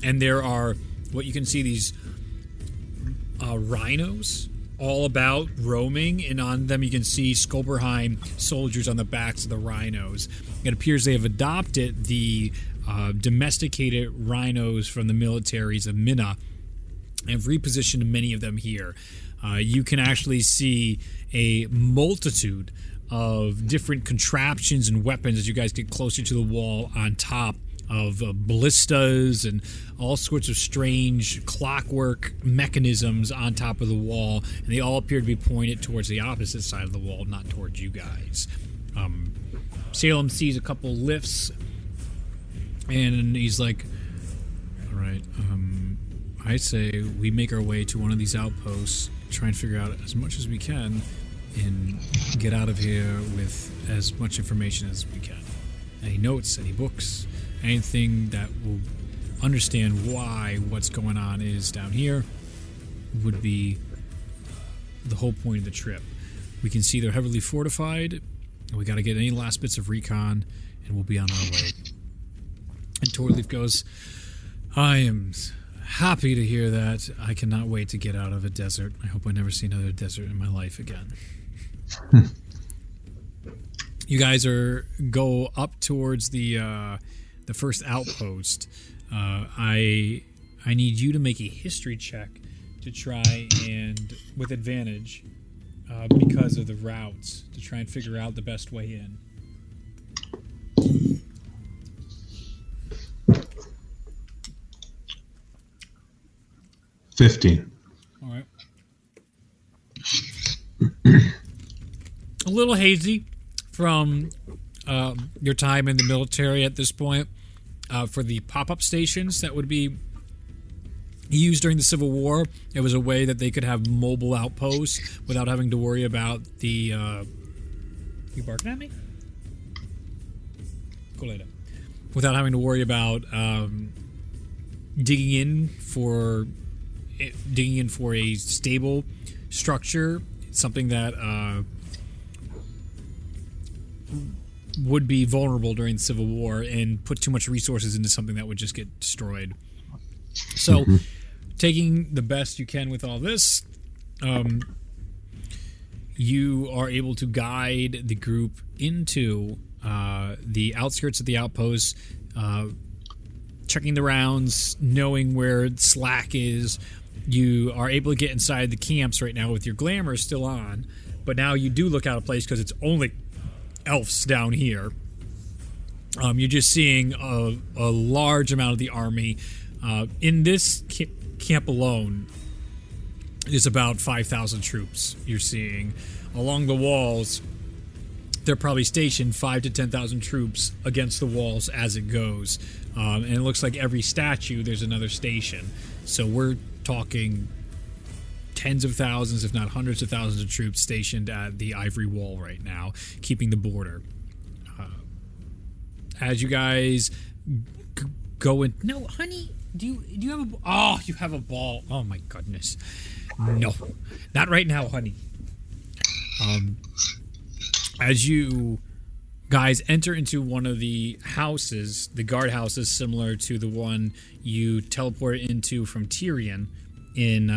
And there are, what you can see, these rhinos all about roaming, and on them you can see Schoberhiem soldiers on the backs of the rhinos. It appears they have adopted the domesticated rhinos from the militaries of Minna and have repositioned many of them here. You can actually see a multitude of different contraptions and weapons as you guys get closer to the wall, on top of ballistas and all sorts of strange clockwork mechanisms on top of the wall, and they all appear to be pointed towards the opposite side of the wall, not towards you guys. Salem sees a couple lifts, and he's like, all right, I say we make our way to one of these outposts, try and figure out as much as we can, and get out of here with as much information as we can. Any notes, any books, anything that will understand why what's going on is down here would be the whole point of the trip. We can see they're heavily fortified, and we got to get any last bits of recon, and we'll be on our way. And Torlief goes, I am happy to hear that. I cannot wait to get out of a desert. I hope I never see another desert in my life again. You guys go up towards the first outpost. I need you to make a history check to try and, with advantage, because of the routes, to try and figure out the best way in. 15. All right. A little hazy from your time in the military at this point. For the pop-up stations that would be used during the Civil War, it was a way that they could have mobile outposts without having to worry about the... You barking at me? Go later. Without having to worry about digging in for a stable structure, something that would be vulnerable during the Civil War, and put too much resources into something that would just get destroyed. So, taking the best you can with all this, you are able to guide the group into the outskirts of the outpost, checking the rounds, knowing where slack is. You are able to get inside the camps right now with your glamour still on, but now you do look out of place because it's only elves down here. You're just seeing a large amount of the army. In this camp alone is about 5,000 troops you're seeing. Along the walls, they're probably stationed 5,000 to 10,000 troops against the walls as it goes. And it looks like every statue, there's another station. So we're talking tens of thousands, if not hundreds of thousands of troops stationed at the Ivory Wall right now, keeping the border. As you guys go in... No, honey, do you have a... Oh, you have a ball. Oh, my goodness. No, not right now, honey. As you guys enter into one of the houses, the guard houses similar to the one you teleported into from Tyrion in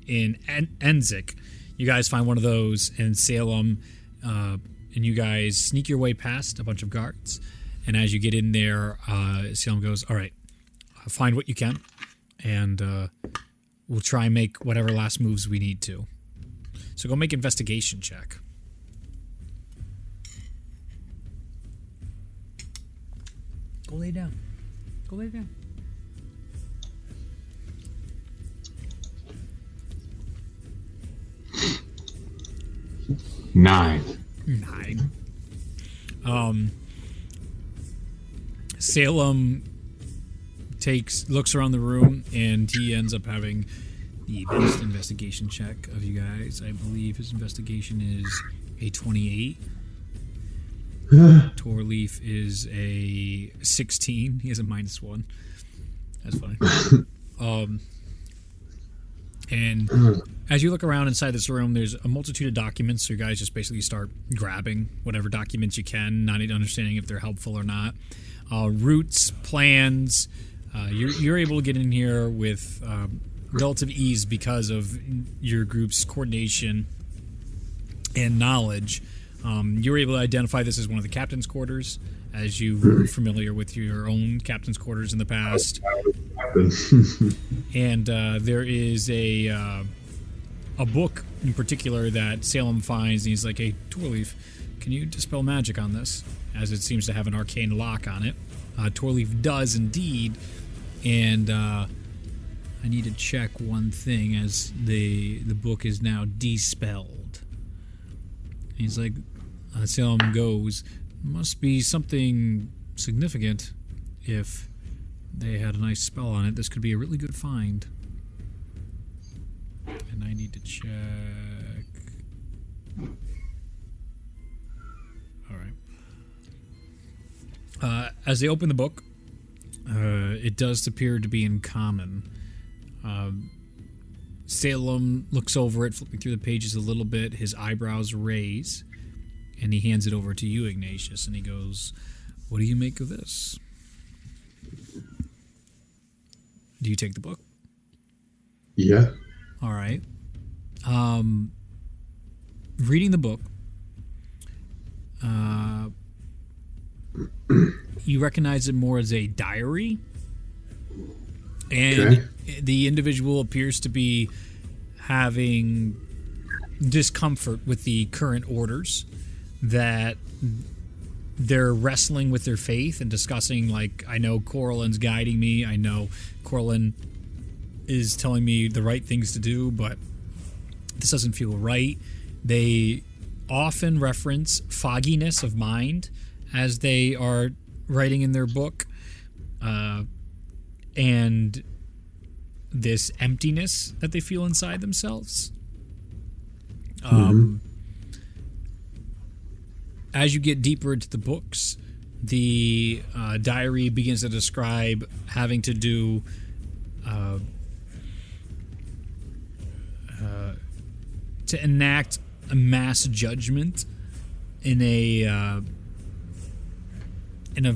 Enzik, you guys find one of those in Salem, and you guys sneak your way past a bunch of guards. And as you get in there, Salem goes, all right, find what you can, and we'll try and make whatever last moves we need to. So go make investigation check. Go lay down. Go lay down. Nine. Salem looks around the room, and he ends up having the best investigation check of you guys. I believe his investigation is a 28. Torlief is a 16. He has a -1. That's funny. And as you look around inside this room, there's a multitude of documents. So you guys just basically start grabbing whatever documents you can, not even understanding if they're helpful or not. Routes, plans. You're able to get in here with relative ease because of your group's coordination and knowledge. You were able to identify this as one of the captain's quarters, as you were familiar with your own captain's quarters in the past. And there is a book in particular that Salem finds, and he's like, hey, Torlief, can you dispel magic on this? As it seems to have an arcane lock on it. Torlief does indeed, and I need to check one thing as the book is now dispelled. He's like, Salem goes, must be something significant if they had a nice spell on it. This could be a really good find. And I need to check. All right. As they open the book, it does appear to be in common. Salem looks over it, flipping through the pages a little bit. His eyebrows raise, and he hands it over to you, Ignacious, and he goes, what do you make of this? Do you take the book? Yeah. All right. Reading the book, you recognize it more as a diary, and okay. The individual appears to be having discomfort with the current orders, that they're wrestling with their faith and discussing, like, I know Corallin's guiding me, I know Corallin is telling me the right things to do, but this doesn't feel right. They often reference fogginess of mind as they are writing in their book, and this emptiness that they feel inside themselves. As you get deeper into the books, the diary begins to describe having to do to enact a mass judgment in a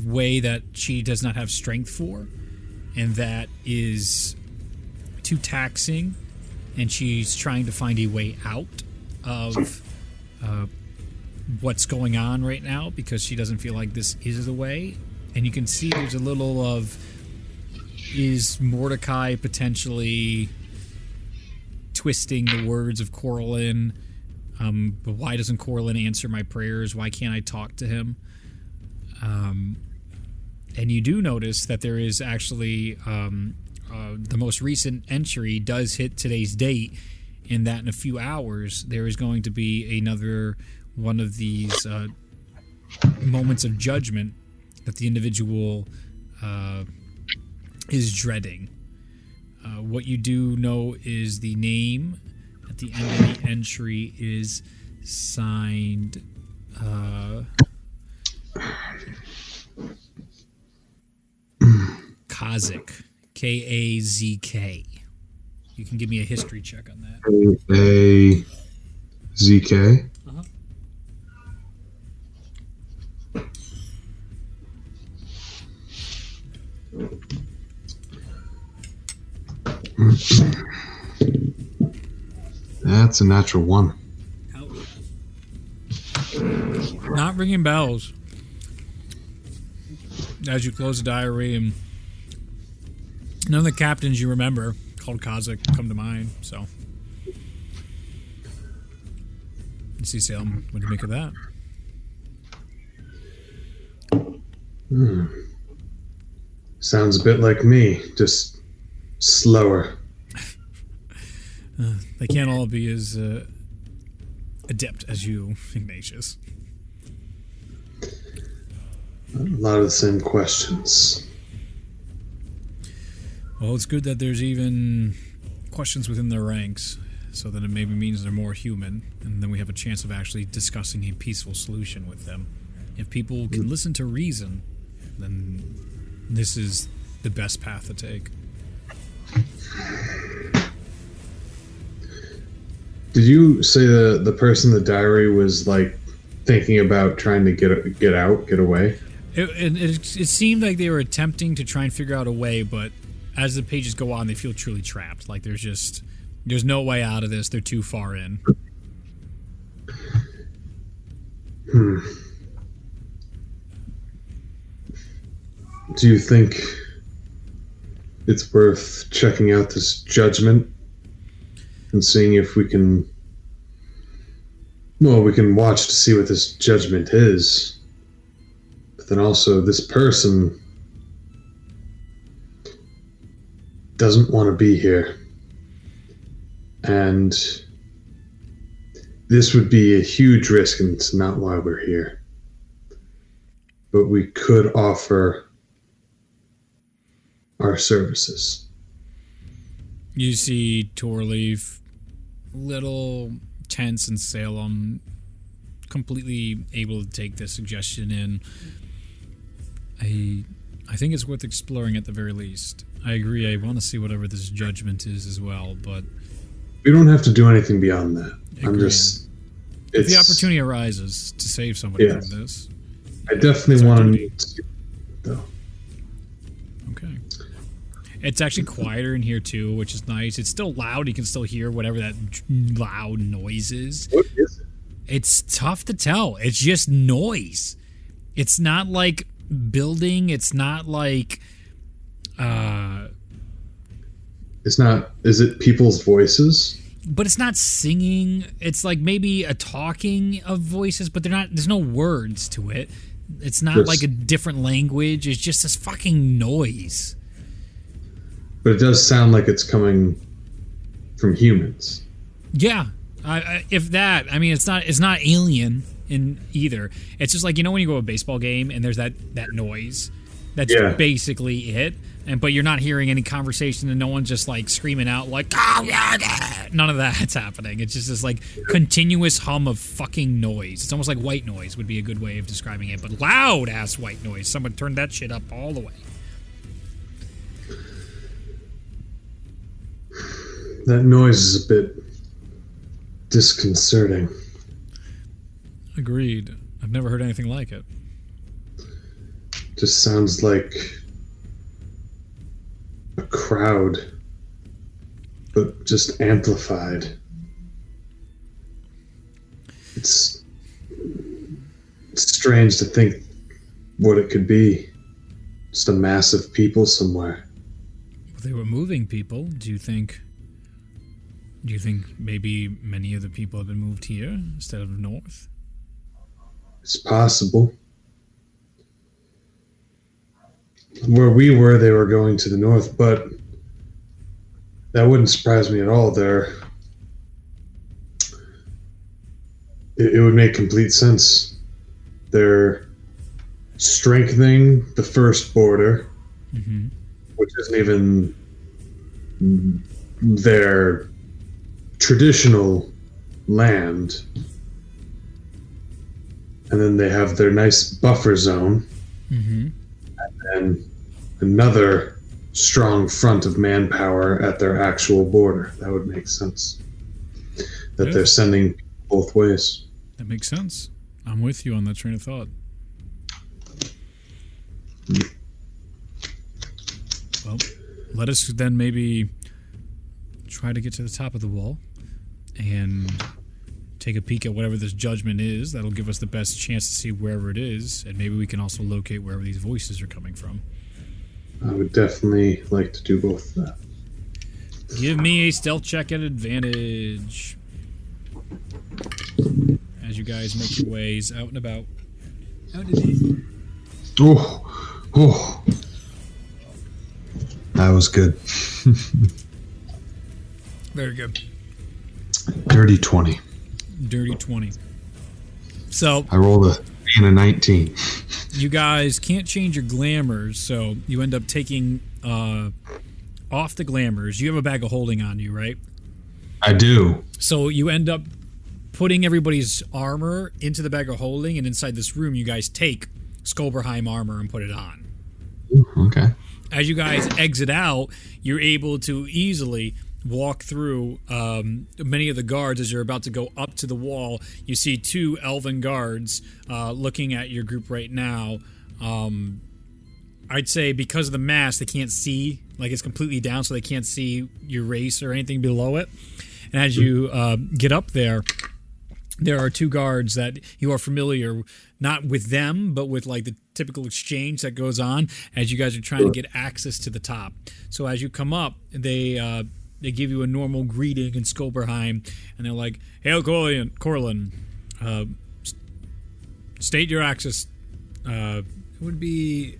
way that she does not have strength for, and that is too taxing, and she's trying to find a way out of what's going on right now, because she doesn't feel like this is the way. And you can see there's a little of, is Mordecai potentially twisting the words of Corallin? But why doesn't Corallin answer my prayers? Why can't I talk to him? And you do notice that there is actually the most recent entry does hit today's date, in that in a few hours there is going to be another one of these moments of judgment that the individual is dreading. What you do know is the name at the end of the entry is Kazakh. K-A-Z-K. You can give me a history check on that. A-Z-K? Uh-huh. That's a natural 1. Not ringing bells. As you close the diary, and none of the captains you remember called Kazakh come to mind, so. You see, Salem, what do you make of that? Sounds a bit like me, just slower. They can't all be as adept as you, Ignacious. A lot of the same questions. Well, it's good that there's even questions within their ranks, so that it maybe means they're more human, and then we have a chance of actually discussing a peaceful solution with them. If people can listen to reason, then this is the best path to take. Did you say the person in the diary was like thinking about trying to get away? It seemed like they were attempting to try and figure out a way, but as the pages go on, they feel truly trapped. Like there's no way out of this. They're too far in. Do you think it's worth checking out this judgment and seeing if we can watch to see what this judgment is, but then also this person doesn't want to be here, and this would be a huge risk, and it's not why we're here, but we could offer our services. You see Torlief, little tense, and Salem completely able to take this suggestion in. I think it's worth exploring at the very least. I agree. I want to see whatever this judgment is as well, but we don't have to do anything beyond that. Agreed. If the opportunity arises to save somebody from this, I definitely want to, though. Okay. It's actually quieter in here too, which is nice. It's still loud. You can still hear whatever that loud noise is. What is it? It's tough to tell. It's just noise. It's not like building. It's not like it's not. Is it people's voices? But it's not singing. It's like maybe a talking of voices, but they're not. There's no words to it. It's not like a different language. It's just this fucking noise. But it does sound like it's coming from humans. Yeah, if that. I mean, it's not alien in either. It's just like, you know, when you go to a baseball game and there's that noise. That's basically it. But you're not hearing any conversation, and no one's just like screaming out like, oh, yeah. None of that's happening. It's just this like continuous hum of fucking noise. It's almost like white noise would be a good way of describing it, but loud ass white noise. Someone turned that shit up all the way. That noise is a bit disconcerting. Agreed. I've never heard anything like it. Just sounds like a crowd, but just amplified. It's strange to think what it could be. Just a mass of people somewhere. They were moving people. Do you think maybe many of the people have been moved here instead of north? It's possible. Where we were, they were going to the north, but that wouldn't surprise me at all. It would make complete sense. They're strengthening the first border, which isn't even their traditional land. And then they have their nice buffer zone. And another strong front of manpower at their actual border. That would make sense. That they're sending both ways. That makes sense. I'm with you on that train of thought. Well, let us then maybe try to get to the top of the wall and take a peek at whatever this judgment is. That'll give us the best chance to see wherever it is, and maybe we can also locate wherever these voices are coming from. I would definitely like to do both of that. Give me a stealth check at advantage as you guys make your ways out and about. Oh. That was good. Very good. Dirty 20. Dirty 20. So I rolled a 19. You guys can't change your glamours, so you end up taking off the glamours. You have a bag of holding on you, right? I do. So you end up putting everybody's armor into the bag of holding, and inside this room, you guys take Schoberhiem armor and put it on. Okay. As you guys exit out, you're able to easily walk through many of the guards. As you're about to go up to the wall, you see two elven guards looking at your group right now. I'd say because of the mask, they can't see, like it's completely down, so they can't see your race or anything below it. And as you get up there are two guards that you are familiar, not with them, but with like the typical exchange that goes on as you guys are trying to get access to the top. So as you come up, they give you a normal greeting in Schoberhiem, and they're like, "Hail, Corlin. State your access." It would be...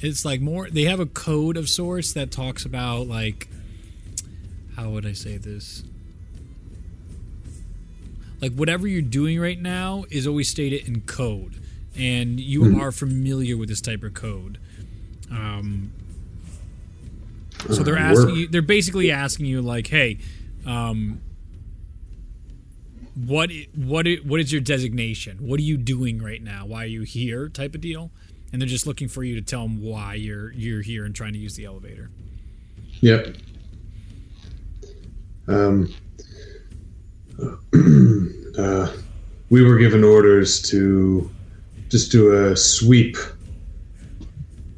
It's like more... They have a code of sorts that talks about, like... How would I say this? Like, whatever you're doing right now is always stated in code. And you are familiar with this type of code. So they're asking you, they're basically asking you, like, hey, what is your designation? What are you doing right now? Why are you here? Type of deal. And they're just looking for you to tell them why you're here and trying to use the elevator. Yep. We were given orders to just do a sweep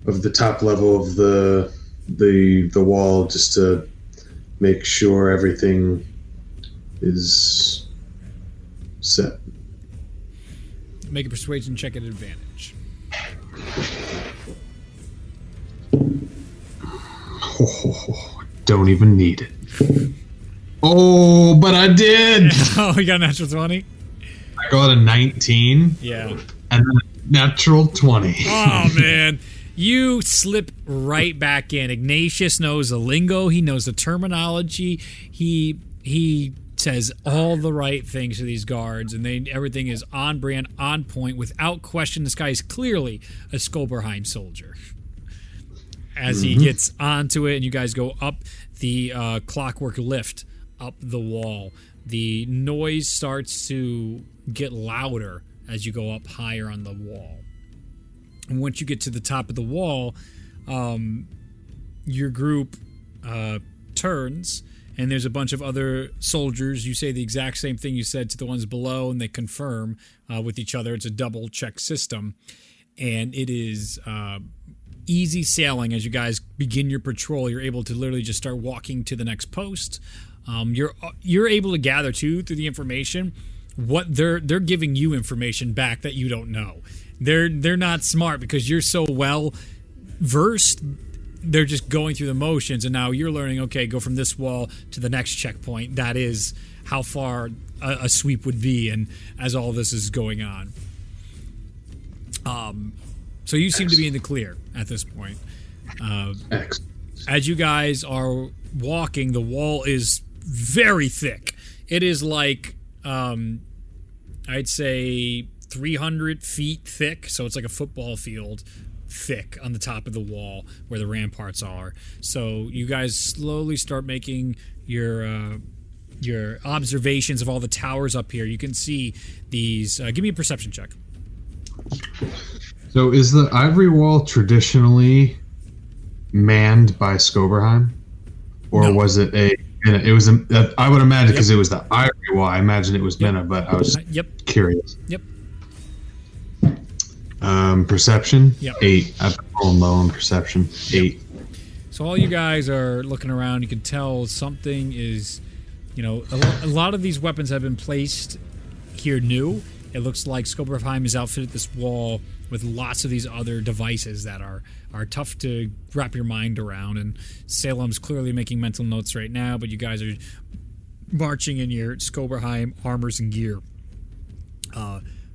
of the top level of the wall, just to make sure everything is set. Make a persuasion check at advantage. Oh, don't even need it. Oh, but I did. Oh, you got a natural 20? I got a 19. Yeah. And then a natural 20. Oh, man. You slip right back in. Ignacious knows the lingo. He knows the terminology. He says all the right things to these guards, and everything is on brand, on point, without question. This guy is clearly a Schoberhiem soldier. As he gets onto it, and you guys go up the clockwork lift up the wall, the noise starts to get louder as you go up higher on the wall. And once you get to the top of the wall, your group turns, and there's a bunch of other soldiers. You say the exact same thing you said to the ones below, and they confirm with each other. It's a double check system, and it is easy sailing as you guys begin your patrol. You're able to literally just start walking to the next post. You're able to gather too through the information what they're giving you information back that you don't know. They're not smart because you're so well versed. They're just going through the motions, and now you're learning, okay, go from this wall to the next checkpoint. That is how far a sweep would be, and as all this is going on. So you seem to be in the clear at this point. As you guys are walking, the wall is very thick. It is like, I'd say 300 feet thick, so it's like a football field thick on the top of the wall where the ramparts are. So you guys slowly start making your observations of all the towers up here. You can see these. Give me a perception check. So is the ivory wall traditionally manned by Schoberhiem, or No. was it a? It was a. I would imagine because it was the Ivory Wall. I imagine it was Minna, but I was curious. Yep. Perception. Yep. 8. I've been rolling low on perception. 8. So all you guys are looking around. You can tell something is, a lot of these weapons have been placed here new. It looks like Schoberhiem has outfitted this wall with lots of these other devices that are tough to wrap your mind around. And Salem's clearly making mental notes right now, but you guys are marching in your Schoberhiem armors and gear.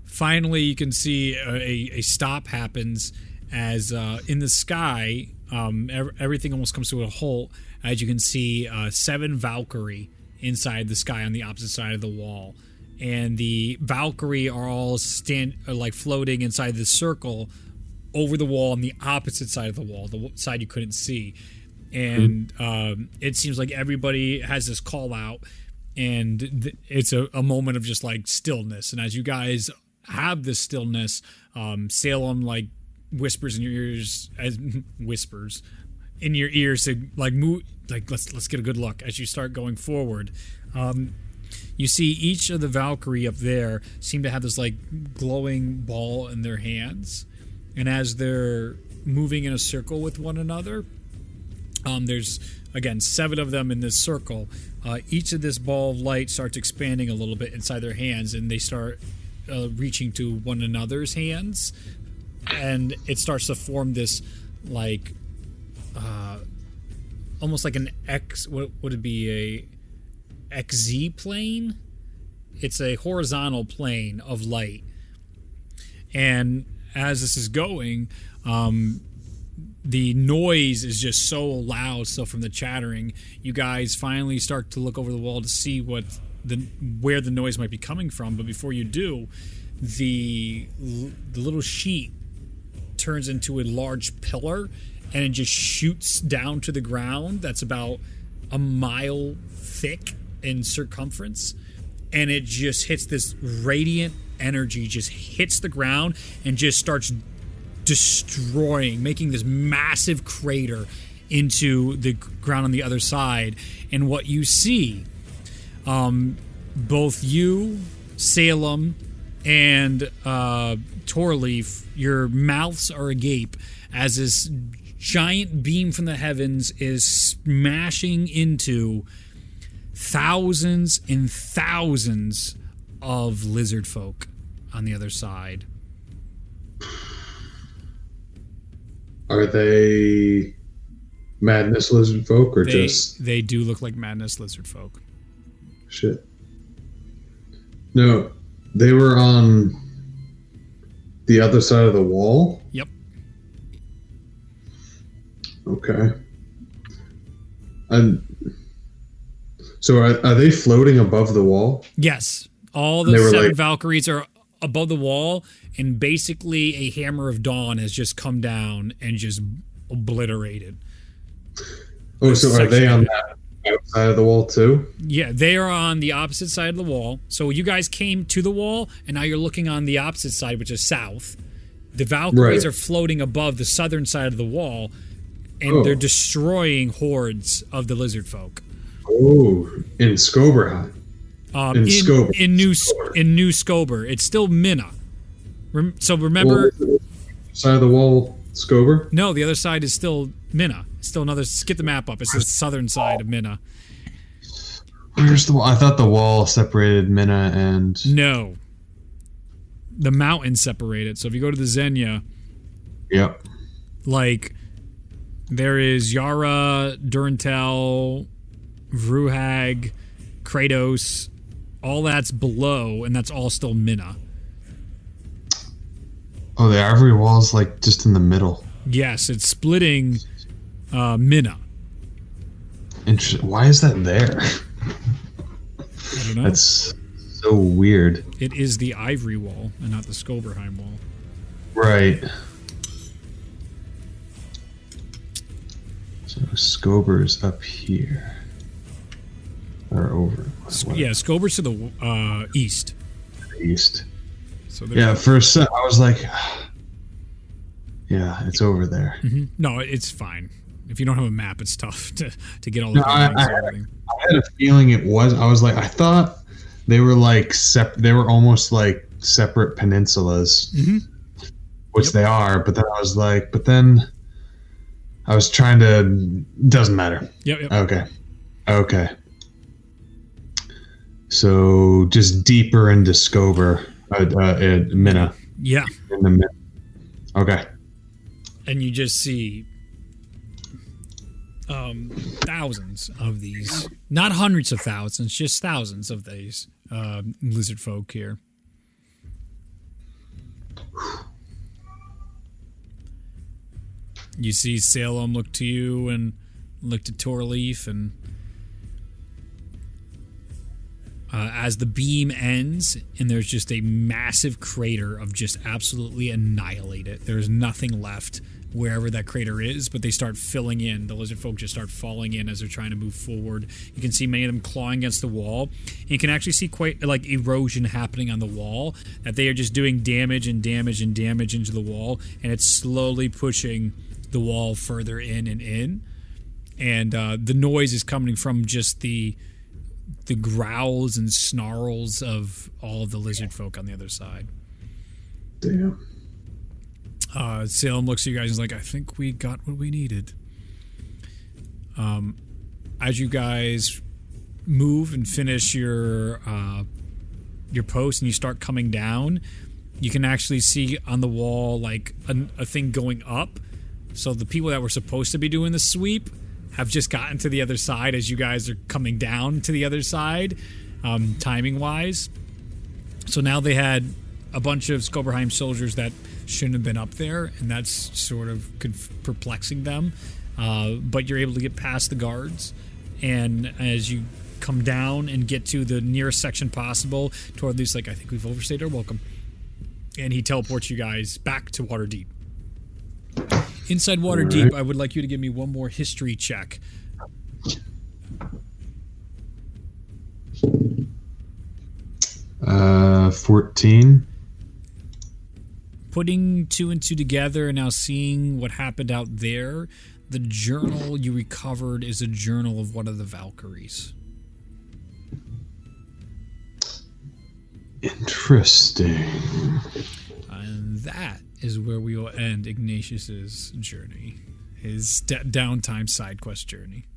Finally, you can see a stop happens as in the sky, everything almost comes to a halt. As you can see, 7 Valkyrie inside the sky on the opposite side of the wall. And the Valkyrie are all floating inside the circle over the wall on the opposite side of the wall, the side you couldn't see. And it seems like everybody has this call out, and it's a moment of just like stillness. And as you guys have this stillness, Salem whispers in your ears, to move, let's get a good look as you start going forward. You see each of the Valkyrie up there seem to have this glowing ball in their hands, and as they're moving in a circle with one another, there's again 7 of them in this circle. Each of this ball of light starts expanding a little bit inside their hands, and they start reaching to one another's hands, and it starts to form this almost like an X. What would it be? A XZ plane? It's a horizontal plane of light. And as this is going, the noise is just so loud. So from the chattering, you guys finally start to look over the wall to see where the noise might be coming from. But before you do, the little sheet turns into a large pillar, and it just shoots down to the ground. That's about a mile thick in circumference, and it just hits this radiant energy, just hits the ground and just starts destroying, making this massive crater into the ground on the other side. And what you see, both you, Salem, and Torlief, your mouths are agape as this giant beam from the heavens is smashing into thousands and thousands of lizard folk on the other side. Are they madness lizard folk or just... They do look like madness lizard folk. Shit. No, they were on the other side of the wall? Yep. Okay. And so are they floating above the wall? Yes. All the 7 Valkyries are above the wall, and basically a hammer of dawn has just come down and just obliterated. Oh, so are they on that outside of the wall too? Yeah, they are on the opposite side of the wall. So you guys came to the wall, and now you're looking on the opposite side, which is south. The Valkyries are floating above the southern side of the wall, and they're destroying hordes of the lizard folk. Oh, in Schoberhiem. In New Schober. It's still Minna. So remember... Side of the wall, Schober? No, the other side is still Minna. Still another... Get the map up. It's the southern side of Minna. Where's the wall? I thought the wall separated Minna and... No. The mountain separated. So if you go to the Zenya... Yep. There is Yara, Durantel, Vruhag, Kratos, all that's below, and that's all still Minna. Oh, the ivory wall's just in the middle. Yes, it's splitting Minna. Interesting. Why is that there? I don't know. That's so weird. It is the ivory wall and not the Schoberhiem wall. Right. So Schober's up here. Or over. Yeah, Schober's to the east. East. So yeah, for a sec, I was like, yeah, it's over there. Mm-hmm. No, it's fine. Okay. If you don't have a map, it's tough to get all the No, I had a feeling it was. I was like, I thought they were like they were almost like separate peninsulas, which they are. But then I was like, I was trying to. Doesn't matter. Yep. Okay. So just deeper into Minna. Yeah. In the Minna. Okay. And you just see thousands of these, not hundreds of thousands, just thousands of these lizard folk here. You see Salem look to you and look to Torlief, and as the beam ends and there's just a massive crater of just absolutely annihilated. There's nothing left wherever that crater is, but they start filling in. The lizard folk just start falling in as they're trying to move forward. You can see many of them clawing against the wall. And you can actually see quite like erosion happening on the wall, that they are just doing damage and damage and damage into the wall, and it's slowly pushing the wall further in and in. And the noise is coming from just the growls and snarls of all of the lizard folk on the other side. Damn. Salem looks at you guys and is like, I think we got what we needed. As you guys move and finish your post and you start coming down, you can actually see on the wall like a thing going up. So the people that were supposed to be doing the sweep have just gotten to the other side as you guys are coming down to the other side, timing-wise. So now they had a bunch of Schoberhiem soldiers that shouldn't have been up there, and that's sort of perplexing them. But you're able to get past the guards, and as you come down and get to the nearest section possible, Torlief's like, I think we've overstayed our welcome. And he teleports you guys back to Waterdeep. Inside Waterdeep, I would like you to give me one more history check. 14. Putting two and two together and now seeing what happened out there, the journal you recovered is a journal of one of the Valkyries. Interesting. And that is where we will end Ignacious's journey, his downtime side quest journey.